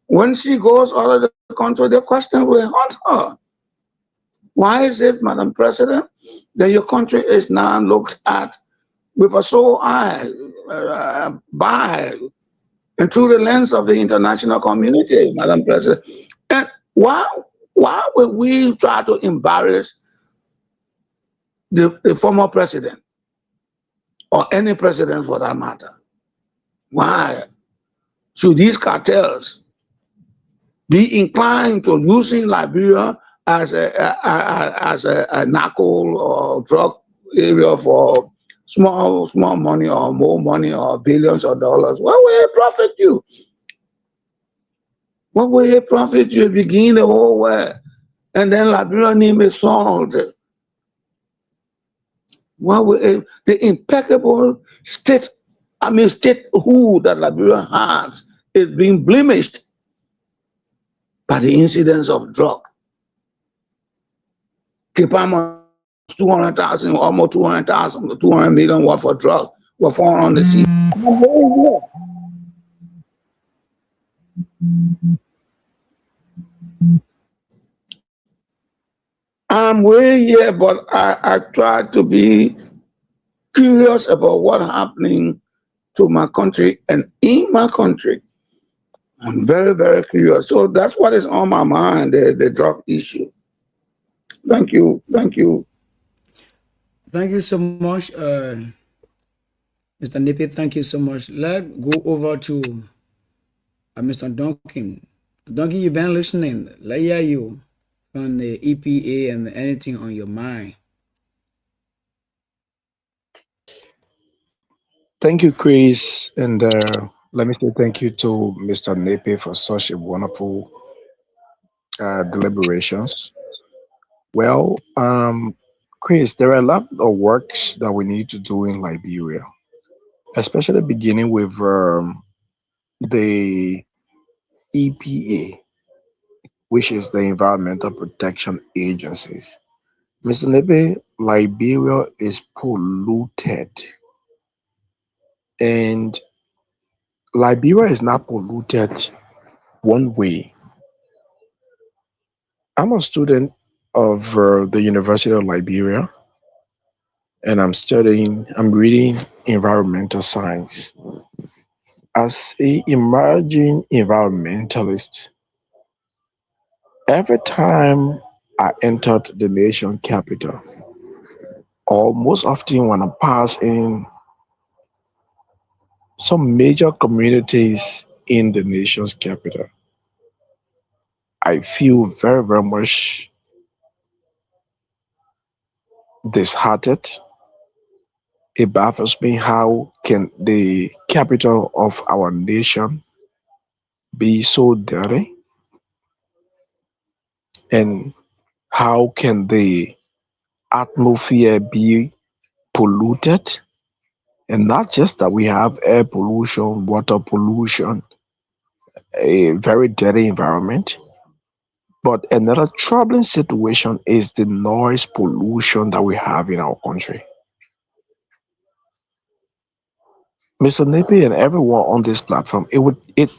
when she goes out of the country, the question will haunt her. Why is it, Madam President, that your country is now looked at with a sole eye, by, and through the lens of the international community, Madam President? And why would we try to embarrass the former president? Or any president for that matter? Why should these cartels be inclined to using Liberia as a knuckle or drug area for small money or more money or billions of dollars? What will it profit you? What will it profit you if you gain the whole world and then Liberia name is sold? The impeccable statehood that Liberia has is being blemished by the incidence of drug. Kipama 200,000, almost 200,000, 200 million worth of drugs were found on the sea. I'm way here, but I try to be curious about what's happening to my country and in my country. I'm very, very curious. So that's what is on my mind, the drug issue. Thank you. Thank you. Thank you so much, Mr. Nippy. Thank you so much. Let's go over to Mr. Duncan. Duncan, you've been listening. Let hear you from the EPA and anything on your mind. Thank you, Chris, and let me say thank you to Mr. Nepe for such a wonderful deliberations. Well, Chris, there are a lot of works that we need to do in Liberia, especially beginning with the EPA, which is the Environmental Protection Agencies. Mr. Nepe, Liberia is polluted, and Liberia is not polluted one way. I'm a student of the University of Liberia, and I'm reading environmental science. As a emerging environmentalist, every time I entered the nation capital, or most often when I pass in some major communities in the nation's capital, I feel very, very much disheartened. It baffles me how can the capital of our nation be so dirty, and how can the atmosphere be polluted? And not just that we have air pollution, water pollution, a very dirty environment, but another troubling situation is the noise pollution that we have in our country. Mr. Napi and everyone on this platform, it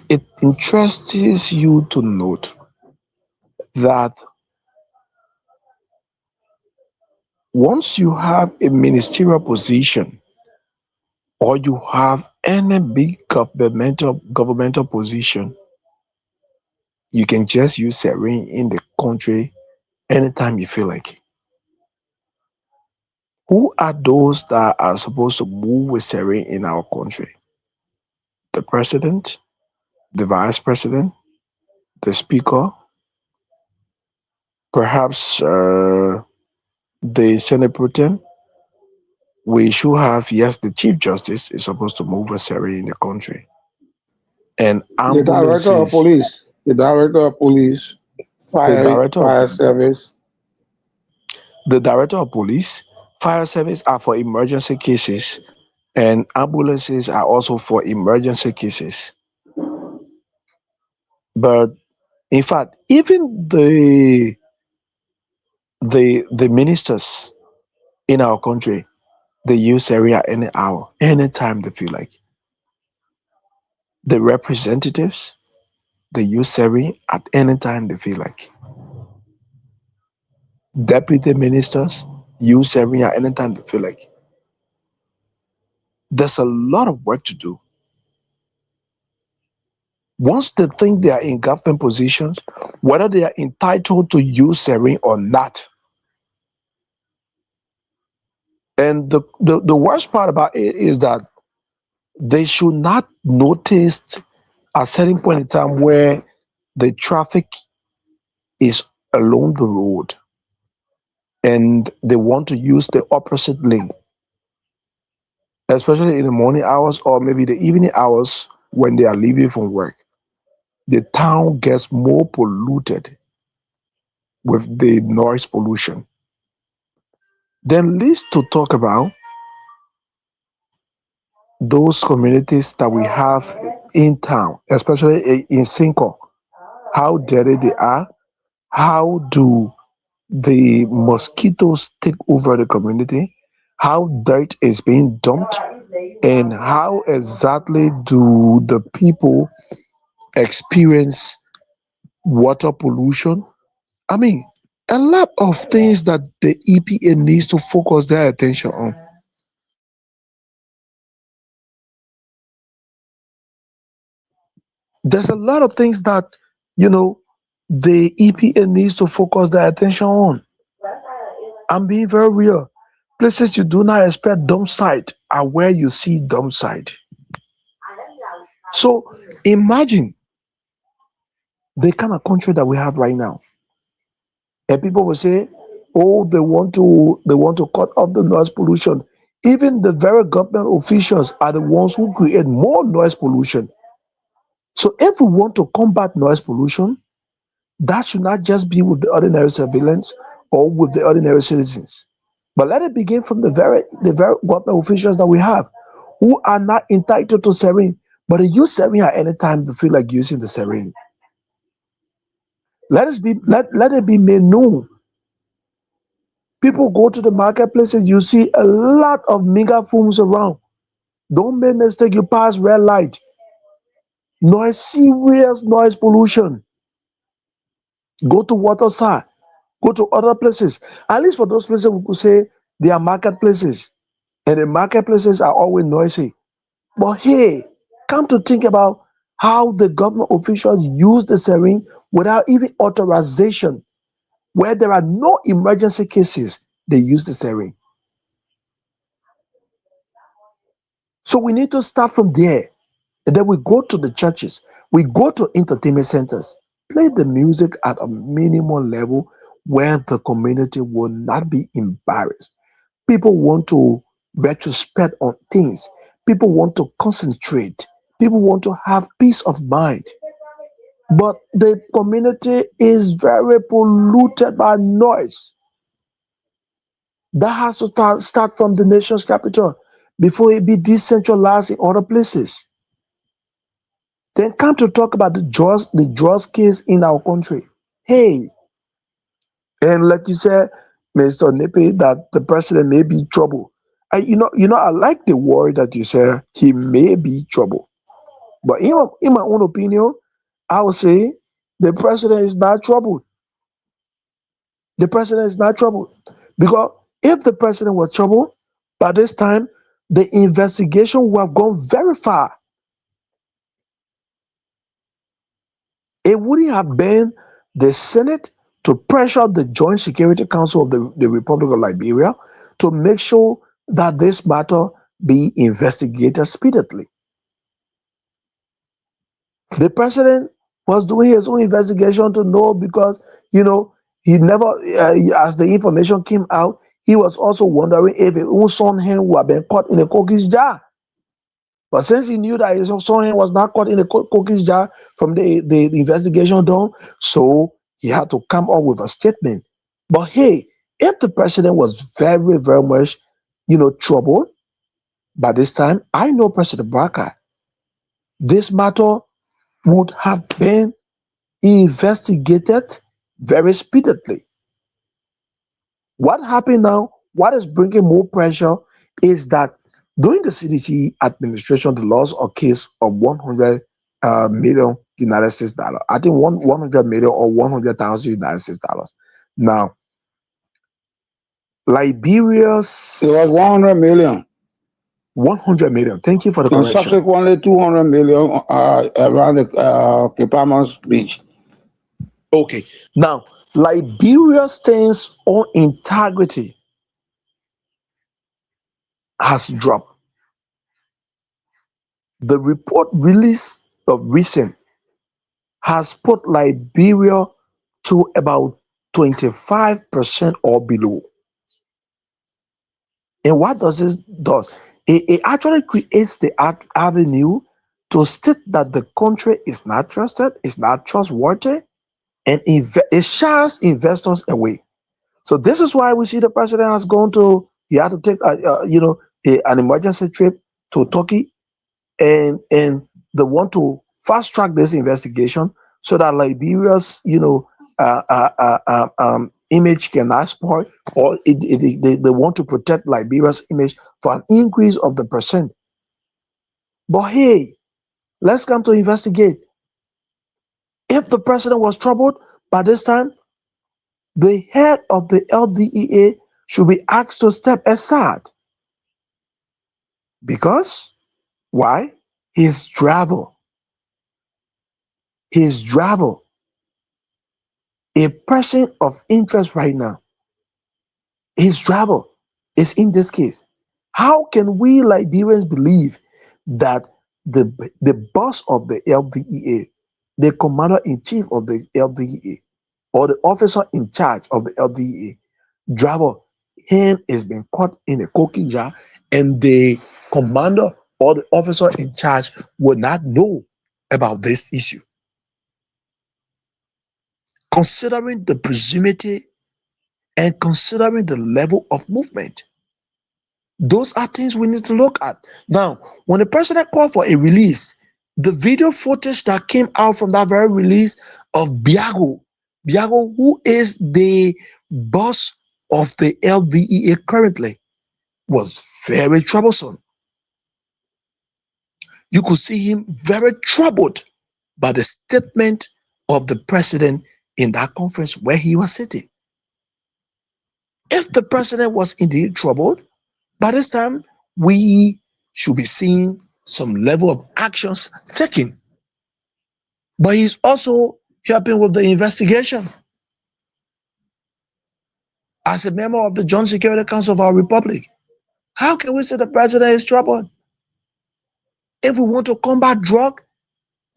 interests you to note that once you have a ministerial position or you have any big governmental position, you can just use sarin in the country anytime you feel like. Who are those that are supposed to move with sarin in our country? The president, the vice president, the speaker, perhaps the Senate Pro Tem. We should have, yes, the Chief Justice is supposed to move with sarin in the country. And The director of ambulances, police, the director of police, fire service. the director of police, fire service are for emergency cases, and ambulances are also for emergency cases. But in fact, even the ministers in our country, they use area any hour, anytime they feel like. The representatives, they use sarin at any time they feel like. Deputy ministers use sarin at any time they feel like. There's a lot of work to do. Once they think they are in government positions, whether they are entitled to use sarin or not. And the worst part about it is that they should not notice a certain point in time where the traffic is along the road and they want to use the opposite lane, especially in the morning hours or maybe the evening hours when they are leaving from work. The town gets more polluted with the noise pollution. Then least to talk about those communities that we have in town, especially in Cinco, how dirty they are, how do the mosquitoes take over the community, how dirt is being dumped, and how exactly do the people experience water pollution. I mean, a lot of things that the EPA needs to focus their attention on. There's a lot of things that, the EPA needs to focus their attention on. I'm being very real. Places you do not expect dump site are where you see dump site. So imagine the kind of country that we have right now. And people will say, oh, they want to cut off the noise pollution. Even the very government officials are the ones who create more noise pollution. So if we want to combat noise pollution, that should not just be with the ordinary surveillance or with the ordinary citizens. But let it begin from the very government officials that we have, who are not entitled to serene, but they use serene at any time they feel like using the serene. Let it be made known. People go to the marketplaces, you see a lot of megaphones around. Don't make mistake, you pass red light. Serious noise pollution. Go to Waterside, go to other places. At least for those places, we could say they are marketplaces. And the marketplaces are always noisy. But hey, come to think about how the government officials use the siren without even authorization. Where there are no emergency cases, they use the siren. So we need to start from there. And then we go to the churches, we go to entertainment centers, play the music at a minimal level where the community will not be embarrassed. People want to retrospect on things. People want to concentrate. People want to have peace of mind. But the community is very polluted by noise. That has to start from the nation's capital before it be decentralized in other places. Then come to talk about the drugs case in our country. Hey, and like you said, Mr. Nipe, that the president may be trouble. I like the word that you said, he may be trouble. But in my own opinion, I would say the president is not troubled. The president is not troubled. Because if the president was troubled, by this time, the investigation would have gone very far. It wouldn't have been the Senate to pressure the Joint Security Council of the Republic of Liberia to make sure that this matter be investigated speedily. The president was doing his own investigation to know because, he never, as the information came out, he was also wondering if his own son hand would have been caught in a cookies jar. But since he knew that his son hand was not caught in a cookies jar from the investigation done, so he had to come up with a statement. But hey, if the president was very, very much, troubled, by this time, I know President Barker, this matter would have been investigated very speedily. What happened now, what is bringing more pressure is that during the CDC administration, the loss of case of 100 million United States dollars. I think 100 million or 100,000 United States dollars. Now, Liberia's... It was 100 million. 100 million. Thank you for the correction. And subsequently 200 million around the Cape Palmas Beach. Okay. Now, Liberia stands on integrity has dropped. The report released of recent has put Liberia to about 25% or below. And what does this do? It actually creates the avenue to state that the country is not trusted, is not trustworthy, and it shies investors away. So this is why we see the president has gone to, he had to take, an emergency trip to Turkey, and they want to fast track this investigation so that Liberia's, image cannot spoil, or they want to protect Liberia's image for an increase of the percent. But hey, let's come to investigate. If the president was troubled by this time, the head of the LDEA should be asked to step aside. Because, why? His travel. A person of interest right now, his travel is in this case. How can we Liberians believe that the boss of the LDEA, the commander-in-chief of the LDEA, or the officer in charge of the LDEA, driver hand is being caught in a cooking jar, and the commander or the officer in charge would not know about this issue? Considering the proximity and considering the level of movement, those are things we need to look at. Now, when the president called for a release, the video footage that came out from that very release of Biago, who is the boss of the LDEA currently, was very troublesome. You could see him very troubled by the statement of the president in that conference where he was sitting. If the president was indeed troubled, by this time we should be seeing some level of actions taken. But he's also helping with the investigation. As a member of the Joint Security Council of our Republic, how can we say the president is troubled? If we want to combat drug,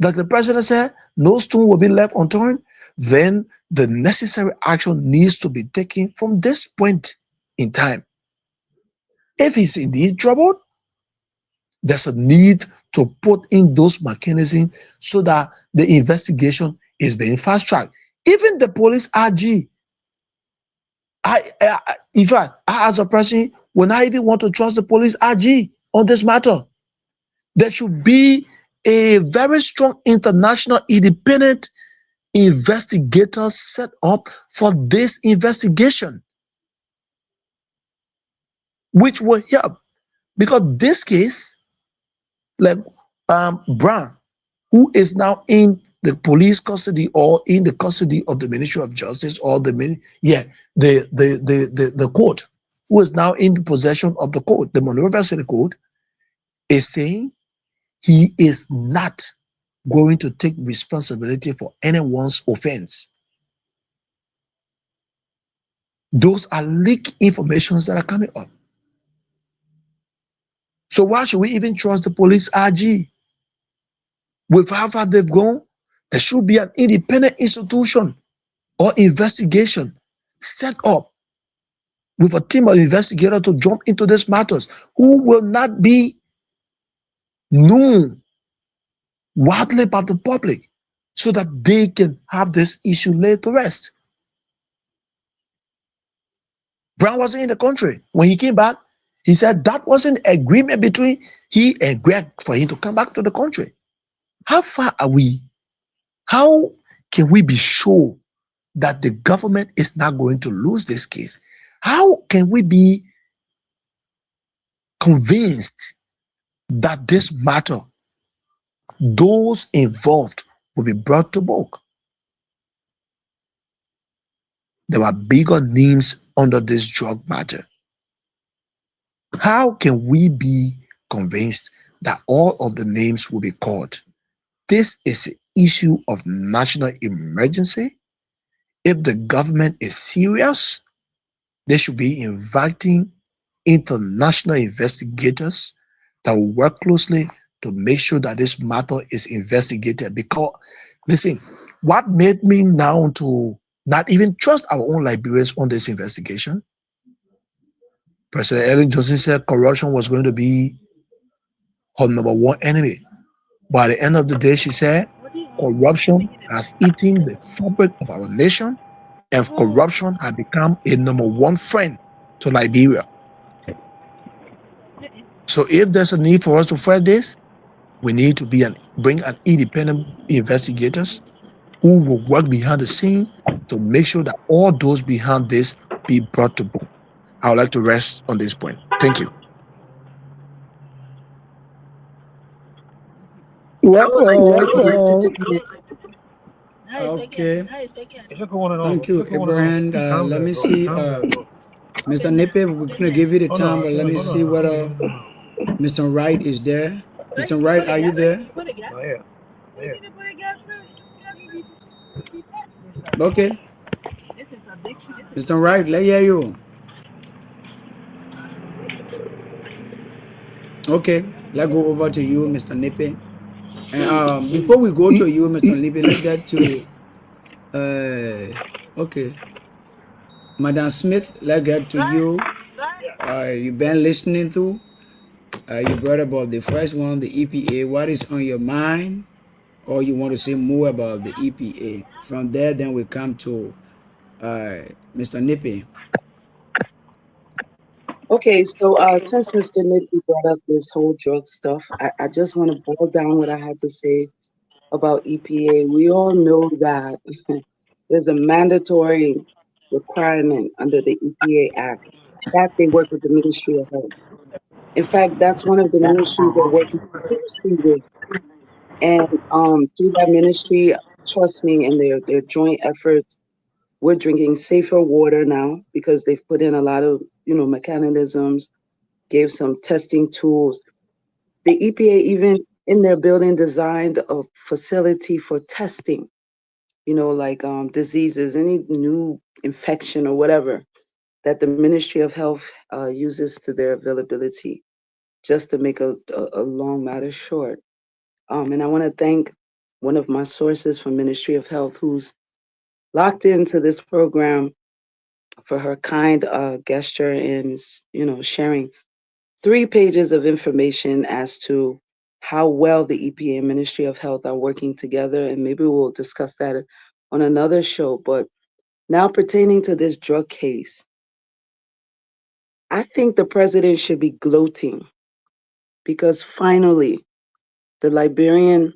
like the president said, no stone will be left unturned, then the necessary action needs to be taken from this point in time. If he's indeed troubled, there's a need to put in those mechanisms so that the investigation is being fast-tracked. Even the police RG, in fact, I as a person, when I even want to trust the police RG on this matter, there should be a very strong international independent investigator set up for this investigation, which will help. Because this case, like Brown, who is now in the police custody or in the custody of the Ministry of Justice or the court, who is now in the possession of the court, the Monrovia City Court, is saying he is not going to take responsibility for anyone's offense. Those are leaked informations that are coming up. So why should we even trust the police RG? With how far they've gone, there should be an independent institution or investigation set up with a team of investigators to jump into these matters who will not be known widely by the public so that they can have this issue laid to rest. Brown wasn't in the country. When he came back, he said that wasn't an agreement between he and Greg for him to come back to the country. How far are we? How can we be sure that the government is not going to lose this case? How can we be convinced that this matter, those involved will be brought to book? There are bigger names under this drug matter. How can we be convinced that all of the names will be called? This is an issue of national emergency. If the government is serious, they should be inviting international investigators that will work closely to make sure that this matter is investigated. Because, listen, what made me now to not even trust our own Liberians on this investigation? President Ellen Johnson said corruption was going to be her number one enemy. By the end of the day, she said, corruption has eaten the fabric of our nation, and corruption has become a number one friend to Liberia. So if there's a need for us to fight this, we need to bring an independent investigators who will work behind the scene to make sure that all those behind this be brought to book. I would like to rest on this point. Thank you. Okay. Thank you, Abraham. Let me see. Mr. Nipe, we're gonna give you the time, but let me see whether Mr. Wright is there. Mr. Wright, are you there? Okay. Mr. Wright, let's hear you. Okay, let's go over to you, Mr. Nipe. And before we go to you, Mr. Nipe, let's get to okay. Madam Smith, let's get to you. You've been listening to. You brought about the first one, the EPA. What is on your mind? Or you want to say more about the EPA? From there, then we come to Mr. Nipe. Okay, so since Mr. Nippy brought up this whole drug stuff, I just want to boil down what I had to say about EPA. We all know that there's a mandatory requirement under the EPA Act that they work with the Ministry of Health. In fact, that's one of the ministries they're working closely with. And through that ministry, trust me, in their joint efforts, we're drinking safer water now because they've put in a lot of, mechanisms, gave some testing tools. The EPA even in their building designed a facility for testing, like diseases, any new infection or whatever that the Ministry of Health uses to their availability, just to make a long matter short. And I want to thank one of my sources from Ministry of Health who's locked into this program for her kind gesture in, sharing 3 pages of information as to how well the EPA and Ministry of Health are working together. And maybe we'll discuss that on another show. But now pertaining to this drug case, I think the president should be gloating because finally the Liberian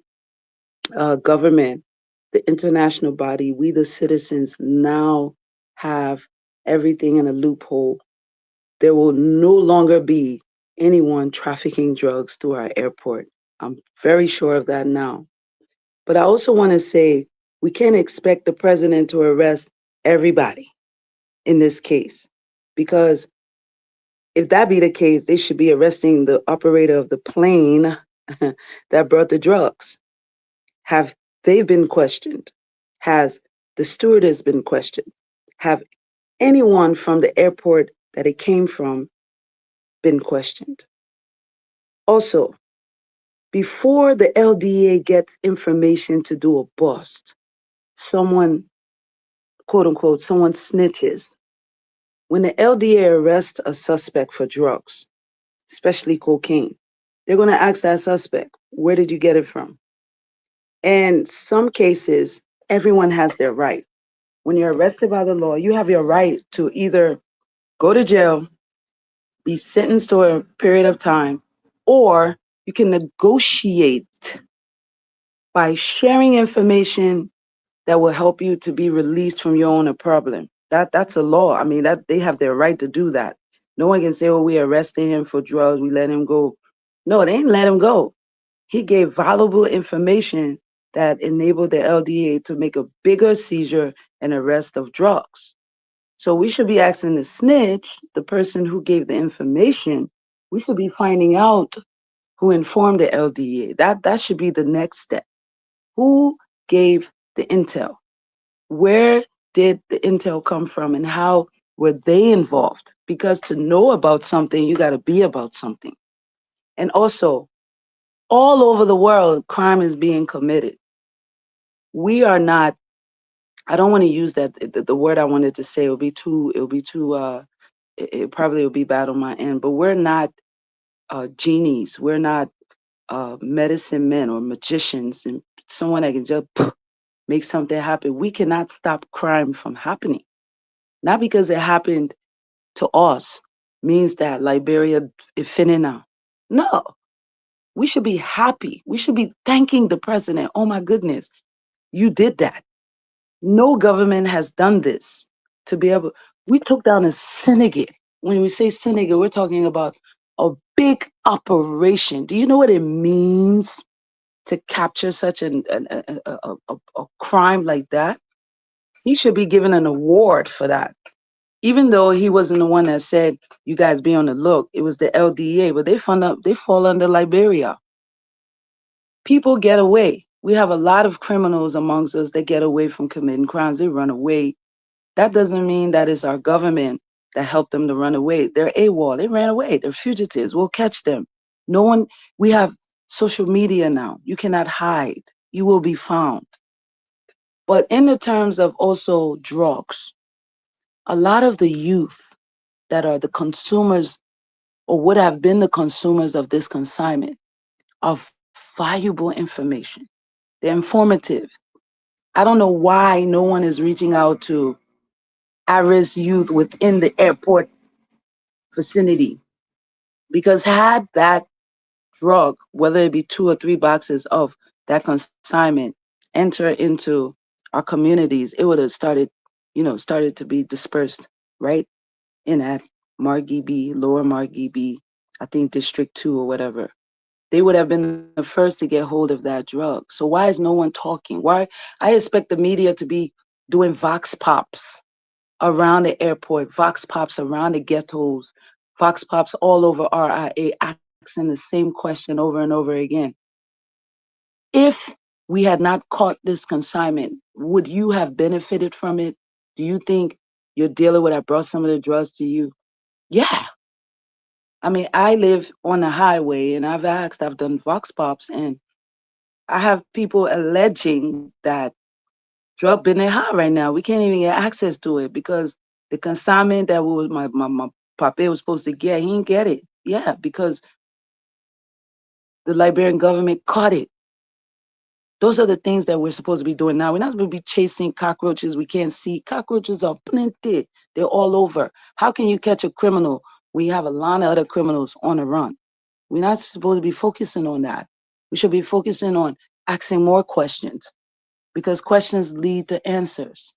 government, the international body, we the citizens now have everything in a loophole. There will no longer be anyone trafficking drugs through our airport. I'm very sure of that now. But I also want to say we can't expect the president to arrest everybody in this case, because if that be the case, they should be arresting the operator of the plane that brought the drugs. Have they been questioned? Has the stewardess been questioned? Have anyone from the airport that it came from been questioned? Also, before the LDA gets information to do a bust, someone, quote unquote, someone snitches. When the LDA arrests a suspect for drugs, especially cocaine, they're going to ask that suspect, where did you get it from? And some cases, everyone has their right. When you're arrested by the law, you have your right to either go to jail, be sentenced to a period of time, or you can negotiate by sharing information that will help you to be released from your own problem. That's a law. I mean, that they have their right to do that. No one can say, oh, we arrested him for drugs, we let him go. No, they didn't let him go. He gave valuable information that enabled the LDA to make a bigger seizure and arrest of drugs. So we should be asking the snitch, the person who gave the information, we should be finding out who informed the LDA. That should be the next step. Who gave the intel? Where did the intel come from and how were they involved? Because to know about something, you got to be about something. And also, all over the world, crime is being committed. We are not, I don't want to use that, the word I wanted to say, it probably will be bad on my end, but we're not genies. We're not medicine men or magicians and someone that can just make something happen. We cannot stop crime from happening. Not because it happened to us means that Liberia is finished now. No, we should be happy. We should be thanking the president. Oh my goodness, you did that. No government has done this to be able. We took down a synagogue. When we say synagogue, we're talking about a big operation. Do you know what it means to capture such a crime like that, he should be given an award for that. Even though he wasn't the one that said, you guys be on the look, it was the LDA, but they fall under Liberia. People get away. We have a lot of criminals amongst us that get away from committing crimes. They run away. That doesn't mean that it's our government that helped them to run away. They're AWOL. They ran away. They're fugitives. We'll catch them. We have social media now. You cannot hide. You will be found. But in the terms of also drugs, a lot of the youth that are the consumers or would have been the consumers of this consignment of valuable information. They're informative. I don't know why no one is reaching out to at-risk youth within the airport vicinity, because had that drug, whether it be 2 or 3 boxes of that consignment, enter into our communities, it would have started to be dispersed right in at Margee B, Lower Margee B, I think District 2 or whatever. They would have been the first to get hold of that drug. So why is no one talking? Why? I expect the media to be doing vox pops around the airport, vox pops around the ghettos, vox pops all over RIA, asking the same question over and over again. If we had not caught this consignment, would you have benefited from it? Do you think your dealer would have brought some of the drugs to you? Yeah. I mean, I live on the highway and I've done vox pops, and I have people alleging that drug been high right now. We can't even get access to it because the consignment that my papa was supposed to get, he didn't get it. Yeah, because the Liberian government caught it. Those are the things that we're supposed to be doing now. We're not supposed to be chasing cockroaches we can't see. Cockroaches are plenty. They're all over. How can you catch a criminal when you have a lot of other criminals on the run? We're not supposed to be focusing on that. We should be focusing on asking more questions, because questions lead to answers.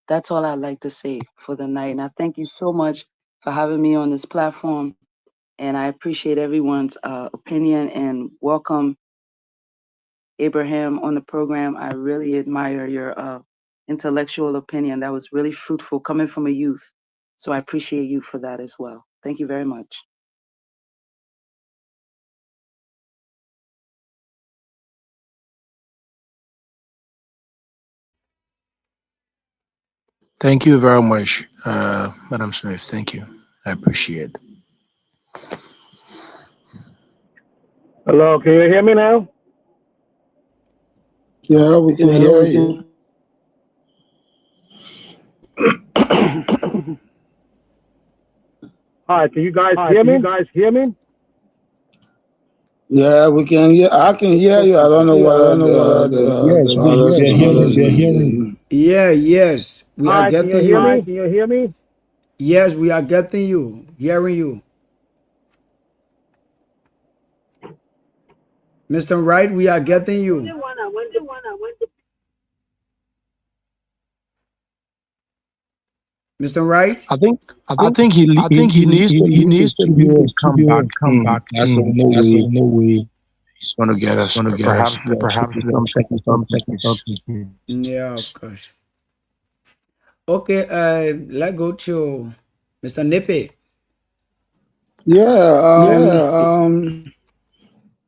That's all I'd like to say for the night. And I thank you so much for having me on this platform. And I appreciate everyone's opinion, and welcome Abraham on the program. I really admire your intellectual opinion. That was really fruitful coming from a youth. So I appreciate you for that as well. Thank you very much. Thank you very much, Madam Smith. Thank you. I appreciate it. Hello, can you hear me now? Yeah, we can hear you. Hi, can you guys hear me? Yeah, we can hear. I can hear you. I don't know whether Yes, we are Hi, getting can you. you hear me? Yes, we are getting you, hearing you. Mr. Wright, we are getting you. Mr. Wright? I think he needs to come back. That's the no way he's going to get us. Perhaps some seconds. Yeah, of course. Okay, let's go to Mr. Nippy.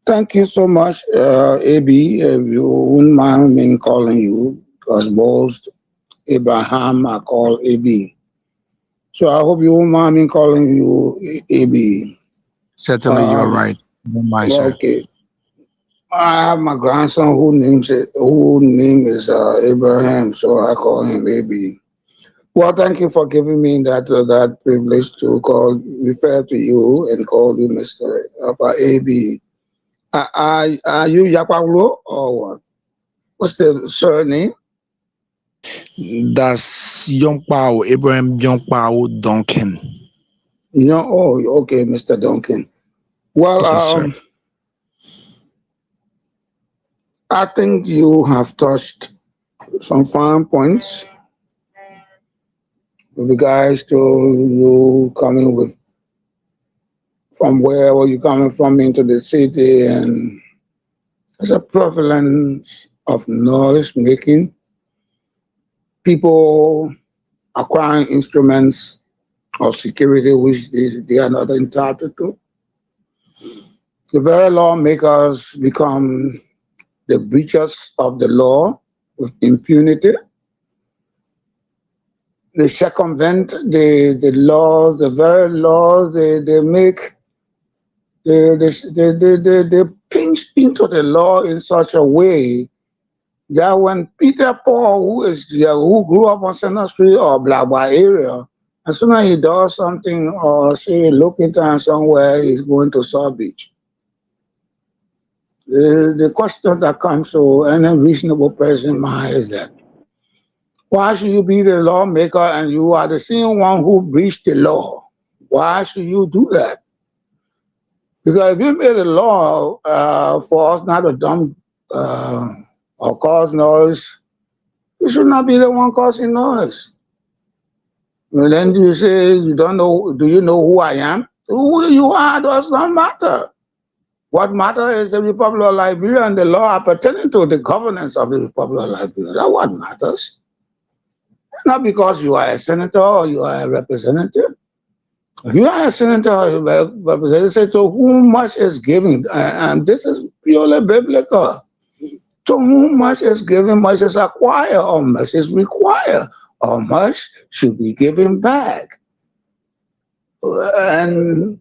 Thank you so much, AB. If you wouldn't mind me calling you, because most Abraham are called AB. So I hope you won't mind me calling you AB. Certainly, you're right. Don't mind, sir. Okay. I have my grandson whose name is Abraham, so I call him AB. Well, thank you for giving me that privilege to refer to you and call you Mr. AB. Are you Yapaulo or what? What's the surname? That's Young Pao, Abraham Young Pao Duncan. Okay, Mr. Duncan. Well, yes, I think you have touched some fine points with regards to you coming from where were you coming from into the city, and There's a prevalence of noise making, people acquiring instruments of security which they are not entitled to. The very lawmakers become the breachers of the law with impunity. They circumvent the laws, the very laws they make. They pinch into the law in such a way that when Peter Paul, who grew up on Center Street or Blackbar area, as soon as he does something or say look into somewhere, he's going to South Beach. The question that comes to any reasonable person's mind is that, why should you be the lawmaker and you are the same one who breached the law? Why should you do that? Because if you made a law for us not to dump or cause noise, you should not be the one causing noise. And then you say, you don't know, do you know who I am? Who you are does not matter. What matters is the Republic of Liberia and the law pertaining to the governance of the Republic of Liberia. That's what matters. It's not because you are a senator or you are a representative. If you are a senator or a representative, say to whom much is given, and this is purely biblical. To whom much is given, much is acquired, or much is required, or much should be given back. And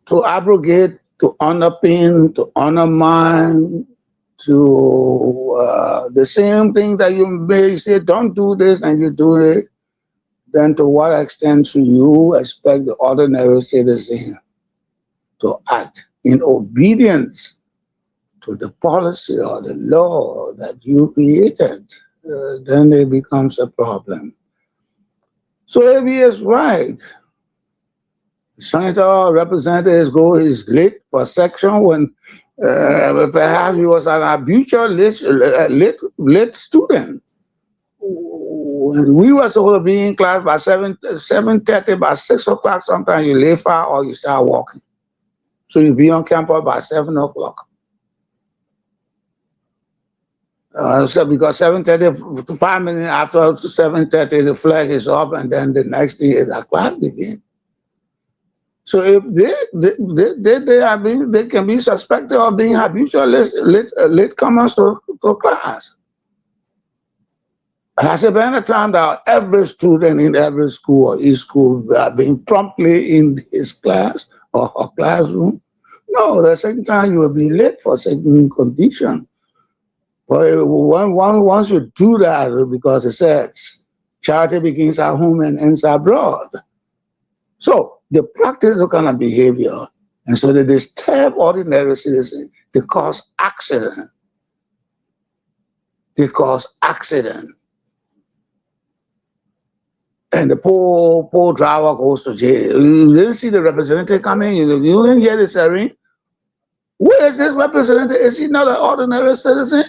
to abrogate, to underpin, to undermine, to the same thing that you may say, don't do this, and you do it, then to what extent should you expect the ordinary citizen to act in obedience to the policy or the law that you created? Then it becomes a problem. So if he is right, senator or representative is late for section when perhaps he was an habitual late student. When we were supposed to be in class by 7:30, by 6 o'clock, sometimes you leave far or you start walking. So you be on campus by 7 o'clock. So because 7:30, 5 minutes after 7:30, the flag is up, and then the next thing is the class begins. So if they can be suspected of being habitual late comers to class. Has there been a time that every student in every school or each school being promptly in his class or her classroom? No, the second time you will be late for certain condition. But once you do that, because it says charity begins at home and ends abroad. So the practice of kind of behavior, and so they disturb ordinary citizens, they cause accident. They cause accident. And the poor driver goes to jail. You didn't see the representative coming. You didn't hear the siren. Where is this representative? Is he not an ordinary citizen?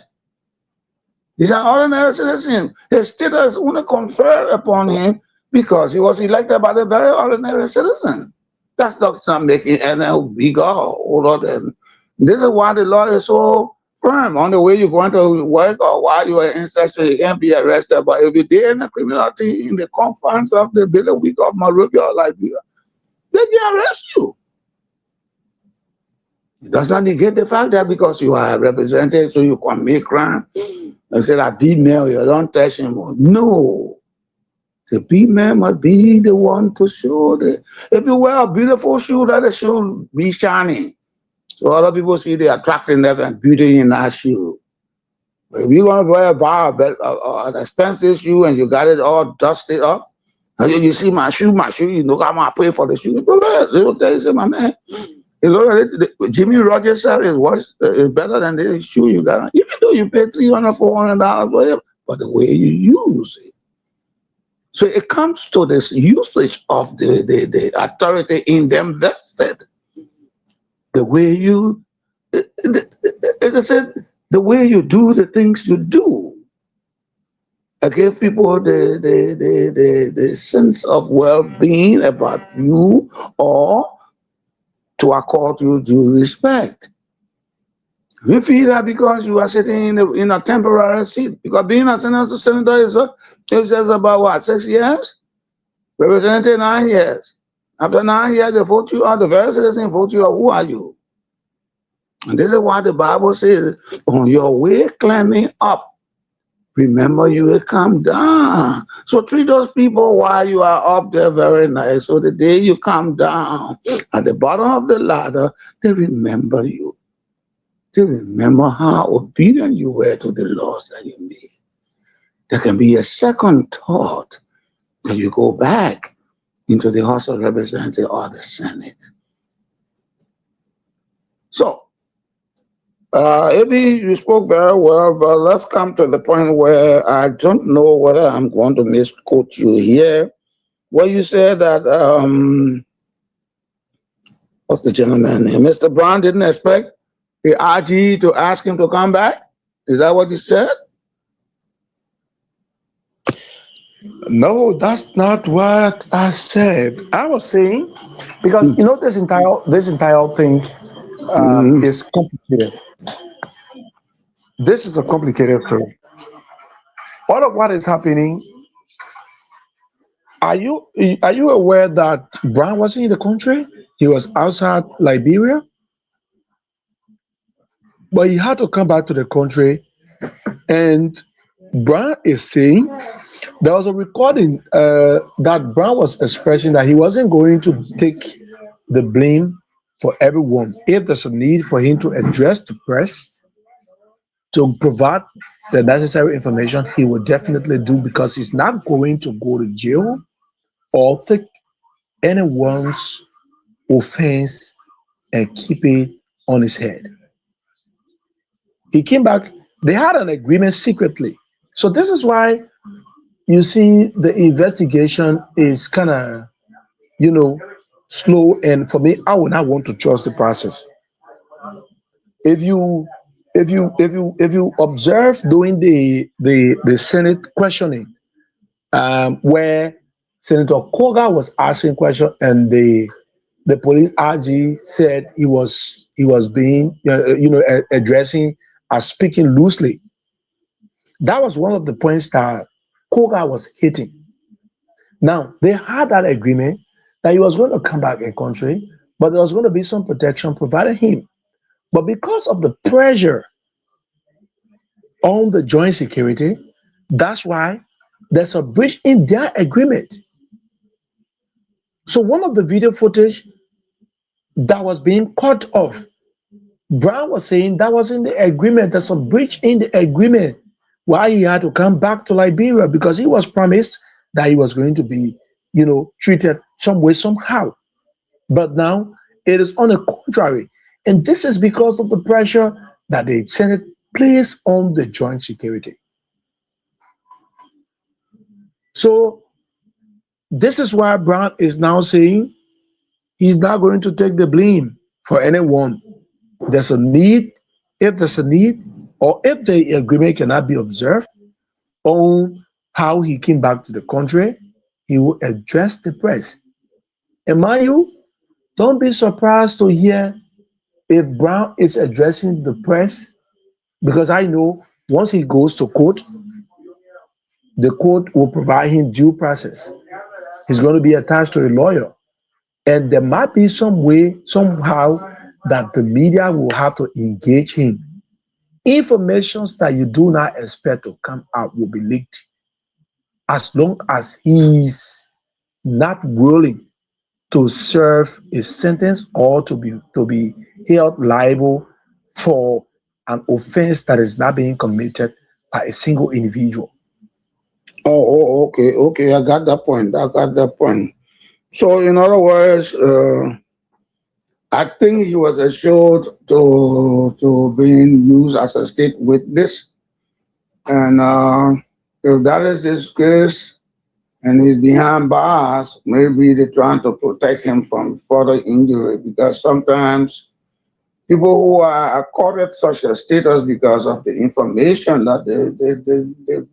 He's an ordinary citizen. His status only conferred upon him because he was elected by the very ordinary citizen. That's not making any bigger or older than. This is why the law is so firm. On the way you're going to work or while you are in session, you can't be arrested. But if you did any criminality in the confines of the bailiwick of Monrovia or Liberia, they can arrest you. It does not negate the fact that because you are a representative, so you commit crime and say that be male, you don't touch him. No. The female must be the one to show that. If you wear a beautiful shoe, let the shoe be shining. So other people see the attractiveness and beauty in that shoe. But if you're going to buy an expensive shoe and you got it all dusted up, and you see my shoe, you know I'm going to pay for the shoe. They say, my man, you know, Jimmy Rogers said his voice is better than the shoe you got on. Even though you pay $300, $400 for it, but the way you use it. So it comes to this usage of the authority in them vested. The way you, it said, the way you do the things you do. I give people the sense of well-being about you or to accord you due respect. We feel that because you are sitting in a temporary seat. Because being a senator is just about what, 6 years? Representative 9 years. After 9 years, they vote you out. The very citizen vote you out. Who are you? And this is why the Bible says, on your way climbing up, remember you will come down. So treat those people while you are up there very nice. So the day you come down at the bottom of the ladder, they remember you. They remember how obedient you were to the laws that you made. There can be a second thought that you go back into the House of Representatives or the Senate. So, Abby, you spoke very well, but let's come to the point where I don't know whether I'm going to misquote you here. Where you said that, what's the gentleman's name? Mr. Brown didn't expect the RG to ask him to come back? Is that what you said? No, that's not what I said. I was saying, because you know this entire thing is complicated. This is a complicated story. All of what is happening. Are you aware that Brown wasn't in the country? He was outside Liberia, but he had to come back to the country. And Brown is saying there was a recording that Brown was expressing that he wasn't going to take the blame for everyone. If there's a need for him to address the press, to provide the necessary information, he will definitely do, because he's not going to go to jail or take anyone's offense and keep it on his head. He came back, they had an agreement secretly. So this is why you see the investigation is kind of, slow. And for me, I would not want to trust the process. If you observe during the Senate questioning, where Senator Koga was asking questions and the police RG said he was being addressing as speaking loosely. That was one of the points that Koga was hitting. Now they had that agreement that he was going to come back in country, but there was going to be some protection provided him. But because of the pressure on the joint security, that's why there's a breach in their agreement. So one of the video footage that was being cut off, Brown was saying that was in the agreement. There's a breach in the agreement why he had to come back to Liberia, because he was promised that he was going to be, treated some way, somehow. But now it is on the contrary. And this is because of the pressure that the Senate placed on the joint security. So this is why Brown is now saying he's not going to take the blame for anyone. There's a need, if there's a need, or if the agreement cannot be observed on how he came back to the country, he will address the press. And mind you, don't be surprised to hear if Brown is addressing the press, because I know once he goes to court, the court will provide him due process. He's going to be attached to a lawyer. And there might be some way, somehow, that the media will have to engage him. Information that you do not expect to come out will be leaked, as long as he's not willing to serve a sentence or to be held liable for an offense that is not being committed by a single individual. Okay. I got that point. So, in other words, I think he was assured to being used as a state witness, and if that is his case, and he's behind bars, maybe they're trying to protect him from further injury, because sometimes people who are accorded such a status because of the information that they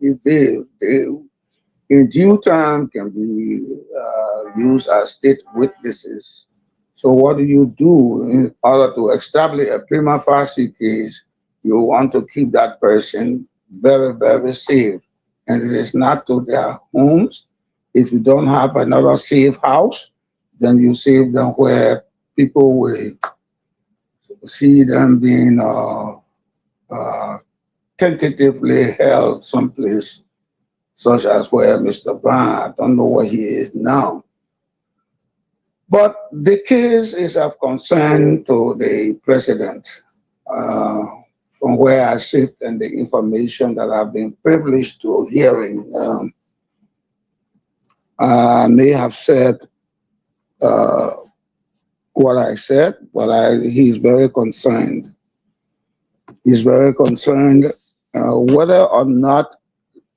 reveal, they in due time can be used as state witnesses. So what do you do in order to establish a prima facie case you want to keep that person very, very safe. And it is not to their homes. If you don't have another safe house, then you save them where people will see them being tentatively held someplace, such as where Mr. Brown, I don't know where he is now. But the case is of concern to the president. From where I sit and the information that I've been privileged to hearing, I may have said what I said, but he's very concerned. He's very concerned whether or not,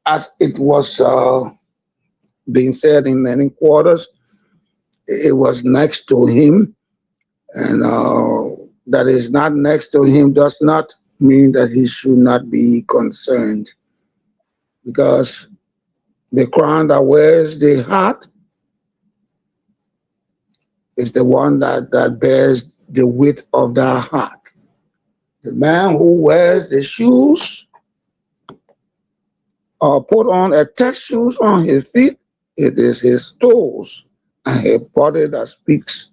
as it was being said in many quarters, it was next to him, and that is not next to him does not mean that he should not be concerned, because the crown that wears the heart is the one that bears the weight of the heart. The man who wears the shoes or put on a test shoes on his feet, it is his toes and his body that speaks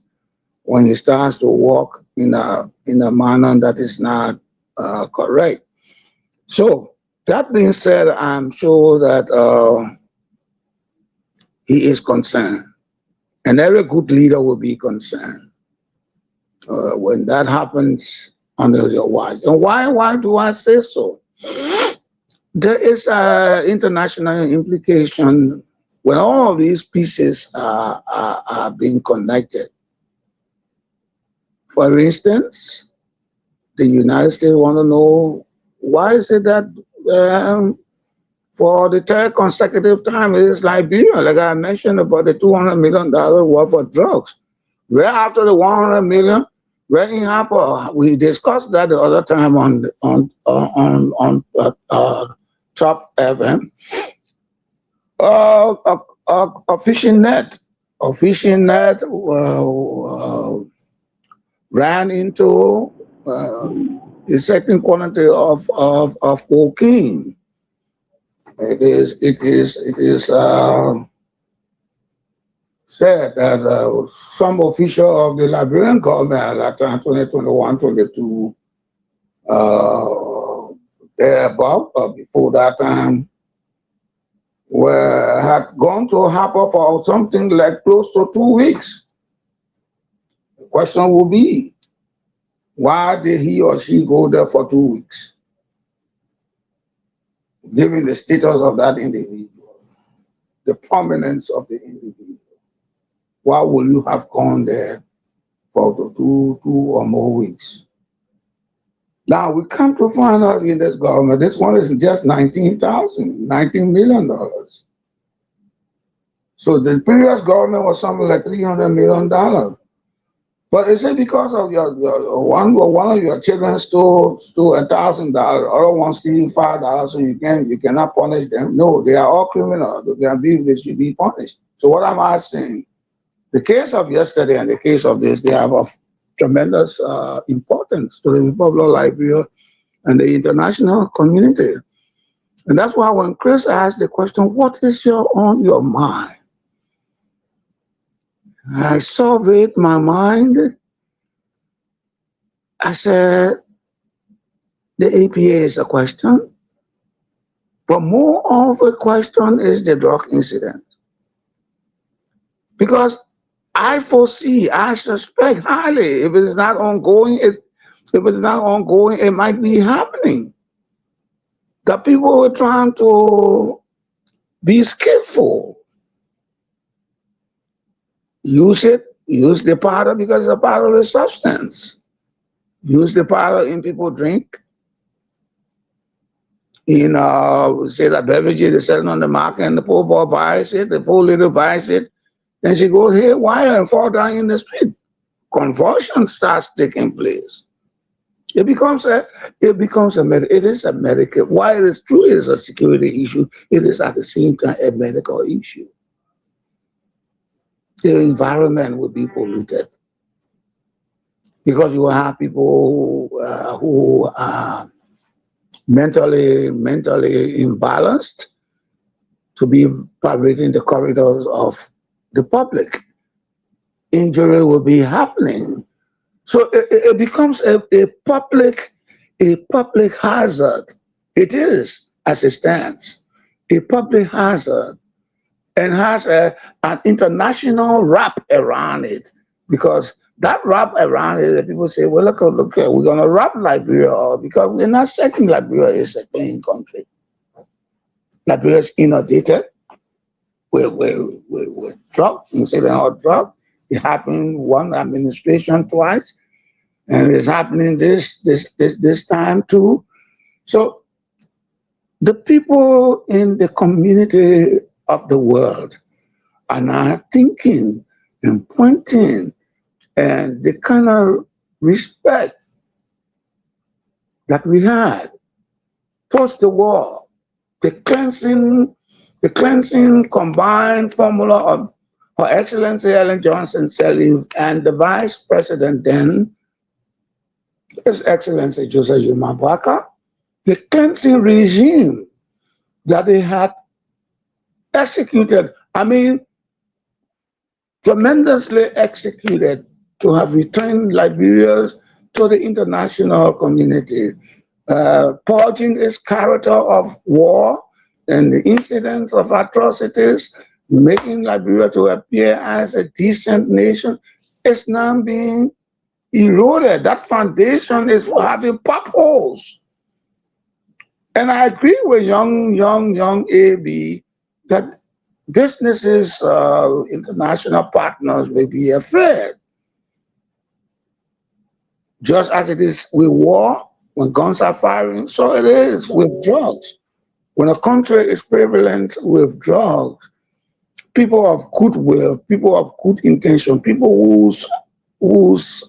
when he starts to walk in a manner that is not correct. So that being said, I'm sure that he is concerned, and every good leader will be concerned when that happens under your watch. And why do I say so? There is an international implication when all of these pieces are being connected. For instance, the United States want to know, why is it that for the third consecutive time it is Liberia, like I mentioned about the $200 million worth of drugs. Where after the 100 million, where in Harper, we discussed that the other time on Top FM. A fishing net ran into a certain quantity of cocaine. It is said that some official of the Liberian government at that time, 2021, 22, thereabout, before that time, had gone to Harper for something like close to 2 weeks. The question will be, why did he or she go there for 2 weeks? Given the status of that individual, the prominence of the individual, why will you have gone there for two or more weeks? Now we come to find out in this government, this one is just $19 million. So the previous government was something like $300 million. But is it because of your one of your children stole $1,000, other one steal $5, so you cannot punish them? No, they are all criminals. They should be punished. So what am I saying? The case of yesterday and the case of this, they have of tremendous importance to the Republic of Liberia and the international community. And that's why when Chris asked the question, what is on your mind? I surveyed my mind. I said, the APA is a question, but more of a question is the drug incident. Because I foresee, I suspect highly, if it is not ongoing, it might be happening. That people were trying to be skillful. Use the powder because it's a part of the substance. Use the powder in people drink. Say that beverages is selling on the market and the poor boy buys it, the poor little buys it. Then she goes haywire and fall down in the street. Convulsion starts taking place. It is a medical. While it is true, it is a security issue. It is at the same time a medical issue. The environment will be polluted because you will have people who are mentally imbalanced to be parading the corridors of the public. Injury will be happening. So it becomes a public hazard. It is, as it stands, a public hazard, and has an international wrap around it, because that wrap around it, people say, well, look, we're going to wrap Liberia, because we're not saying Liberia is a clean country. Liberia is inundated with drug, incident of drug. It happened one administration twice, and it's happening this time too. So the people in the community of the world are now thinking and pointing, and the kind of respect that we had post the war, the cleansing combined formula of Her Excellency Ellen Johnson Sirleaf and the Vice President then, His Excellency Joseph Yuma Boakai, the cleansing regime that they had executed, I mean, tremendously executed, to have returned Liberia to the international community, purging its character of war and the incidents of atrocities, making Liberia to appear as a decent nation, is now being eroded. That foundation is having potholes. And I agree with young AB that businesses, international partners may be afraid. Just as it is with war, when guns are firing, so it is with drugs. When a country is prevalent with drugs, people of goodwill, people of good intention, people whose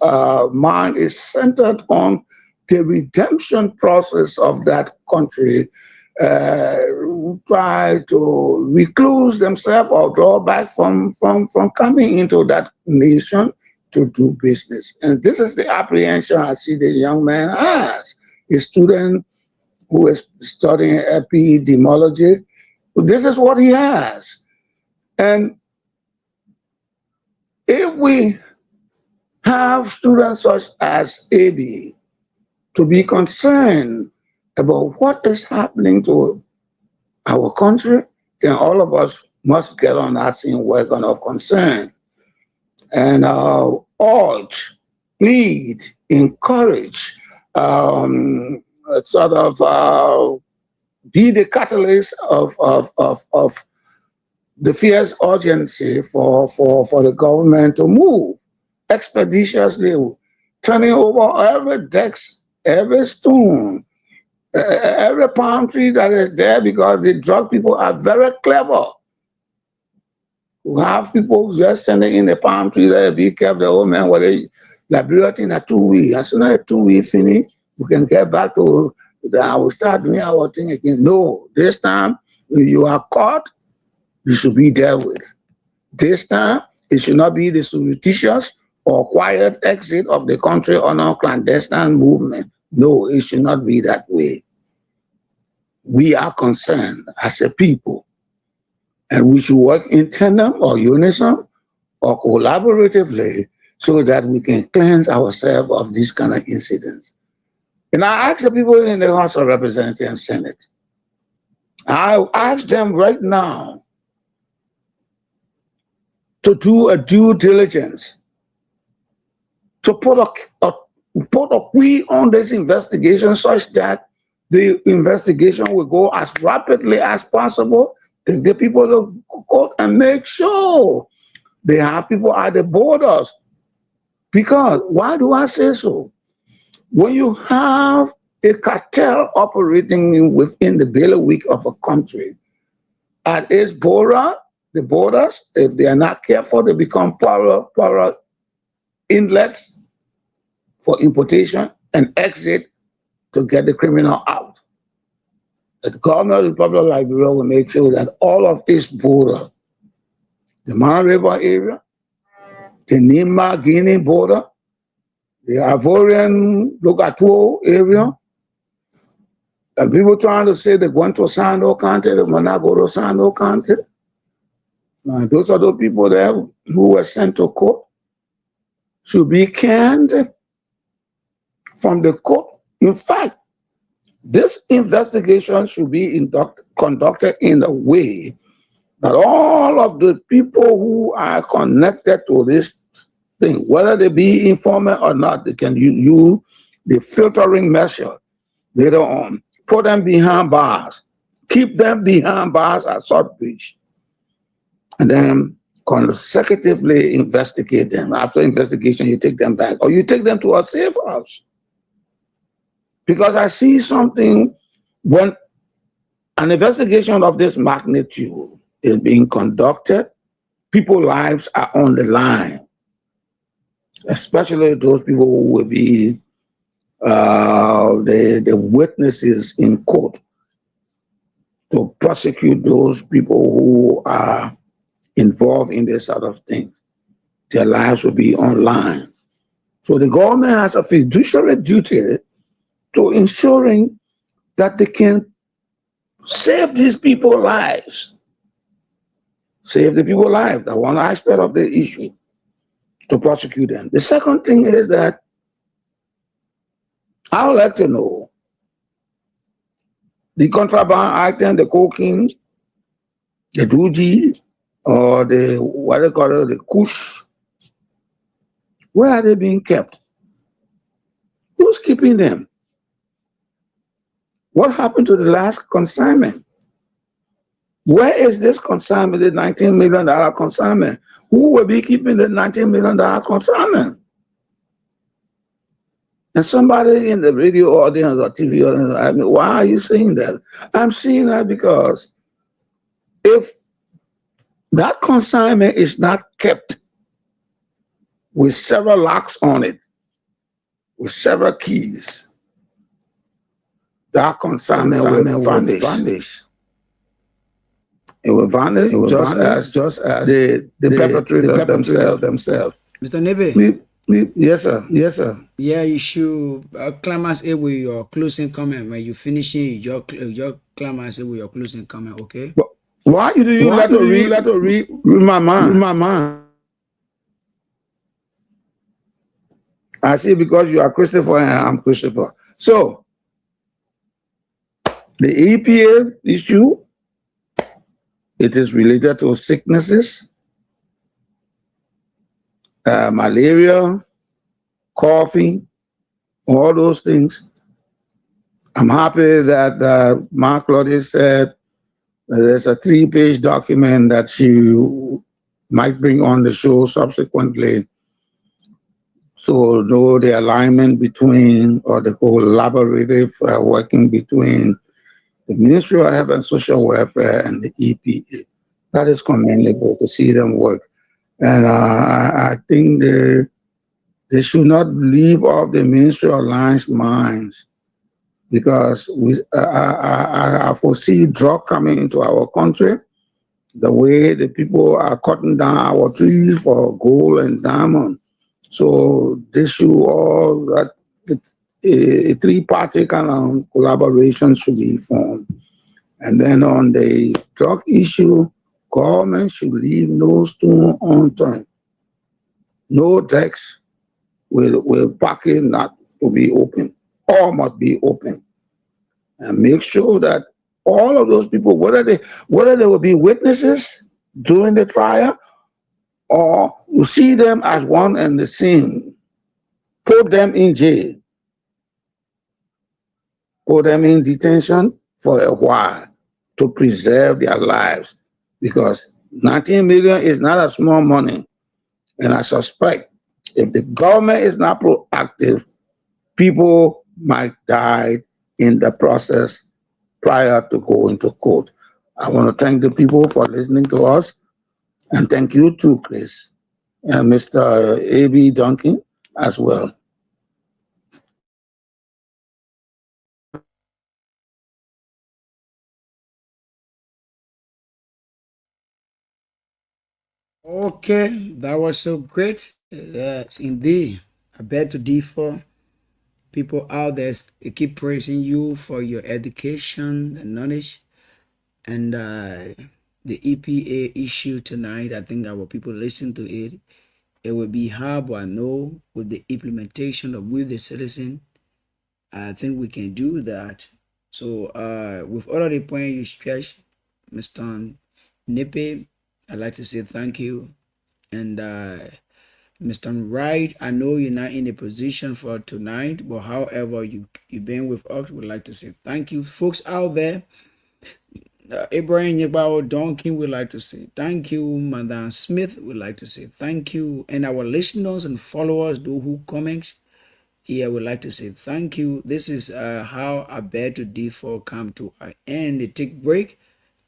mind is centered on the redemption process of that country, try to recluse themselves or draw back from coming into that nation to do business. And this is the apprehension I see the young man has. A student who is studying epidemiology, this is what he has. And if we have students such as AB to be concerned about what is happening to our country, then all of us must get on that same wagon of concern and urge, plead, encourage, sort of be the catalyst of the fierce urgency for the government to move expeditiously, turning over every desk, every stone, every palm tree that is there, because the drug people are very clever. We have people just standing in the palm tree there, be careful, the old man, what they Liberia in a 2 weeks. As soon as a 2 week finish, we can get back to I will start doing our thing again. No, this time, if you are caught, you should be dealt with. This time, it should not be the surreptitious or quiet exit of the country on our clandestine movement. No, it should not be that way. We are concerned as a people, and we should work in tandem or unison or collaboratively so that we can cleanse ourselves of these kind of incidents. And I ask the people in the House of Representatives and Senate, I ask them right now to do a due diligence, to put a key on this investigation such that the investigation will go as rapidly as possible, take the people to court and make sure they have people at the borders. Because, why do I say so? When you have a cartel operating within the bailiwick of a country, at its border, the borders, if they are not careful, they become poorer inlets for importation and exit to get the criminal out. The government of the Republic of Liberia will make sure that all of its border, the Mara River area, the Nimba-Guinea border, the Ivorian Logatuo area, People trying to say they went to Sando County, they will not go to Sando County. Those are the people there who were sent to court should be canned from the court. In fact, this investigation should be conducted in a way that all of the people who are connected to this thing, whether they be informed or not, they can use the filtering measure later on. Put them behind bars. Keep them behind bars at Southbridge. And then consecutively investigate them. After investigation, you take them back. Or you take them to a safe house. Because I see something when an investigation of this magnitude is being conducted, people's lives are on the line. Especially those people who will be the witnesses in court to prosecute those people who are involved in this sort of thing. Their lives will be online. So the government has a fiduciary duty to ensuring that they can save these people's lives. Save the people's lives. That's one aspect of the issue, to prosecute them. The second thing is that I would like to know the contraband item, the cocaine, the Duji, or the, what they call it, the Kush. Where are they being kept? Who's keeping them? What happened to the last consignment? Where is this consignment, the $19 million consignment? Who will be keeping the $19 million consignment? And somebody in the radio audience or TV audience, I mean, why are you saying that? I'm saying that because if that consignment is not kept with several locks on it, with several keys, that consignment will vanish. It will vanish just as the perpetrators themselves. Mr. Nebe. Yes, sir. Yes, sir. Yeah, you should climax it with your closing comment. When you finish it, your climax it with your closing comment, okay? But why do you let to read my mind? I see, because you are Christopher and I'm Christopher. So, the EPA issue, it is related to sicknesses, malaria, coffee, all those things. I'm happy that Mark Lottie said there's a 3-page document that she might bring on the show subsequently. So know the alignment between, or the collaborative working between the Ministry of Health and Social Welfare and the EPA. That is commendable to see them work. And I think they should not leave off the Ministry of Lands minds, because I foresee drug coming into our country, the way the people are cutting down our trees for gold and diamond. So they should all, that a 3-party kind of collaboration should be formed. And then on the drug issue, government should leave no stone unturned. No decks will packet not to be open. All must be open. And make sure that all of those people, whether they will be witnesses during the trial, or you see them as one and the same, put them in jail, put them in detention for a while to preserve their lives, because 19 million is not a small money. And I suspect if the government is not proactive, people might die in the process prior to going to court. I want to thank the people for listening to us. And thank you too, Chris, and Mr. A.B. Duncan as well. Okay, that was so great. Yes, indeed. I beg to differ. people out there keep praising you for your education and knowledge. And the EPA issue tonight, I think our people listen to it. It will be hard, but I know with the implementation of with the citizen, I think we can do that. So with all of the points you stretch, Mr. Nipe, I'd like to say thank you. And Mr. Wright, I know you're not in a position for tonight, but however you've been with us, we'd like to say thank you. Folks out there, Abraham Yebao Donkin would like to say thank you. Madam Smith would like to say thank you. And our listeners and followers, those who comment, here would like to say thank you. This is how I Beg to Differ come to an end. They take break,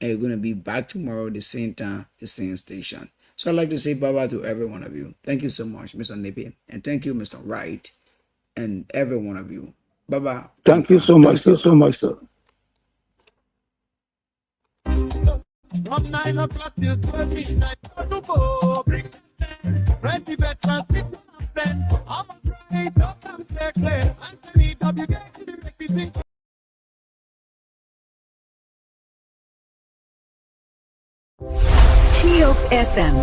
and we're going to be back tomorrow the same time, the same station. So I'd like to say bye-bye to every one of you. Thank you so much, Mr. Nipe. And thank you, Mr. Wright, and every one of you. Bye-bye. Thank you so much. Thank you so much, sir. From 9 o'clock till 12 midnight, bring ready veterans, people and spend. I'm a right up and clear. Anthony W. Gacy, the make me think. TOP FM